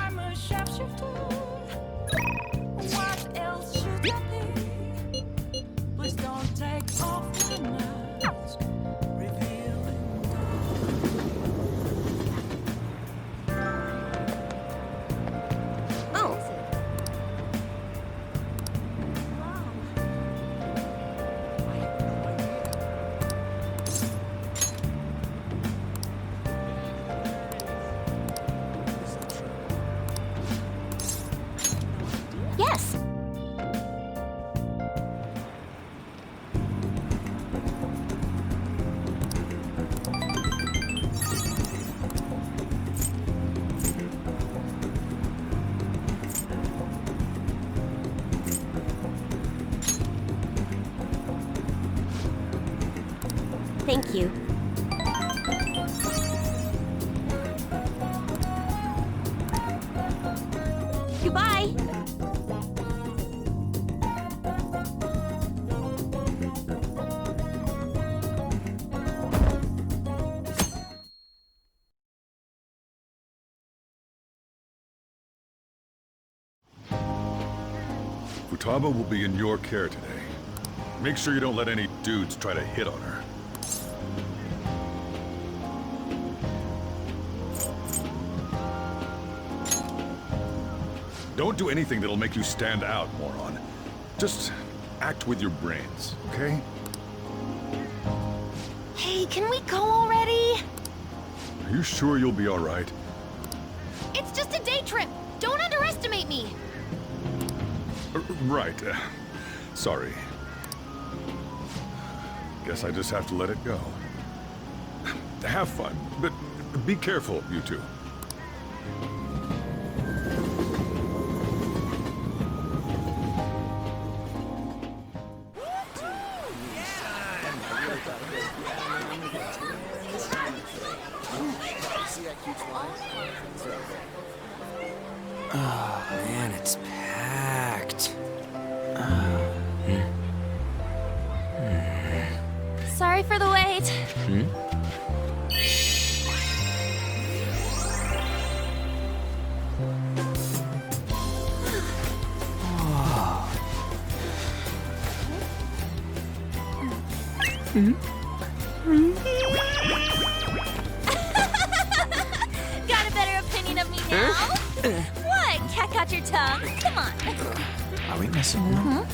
Yes! Thank you. Goodbye! Futaba will be in your care today. Make sure you don't let any dudes try to hit on her. Don't do anything that'll make you stand out, moron. Just act with your brains, okay? Hey, can we go already? Are you sure you'll be all right? It's just a day trip! Don't underestimate me! Right. Sorry. Guess I just have to let it go. Have fun, but be careful, you two. Oh, man, it's packed. Sorry for the wait. Got a better opinion of me now? What? Cat got your tongue? Come on. Are we messing around?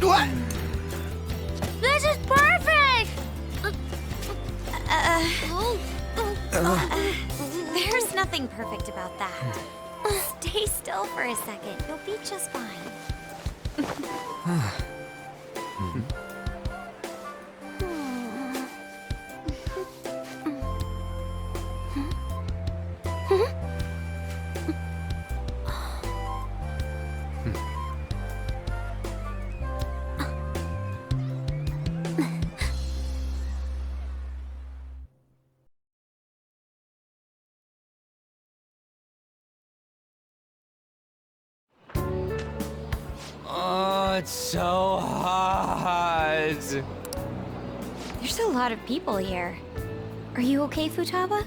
What? This is perfect! There's nothing perfect about that. Stay still for a second. You'll be just fine. Oh, it's so hot. There's a lot of people here. Are you okay, Futaba?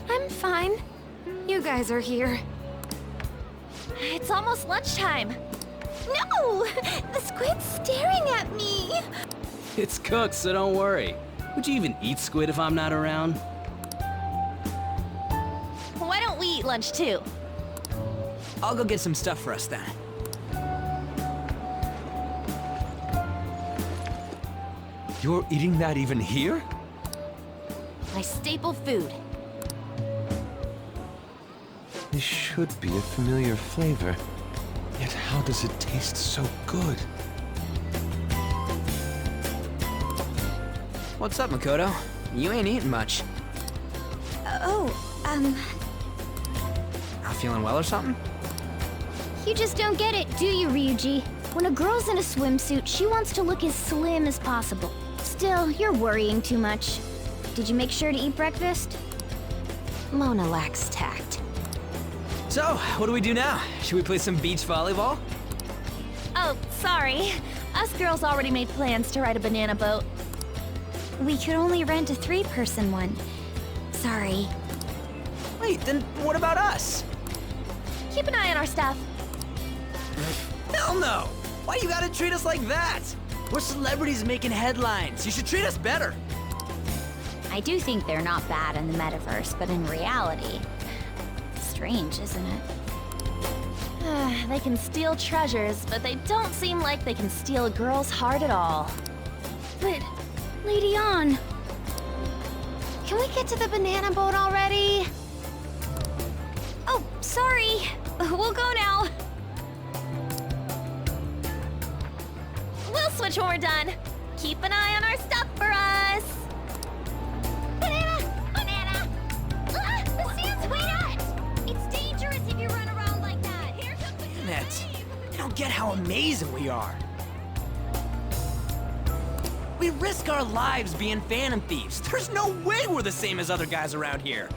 I'm fine. You guys are here. It's almost lunchtime. No! The squid's staring at me! It's cooked, so don't worry. Would you even eat squid if I'm not around? Why don't we eat lunch too? I'll go get some stuff for us then. You're eating that even here? My staple food. This should be a familiar flavor. Yet how does it taste so good? What's up, Makoto? You ain't eating much. Not feeling well or something? You just don't get it, do you, Ryuji? When a girl's in a swimsuit, she wants to look as slim as possible. Still, you're worrying too much. Did you make sure to eat breakfast? Mona lacks tact. So, what do we do now? Should we play some beach volleyball? Oh, sorry. Us girls already made plans to ride a banana boat. We could only rent a 3-person one. Sorry. Wait, then what about us? Keep an eye on our stuff. Hell no! Why you gotta treat us like that? We're celebrities making headlines. You should treat us better. I do think they're not bad in the metaverse, but in reality... Strange, isn't it? They can steal treasures, but they don't seem like they can steal a girl's heart at all. But, Lady Ann... Can we get to the banana boat already? Oh, sorry. We'll go now. We'll switch when we're done. Keep an eye on our stuff for us. Banana! Banana! Ah, the sand's wet! It's dangerous if you run around like that. Here comes the Damn it. I don't get how amazing we are. We risk our lives being phantom thieves. There's no way we're the same as other guys around here.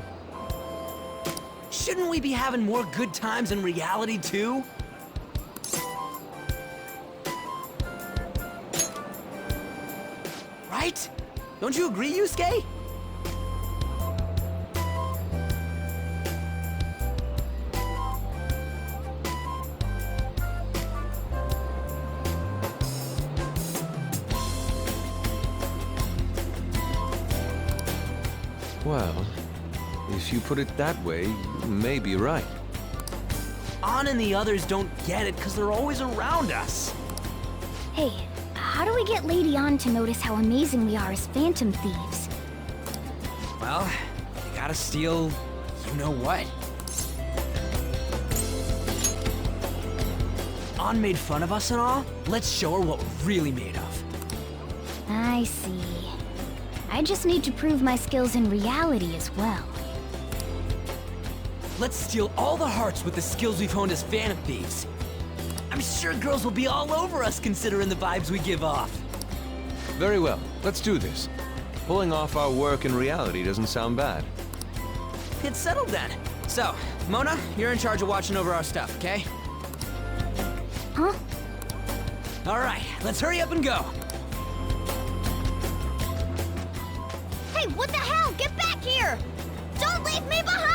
Shouldn't we be having more good times in reality, too? Right? Don't you agree, Yusuke? Well, if you put it that way, you may be right. Ann and the others don't get it because they're always around us. Hey, how do we get Lady Ann to notice how amazing we are as phantom thieves? Well, you gotta steal you-know-what. Ann made fun of us and all. Let's show her what we're really made of. I see. I just need to prove my skills in reality as well. Let's steal all the hearts with the skills we've honed as phantom thieves. I'm sure girls will be all over us considering the vibes we give off. Very well, let's do this. Pulling off our work in reality doesn't sound bad. It's settled then. So, Mona, you're in charge of watching over our stuff, okay? Huh? All right, let's hurry up and go. Hey, what the hell? Get back here! Don't leave me behind!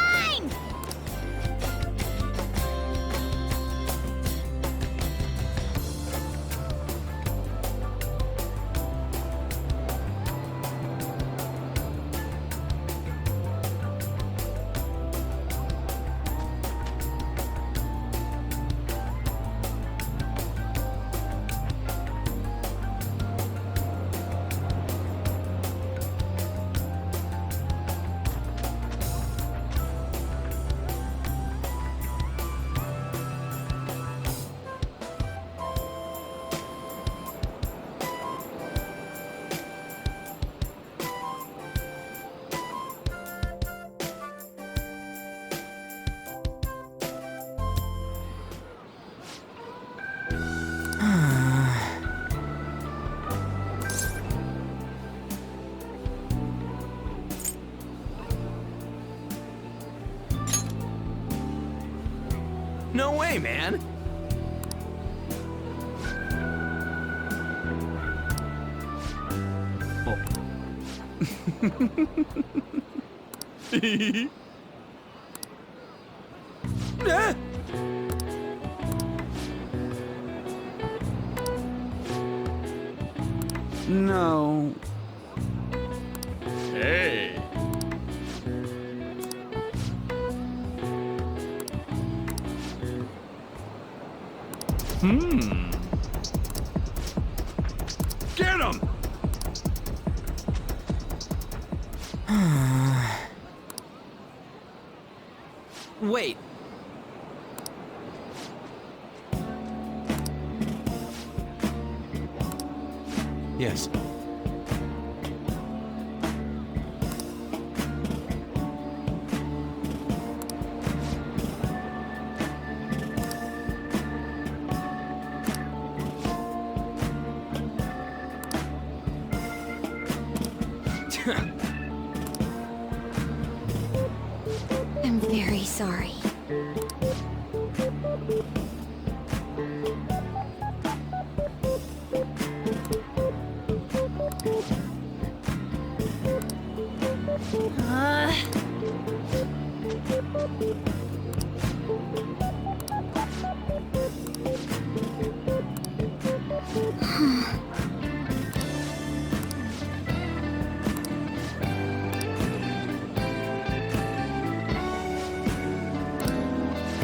No way, man. Ah! No. Hey. Get him! Wait. Yes. I'm very sorry.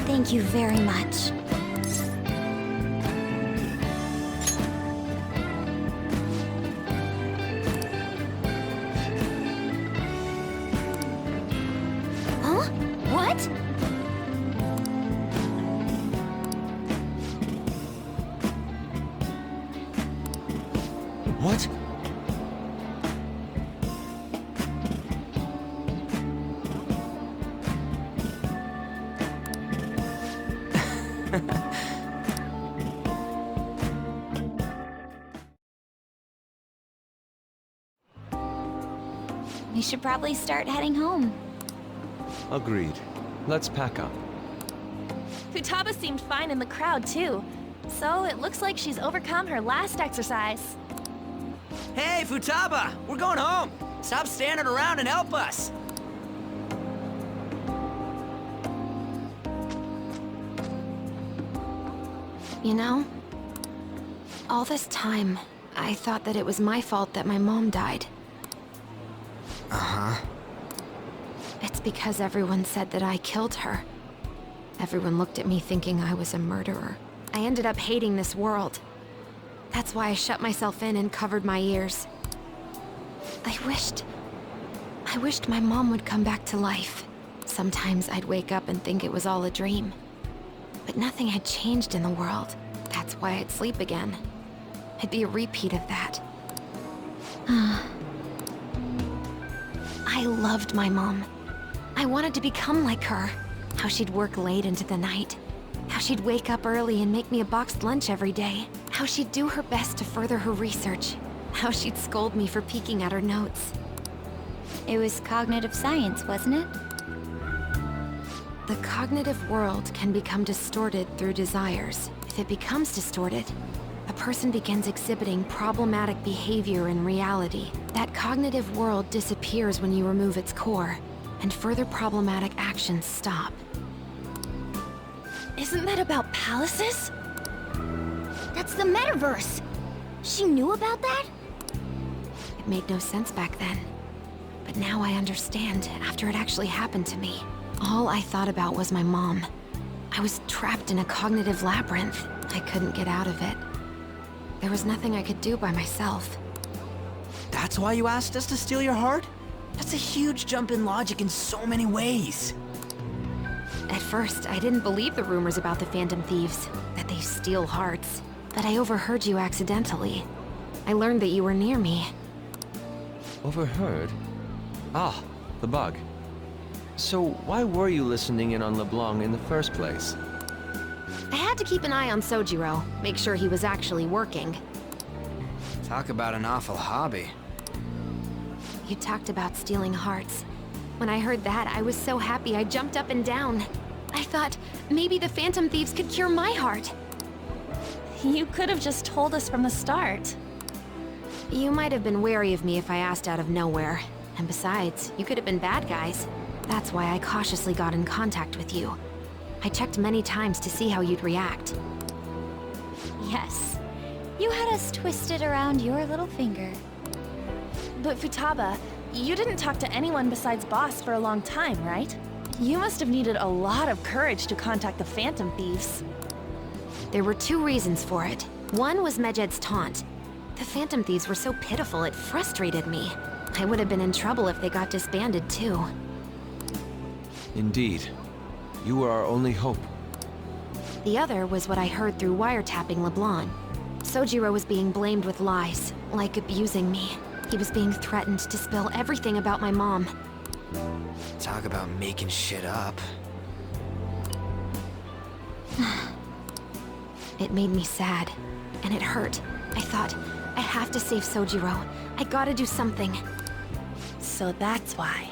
Thank you very much. Huh? What? What? We should probably start heading home. Agreed. Let's pack up. Futaba seemed fine in the crowd, too. So it looks like she's overcome her last exercise. Hey, Futaba! We're going home! Stop standing around and help us! You know, all this time, I thought that it was my fault that my mom died. Uh-huh. It's because everyone said that I killed her. Everyone looked at me thinking I was a murderer. I ended up hating this world. That's why I shut myself in and covered my ears. I wished my mom would come back to life. Sometimes I'd wake up and think it was all a dream. But nothing had changed in the world. That's why I'd sleep again. It'd be a repeat of that. I loved my mom. I wanted to become like her. How she'd work late into the night. How she'd wake up early and make me a boxed lunch every day. How she'd do her best to further her research. How she'd scold me for peeking at her notes. It was cognitive science, wasn't it? The cognitive world can become distorted through desires. If if it becomes distorted, a person begins exhibiting problematic behavior in reality. That cognitive world disappears when you remove its core, and further problematic actions stop. Isn't that about palaces? That's the metaverse. She knew about that? It made no sense back then. But now I understand, after it actually happened to me. All I thought about was my mom. I was trapped in a cognitive labyrinth. I couldn't get out of it. There was nothing I could do by myself. That's why you asked us to steal your heart? That's a huge jump in logic in so many ways. At first, I didn't believe the rumors about the Phantom Thieves, that they steal hearts. But I overheard you accidentally. I learned that you were near me. Overheard? Ah, the bug. So why were you listening in on LeBlanc in the first place? I had to keep an eye on Sojiro, make sure he was actually working. Talk about an awful hobby. You talked about stealing hearts. When I heard that, I was so happy I jumped up and down. I thought, maybe the Phantom Thieves could cure my heart. You could have just told us from the start. You might have been wary of me if I asked out of nowhere. And besides, you could have been bad guys. That's why I cautiously got in contact with you. I checked many times to see how you'd react. Yes. You had us twisted around your little finger. But Futaba, you didn't talk to anyone besides Boss for a long time, right? You must have needed a lot of courage to contact the Phantom Thieves. There were two reasons for it. One was Medjeds' taunt. The Phantom Thieves were so pitiful it frustrated me. I would have been in trouble if they got disbanded too. Indeed. You were our only hope. The other was what I heard through wiretapping LeBlanc. Sojiro was being blamed with lies, like abusing me. He was being threatened to spill everything about my mom. Talk about making shit up. It made me sad, and it hurt. I thought, I have to save Sojiro. I gotta do something. So that's why.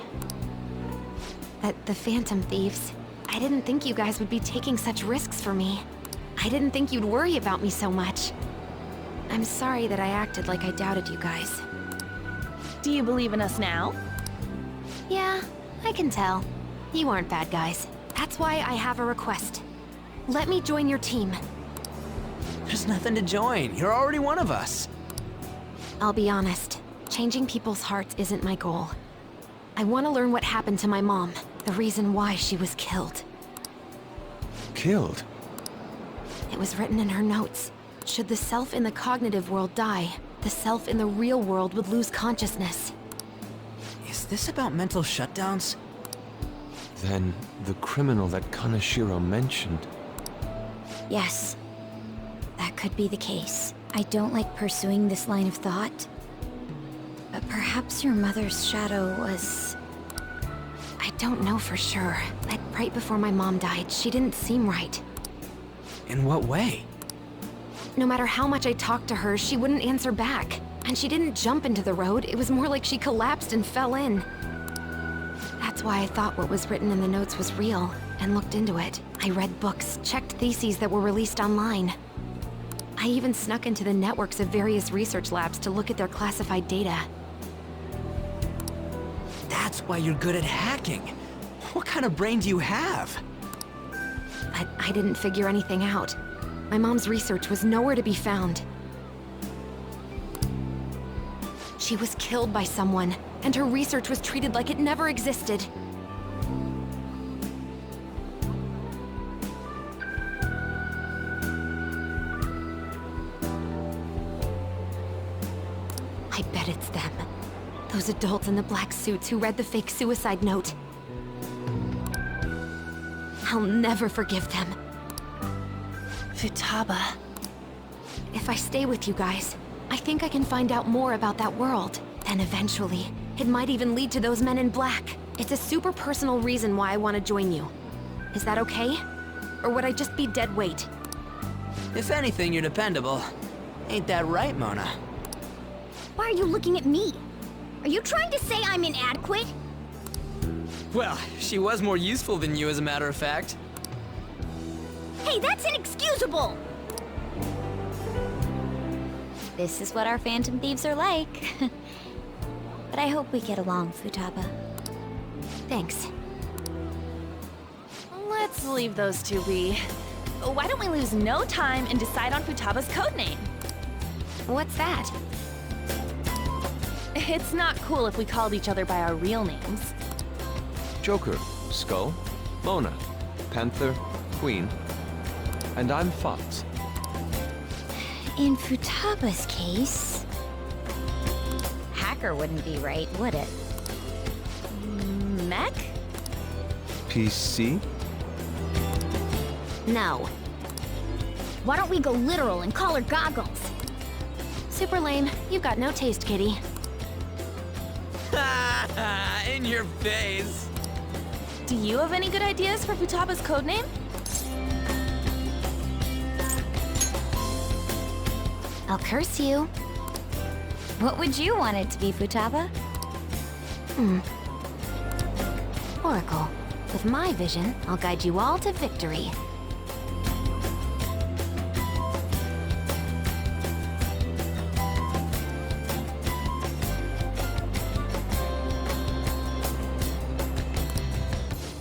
At the Phantom Thieves, I didn't think you guys would be taking such risks for me. I didn't think you'd worry about me so much. I'm sorry that I acted like I doubted you guys. Do you believe in us now? Yeah, I can tell. You aren't bad guys. That's why I have a request. Let me join your team. There's nothing to join. You're already one of us. I'll be honest. Changing people's hearts isn't my goal. I want to learn what happened to my mom. The reason why she was killed. Killed? It was written in her notes. Should the self in the cognitive world die, the self in the real world would lose consciousness. Is this about mental shutdowns? Then, the criminal that Kaneshiro mentioned. Yes. That could be the case. I don't like pursuing this line of thought. But perhaps your mother's shadow was... I don't know for sure. Like, right before my mom died, she didn't seem right. In what way? No matter how much I talked to her, she wouldn't answer back. And she didn't jump into the road, it was more like she collapsed and fell in. That's why I thought what was written in the notes was real, and looked into it. I read books, checked theses that were released online. I even snuck into the networks of various research labs to look at their classified data. That's why you're good at hacking. What kind of brain do you have? But I didn't figure anything out. My mom's research was nowhere to be found. She was killed by someone, and her research was treated like it never existed. I bet it's them. Those adults in the black suits who read the fake suicide note. I'll never forgive them. Futaba. If I stay with you guys, I think I can find out more about that world. Then eventually, it might even lead to those men in black. It's a super personal reason why I want to join you. Is that okay? Or would I just be dead weight? If anything, you're dependable. Ain't that right, Mona? Why are you looking at me? Are you trying to say I'm inadequate? Well, she was more useful than you, as a matter of fact. Hey, that's inexcusable! This is what our Phantom Thieves are like. But I hope we get along, Futaba. Thanks. Let's leave those two be. Why don't we lose no time and decide on Futaba's codename? What's that? It's not cool if we called each other by our real names. Joker, Skull, Mona, Panther, Queen, and I'm Fox. In Futaba's case... Hacker wouldn't be right, would it? Mech? PC? No. Why don't we go literal and call her Goggles? Super lame. You've got no taste, kitty. In your face. Do you have any good ideas for Futaba's codename? I'll curse you. What would you want it to be, Futaba? Oracle. With my vision, I'll guide you all to victory.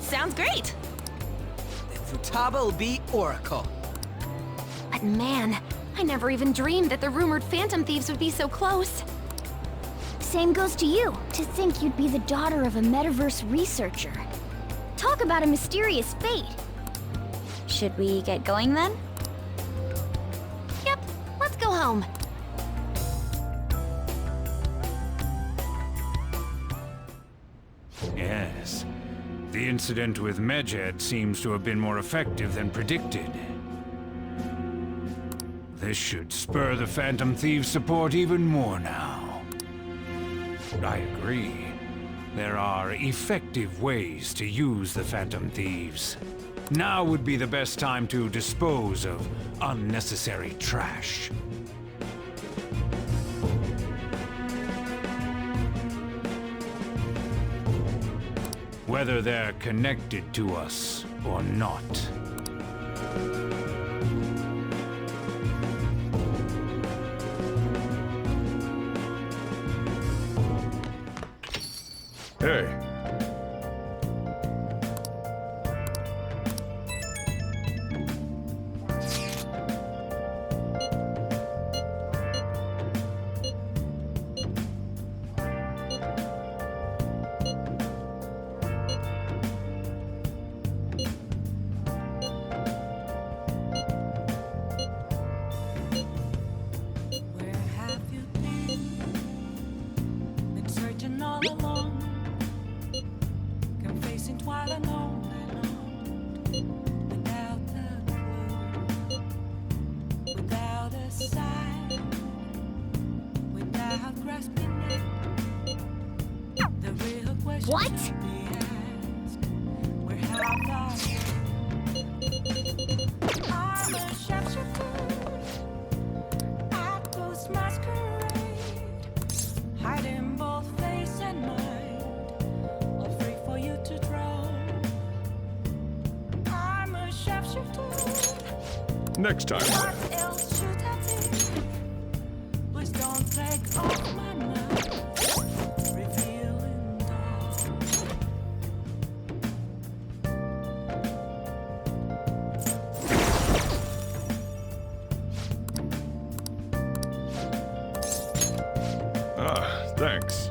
Sounds great! Then Futaba will be Oracle. But man, I never even dreamed that the rumored Phantom Thieves would be so close. Same goes to you. To think you'd be the daughter of a metaverse researcher. Talk about a mysterious fate. Should we get going then? Yep, let's go home. Yes. The incident with Medjed seems to have been more effective than predicted. This should spur the Phantom Thieves' support even more now. I agree. There are effective ways to use the Phantom Thieves. Now would be the best time to dispose of unnecessary trash. Whether they're connected to us or not. Hey. Where have you been? Been searching all along, confessing while alone, without a clue, without a sign, without grasping it. The real question What? should be asked, where have I been? I'm a shapeshifter. Ghost masquerade, hiding both face and mind, all free for you to draw. I'm a shapeshifter. Next time. What else should I be? Please don't take off my mask, revealing dark. Thanks.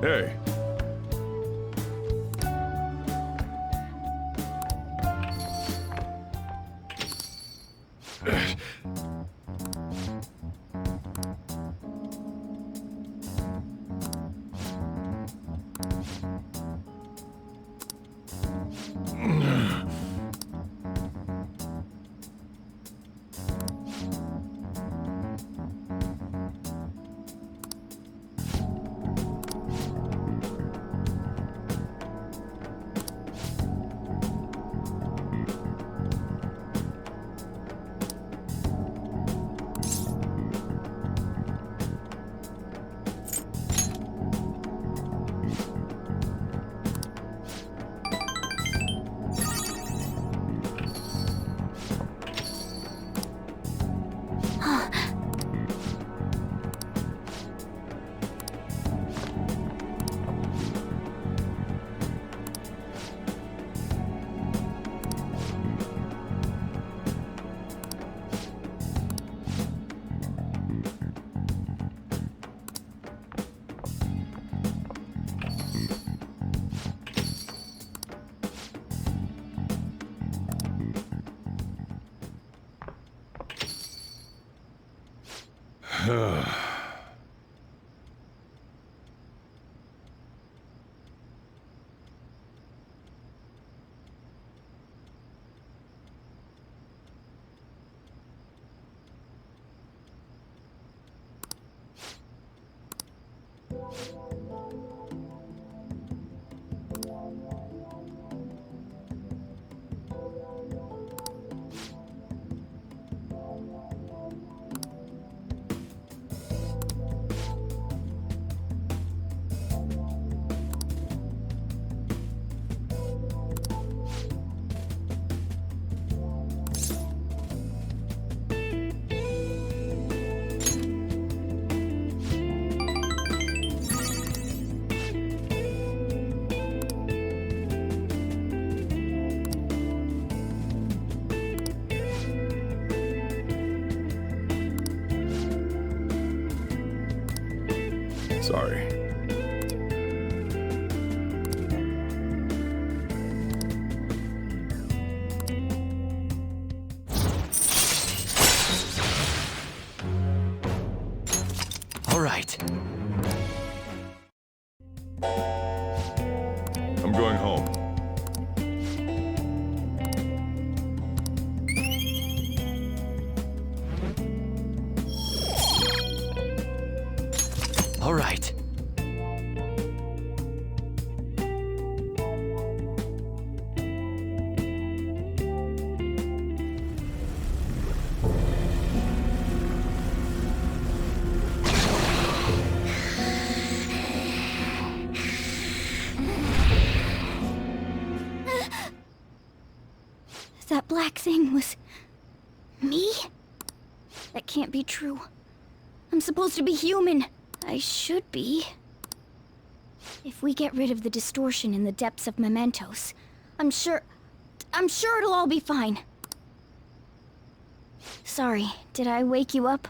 Hey. Sorry. All right. I'm going home. All right. That black thing was... me? That can't be true. I'm supposed to be human. I should be. If we get rid of the distortion in the depths of mementos, I'm sure it'll all be fine. Sorry, did I wake you up?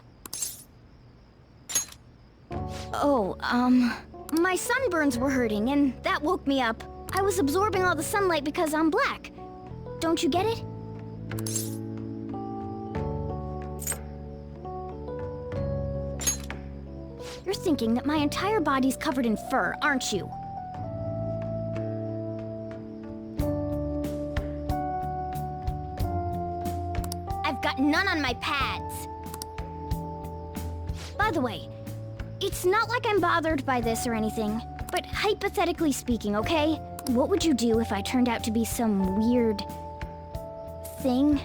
Oh, my sunburns were hurting, and that woke me up. I was absorbing all the sunlight because I'm black. Don't you get it? You're thinking that my entire body's covered in fur, aren't you? I've got none on my pads. By the way, it's not like I'm bothered by this or anything, but hypothetically speaking, okay? What would you do if I turned out to be some weird... thing?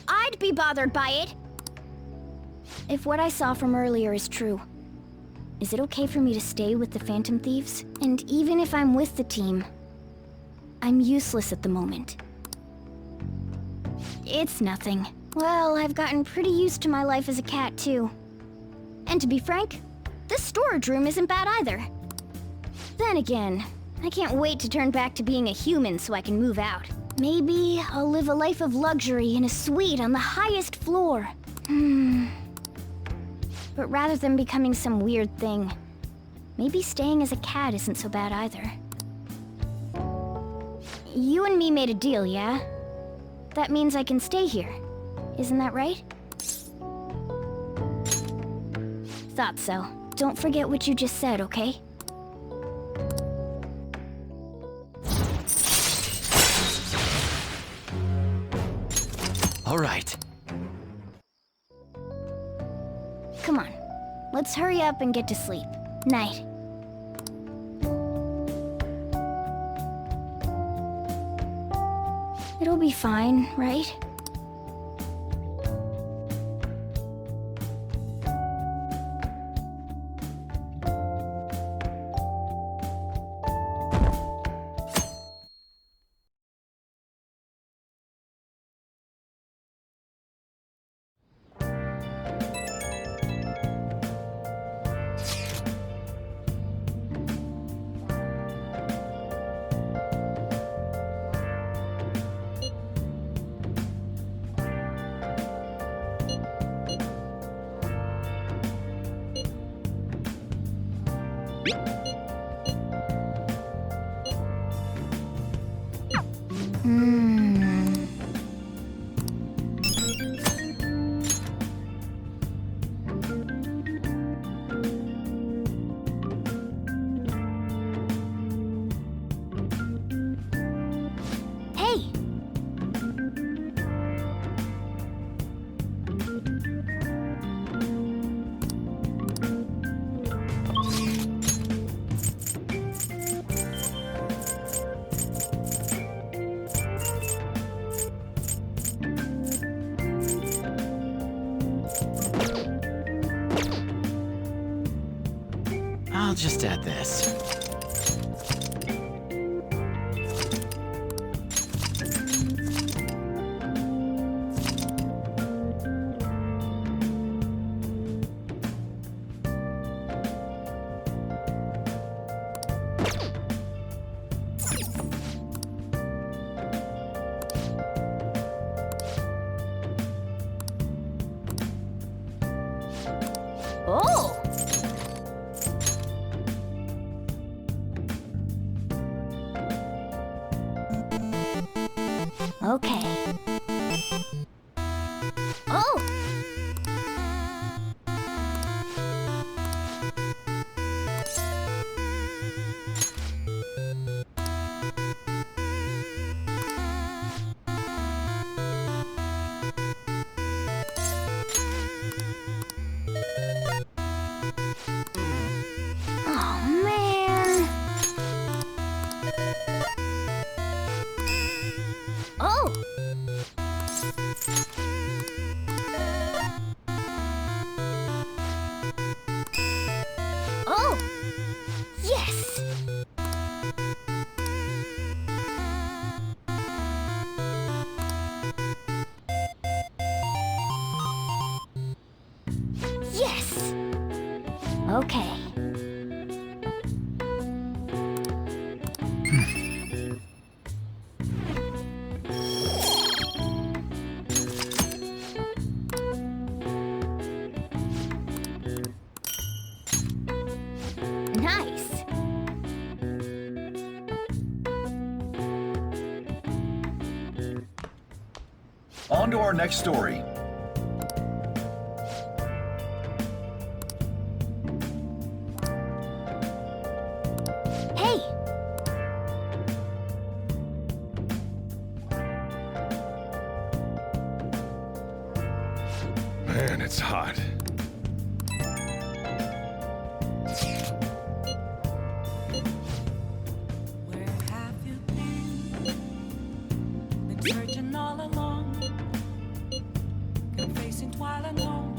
I'd be bothered by it! If what I saw from earlier is true, is it okay for me to stay with the Phantom Thieves? And even if I'm with the team, I'm useless at the moment. It's nothing. Well, I've gotten pretty used to my life as a cat, too. And to be frank, this storage room isn't bad either. Then again, I can't wait to turn back to being a human so I can move out. Maybe I'll live a life of luxury in a suite on the highest floor. But rather than becoming some weird thing, maybe staying as a cat isn't so bad either. You and me made a deal, yeah? That means I can stay here. Isn't that right? Thought so. Don't forget what you just said, okay? All right. Come on. Let's hurry up and get to sleep. Night. It'll be fine, right? I'll just add this. Oh! Okay. Oh! Oh, man. Oh! Oh! Yes! Yes! Okay. Nice! On to our next story. Hey! Man, it's hot. Where have you been? Been searching all along, confessing while alone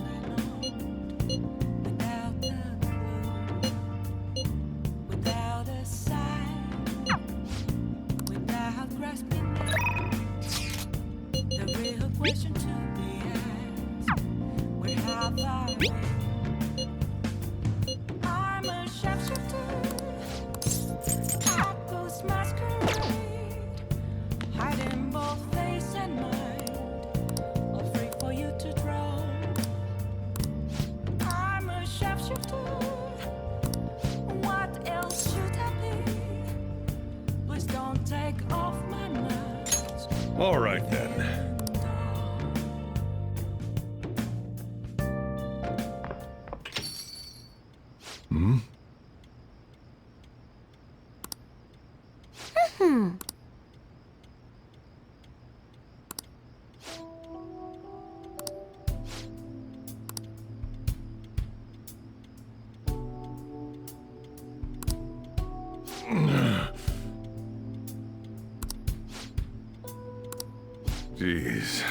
without a clue, without a sign, without grasping it. The real question to be asked: where have I been? I'm a sharpshooter. I post masquerade, hiding both face and mind, afraid for you to draw. I'm a sharpshooter. What else should I be? Please don't take off my mask. All right then. Hmm? Jeez.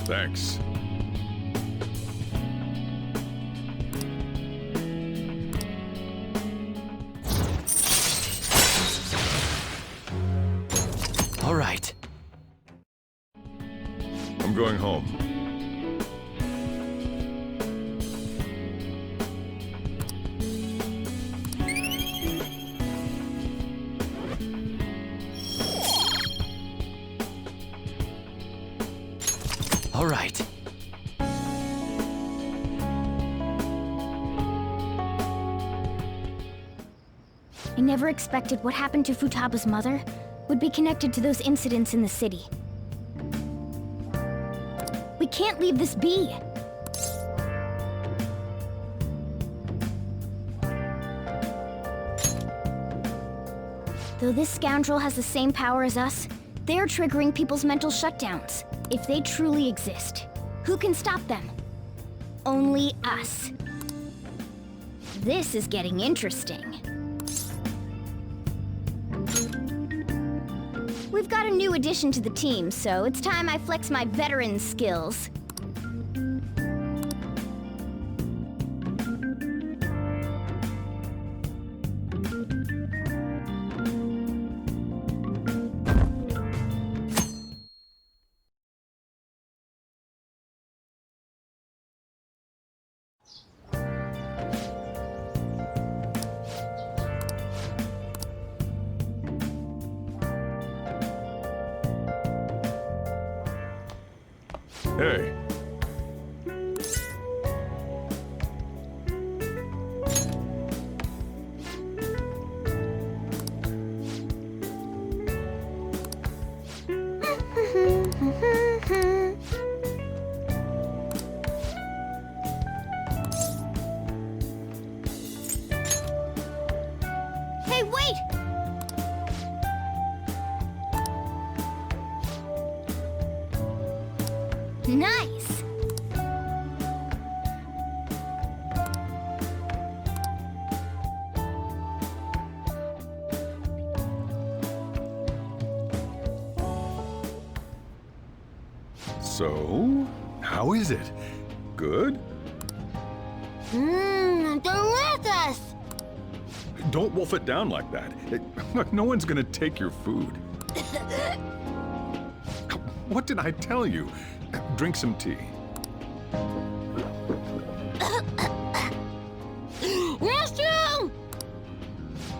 Thanks. All right. I'm going home. All right. I never expected what happened to Futaba's mother would be connected to those incidents in the city. We can't leave this be! Though this scoundrel has the same power as us, they're triggering people's mental shutdowns. If they truly exist, who can stop them? Only us. This is getting interesting. We've got a new addition to the team, so it's time I flex my veteran skills. Hey. Hey, wait! Nice! So, How is it? Good? Mmm, delicious! Don't wolf it down like that. No one's gonna take your food. What did I tell you? Drink some tea. Restroom!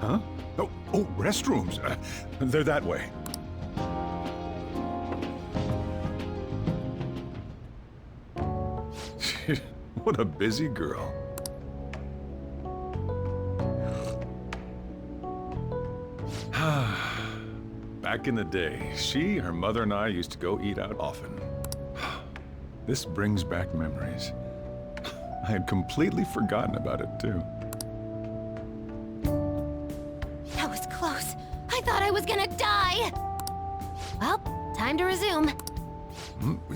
Huh? Oh, restrooms. They're that way. What a busy girl. Back in the day, she, her mother, and I used to go eat out often. This brings back memories. I had completely forgotten about it, too. That was close. I thought I was gonna die. Well, time to resume.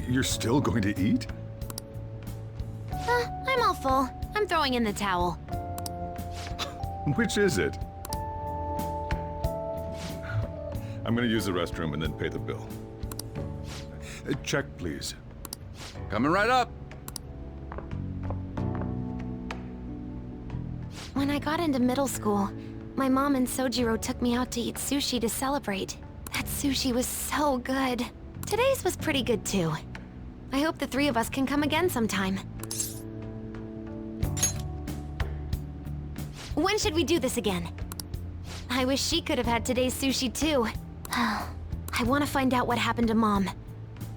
You're still going to eat? I'm all full. I'm throwing in the towel. Which is it? I'm gonna use the restroom and then pay the bill. Check, please. Coming right up. When I got into middle school, my mom and Sojiro took me out to eat sushi to celebrate. That sushi was so good. Today's was pretty good too. I hope the three of us can come again sometime. When should we do this again? I wish she could have had today's sushi too. I want to find out what happened to Mom.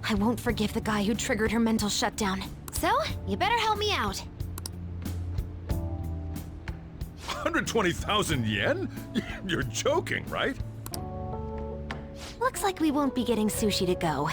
I won't forgive the guy who triggered her mental shutdown. So, you better help me out. 120,000 yen? You're joking, right? Looks like we won't be getting sushi to go.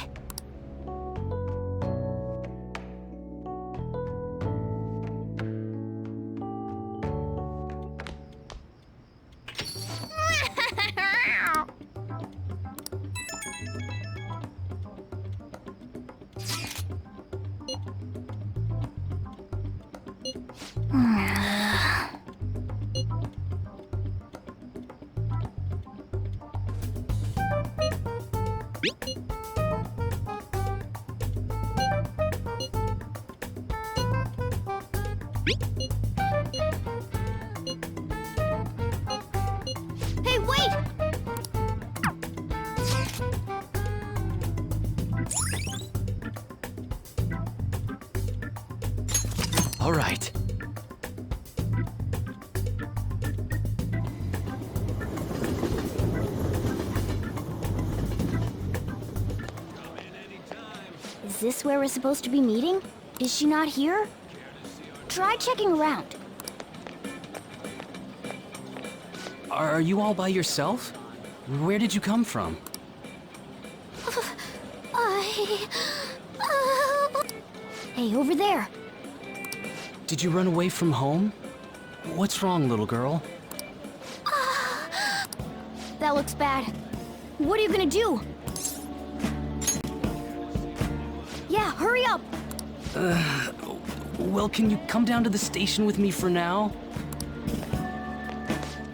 Hey, wait! All right. Is this where we're supposed to be meeting? Is she not here? Try checking around. Are you all by yourself? Where did you come from? Hey, over there. Did you run away from home? What's wrong, little girl? That looks bad. What are you gonna do? Yeah, hurry up! Well, can you come down to the station with me for now?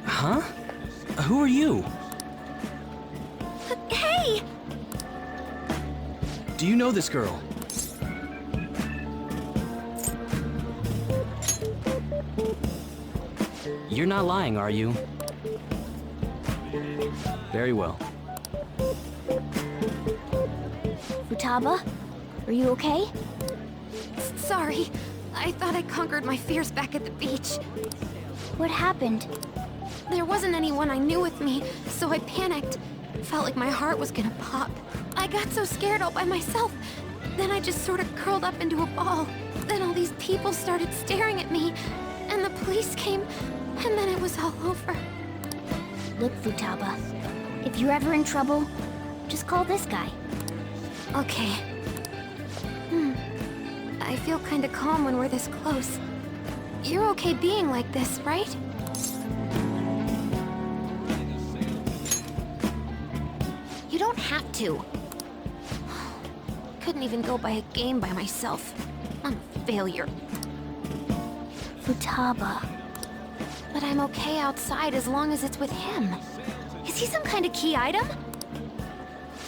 Huh? Who are you? Hey! Do you know this girl? You're not lying, are you? Very well. Futaba, are you okay? Sorry. I thought I conquered my fears back at the beach. What happened? There wasn't anyone I knew with me, so I panicked. Felt like my heart was gonna pop. I got so scared all by myself. Then I just sort of curled up into a ball. Then all these people started staring at me, and the police came, and then it was all over. Look, Futaba, if you're ever in trouble, just call this guy. Okay. I feel kinda calm when we're this close. You're okay being like this, right? You don't have to. Couldn't even go by a game by myself. I'm a failure. Futaba. But I'm okay outside as long as it's with him. Is he some kind of key item?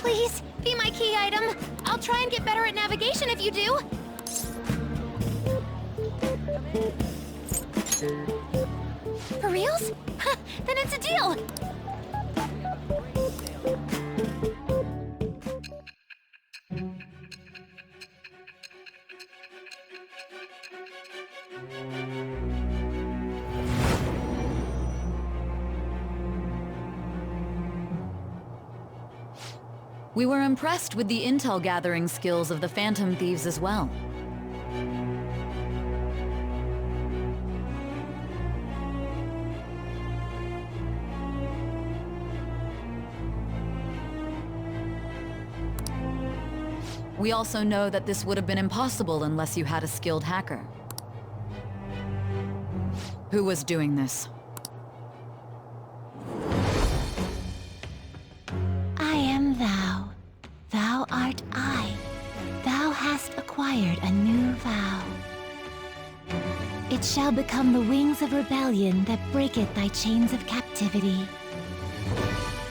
Please, be my key item. I'll try and get better at navigation if you do. For reals? Then it's a deal! We were impressed with the intel gathering skills of the Phantom Thieves as well. We also know that this would have been impossible unless you had a skilled hacker. Who was doing this? I am thou. Thou art I. Thou hast acquired a new vow. It shall become the wings of rebellion that breaketh thy chains of captivity.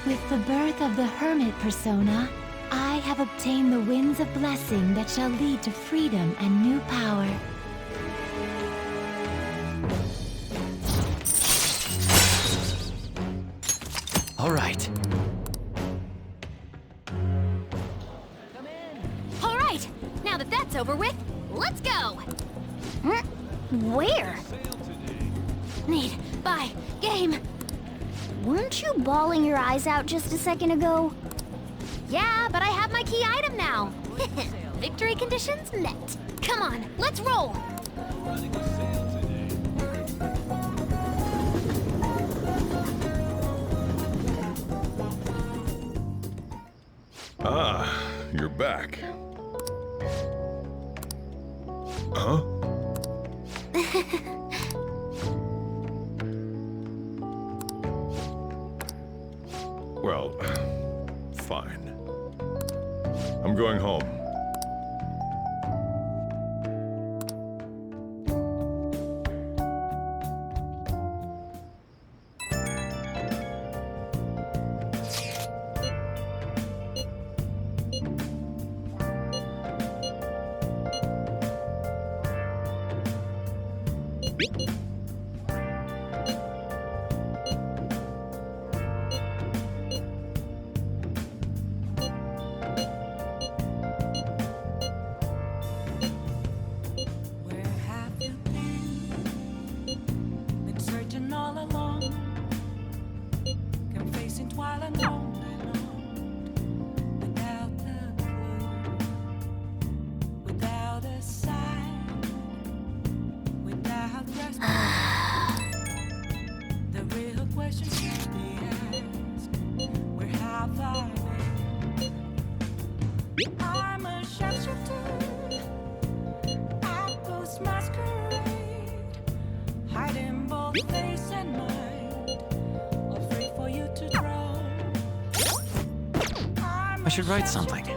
With the birth of the hermit persona, I have obtained the winds of blessing that shall lead to freedom and new power. All right. All right! Now that that's over with, let's go! Where? Need, buy, game! Weren't you bawling your eyes out just a second ago? Yeah, but I have my key item now! Victory conditions met. Come on, let's roll! Ah, you're back. Huh? Well, fine. I'm going home. I should write something.